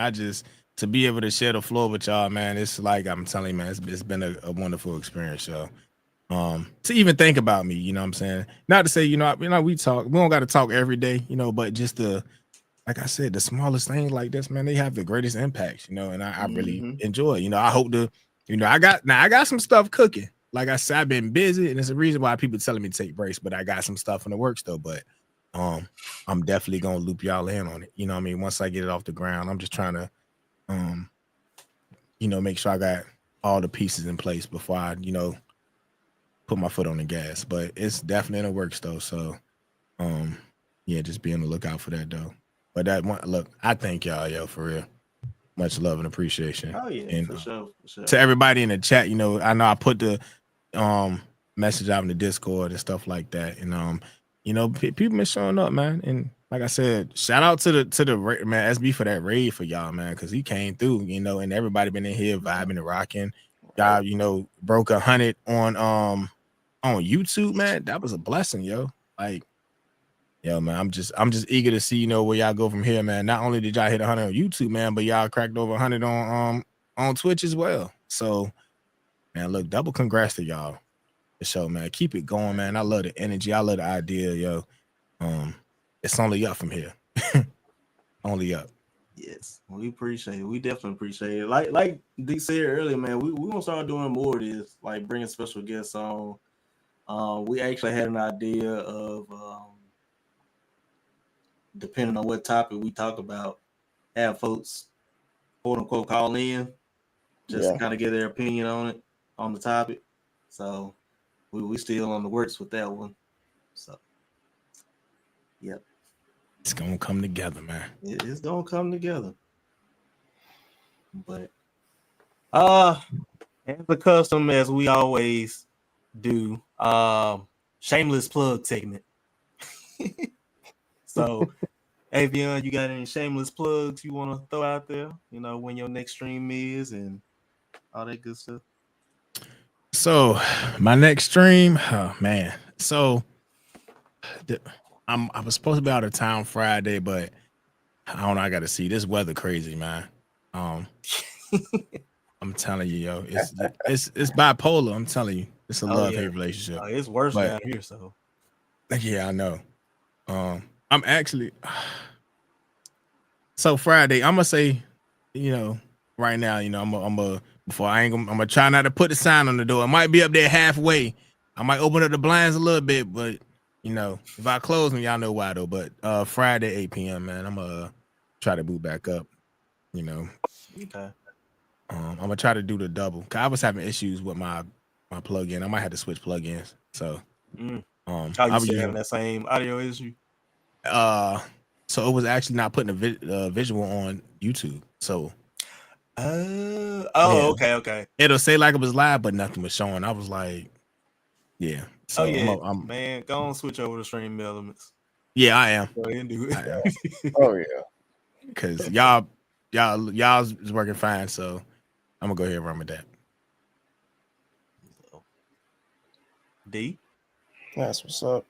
To be able to share the floor with y'all, man. It's like I'm telling you, man, it's been a wonderful experience, yo. To even think about me, you know what I'm saying? Not to say, we talk, we don't got to talk every day, but just like I said, the smallest things like this, man, they have the greatest impacts, and I really enjoy it. I hope to, I got some stuff cooking. Like I said, I've been busy, and it's a reason why people telling me to take breaks, but I got some stuff in the works though. But I'm definitely gonna loop y'all in on it. You know what I mean? Once I get it off the ground, I'm just trying to make sure I got all the pieces in place before I, put my foot on the gas. But it's definitely in the works though. So just be on the lookout for that though. But that one, look, I thank y'all, yo, for real. Much love and appreciation. Oh yeah, and, for sure. To everybody in the chat, I know I put the message out in the Discord and stuff like that. And people been showing up, man. And like I said, shout out to the man SB for that raid for y'all, man, because he came through, and everybody been in here vibing and rocking. Y'all, broke 100 on YouTube, man. That was a blessing, yo. Like, yo, man, I'm just eager to see, where y'all go from here, man. Not only did y'all hit 100 on YouTube, man, but y'all cracked over 100 on Twitch as well. So, man, look, double congrats to y'all. The show, man. Keep it going, man. I love the energy. I love the idea, yo. It's only up from here. Only up. Yes, we appreciate it. We definitely appreciate it. Like D said earlier, man, we gonna start doing more of this, like bringing special guests on. We actually had an idea of depending on what topic we talk about, have folks quote unquote call in just to kind of get their opinion on the topic. So we still on the works with that one. So yep. It's gonna come together, man. It's gonna come together. But as a custom, as we always do, shameless plug segment. So Avion, you got any shameless plugs you want to throw out there? When your next stream is and all that good stuff. So my next stream, oh man. So I was supposed to be out of town Friday, but I don't know. I got to see this weather crazy, man. I'm telling you, yo, it's bipolar. I'm telling you, it's a love-hate relationship. It's worse down here, so yeah, I know. I'm actually so Friday. I'm gonna say, right now, I'm gonna try not to put the sign on the door. It might be up there halfway. I might open up the blinds a little bit, but if I close them, y'all know why though. But Friday 8 p.m. man, I'm gonna try to boot back up. Okay. I'm gonna try to do the double. Cause I was having issues with my plug-in. I might have to switch plug-ins. So you still having that same audio issue? So it was actually not putting a visual on YouTube. So okay. It'll say like it was live, but nothing was showing. I was like, yeah. So I'm man, go on, switch over to Stream Elements. Yeah, I am. Go ahead and do it. Oh yeah. Because y'all's is working fine. So I'm gonna go ahead and run with that. D. That's what's up.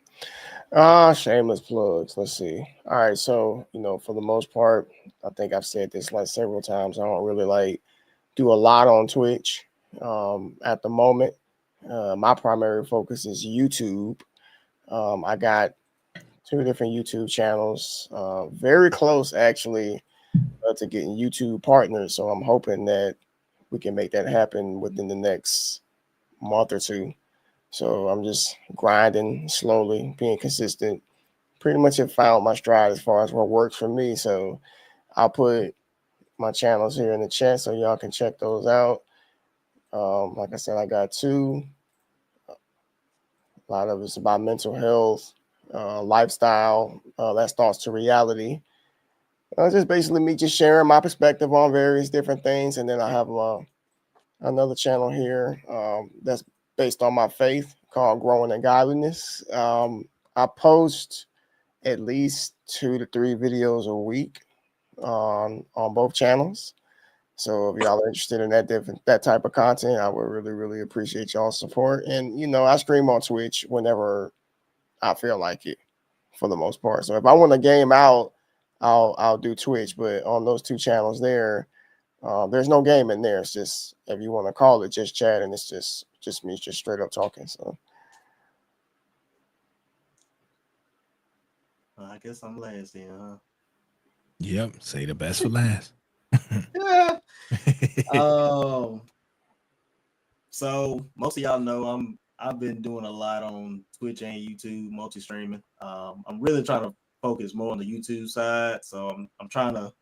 Shameless plugs. Let's see. All right, so for the most part, I think I've said this like several times. I don't really like do a lot on Twitch at the moment. My primary focus is YouTube. I got 2 different YouTube channels, very close actually to getting YouTube partners. So I'm hoping that we can make that happen within the next month or 2. So I'm just grinding slowly, being consistent. Pretty much have found my stride as far as what works for me. So I'll put my channels here in the chat so y'all can check those out. Like I said, I got 2. A lot of it's about mental health, lifestyle, that's thoughts to reality. Just basically me just sharing my perspective on various different things. And then I have another channel here that's based on my faith called Growing in Godliness. I post at least 2 to 3 videos a week on both channels. So if y'all are interested in that type of content, I would really, really appreciate y'all's support. And I stream on Twitch whenever I feel like it, for the most part. So if I want to game out, I'll do Twitch. But on those 2 channels there's no game in there. It's just, if you want to call it, just chat, and it's just me just straight up talking. So I guess I'm last then, huh? Yep. Say the best for last. Yeah. So most of y'all know I've been doing a lot on Twitch and YouTube, multi-streaming. I'm really trying to focus more on the YouTube side. So I'm trying to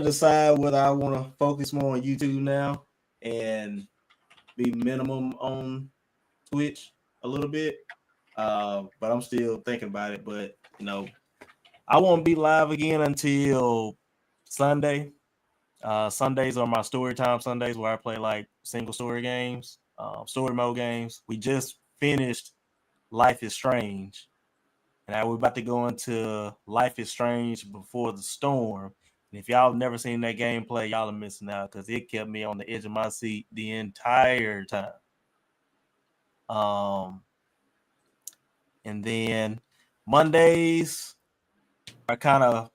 decide whether I want to focus more on YouTube now and be minimum on Twitch a little bit. But I'm still thinking about it. But I won't be live again until Sunday. Sundays are my story time Sundays, where I play like single story games, story mode games. We just finished Life is Strange, and now we're about to go into Life is Strange Before the Storm. And if y'all have never seen that gameplay, y'all are missing out, because it kept me on the edge of my seat the entire time. And then Mondays are kind of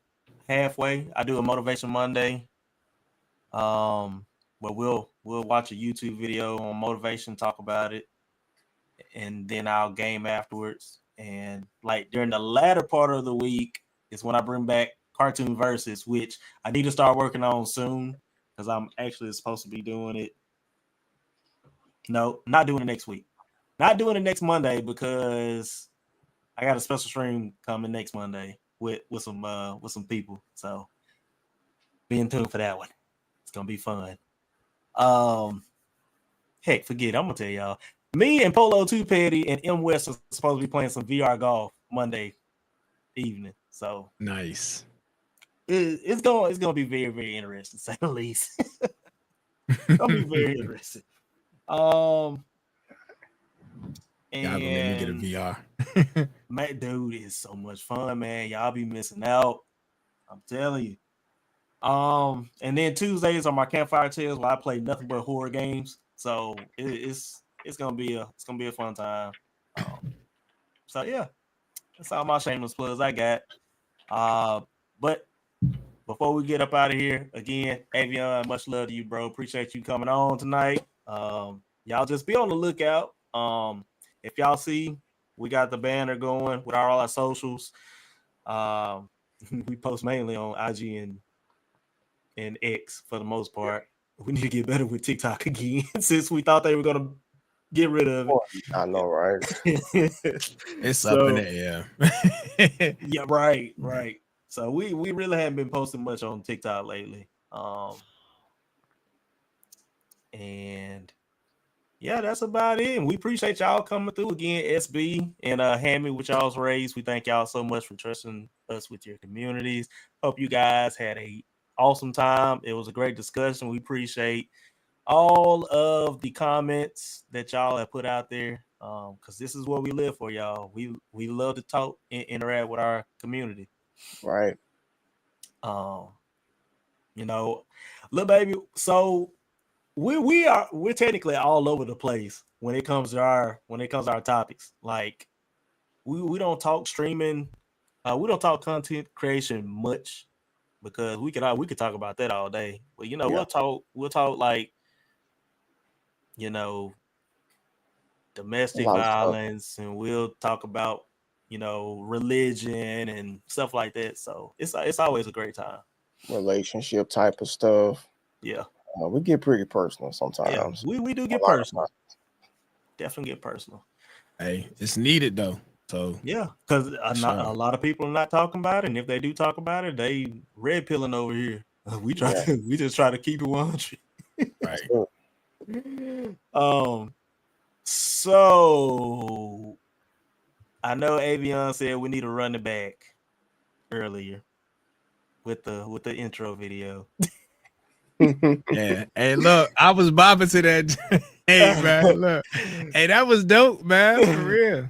halfway. I do a motivation Monday. But we'll watch a YouTube video on motivation, talk about it, and then I'll game afterwards. And like during the latter part of the week is when I bring back Cartoon Versus, which I need to start working on soon, because I'm actually supposed to be doing it. No, not doing it next week. Not doing it next Monday, because I got a special stream coming next Monday with some people. So be in tune for that one. It's gonna be fun. Heck, forget it. I'm gonna tell y'all. Me and Polo 2 Petty and M West are supposed to be playing some VR golf Monday evening. So Nice. it's gonna be very, very interesting, to say the least. It's gonna be very interesting. Y'all gonna let me get a VR. Man, dude, it's so much fun, man. Y'all be missing out. I'm telling you. And then Tuesdays are my campfire tales, where I play nothing but horror games. So it's gonna be a fun time. So yeah, that's all my shameless plugs I got. But before we get up out of here, again, Avion, much love to you, bro. Appreciate you coming on tonight. Y'all just be on the lookout. If y'all see, we got the banner going with all our socials. We post mainly on IG and X for the most part. We need to get better with TikTok again, since we thought they were gonna get rid of it. I know, right? It's up in the air. Yeah, right. So we really haven't been posting much on TikTok lately. And yeah, that's about it. And we appreciate y'all coming through again, SB and Hammy, with y'all's raise. We thank y'all so much for trusting us with your communities. Hope you guys had a awesome time. It was a great discussion. We appreciate all of the comments that y'all have put out there, because this is what we live for, y'all. We love to talk and interact with our community. Right. Little baby. So we're technically all over the place when it comes to our topics. Like we don't talk streaming, we don't talk content creation much because we could talk about that all day. But we'll talk like domestic violence, and we'll talk about religion and stuff like that. So it's always a great time. Relationship type of stuff. Yeah. We get pretty personal sometimes. Yeah, we do get personal. Definitely get personal. Hey, it's needed though. So yeah, because a lot of people are not talking about it, and if they do talk about it, they red pilling over here. We just try to keep it 100. Right. So I know Avion said we need to run it back earlier with the intro video. Yeah. Hey, look, I was bobbing to that. Hey, man, look. Hey, that was dope, man. For real.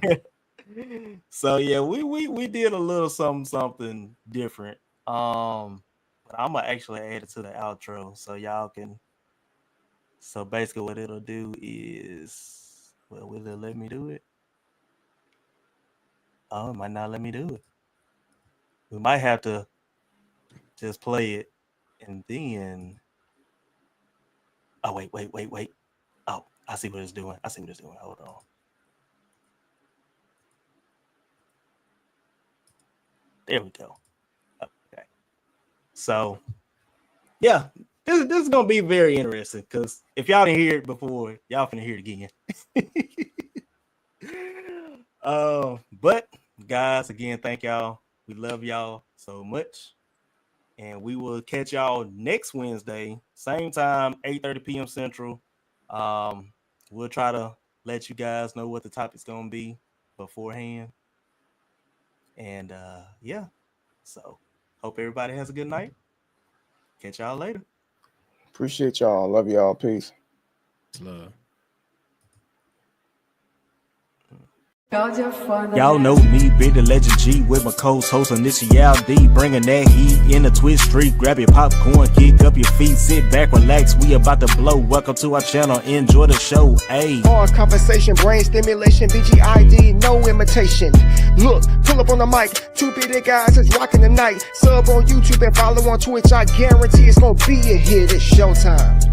So yeah, we did a little something different. But I'm gonna actually add it to the outro so y'all can. So basically, what it'll do is, will it let me do it? Oh, it might not let me do it. We might have to just play it and then. Oh, wait. Oh, I see what it's doing. Hold on. There we go. Okay. So, yeah, this is going to be very interesting because if y'all didn't hear it before, y'all finna hear it again. But, guys, again, thank y'all. We love y'all so much. And we will catch y'all next Wednesday, same time, 8:30 p.m. Central. We'll try to let you guys know what the topic's going to be beforehand. And, yeah. So, hope everybody has a good night. Catch y'all later. Appreciate y'all. Love y'all. Peace. Love. Y'all know me, Big the Legend G, with my co-host Initial D, bringing that heat in the Twitch street. Grab your popcorn, kick up your feet, sit back, relax. We about to blow. Welcome to our channel. Enjoy the show. Hey. Hard conversation, brain stimulation, BGID, no imitation. Look, pull up on the mic. Two bitty guys is rocking the night. Sub on YouTube and follow on Twitch. I guarantee it's gonna be a hit. It's showtime.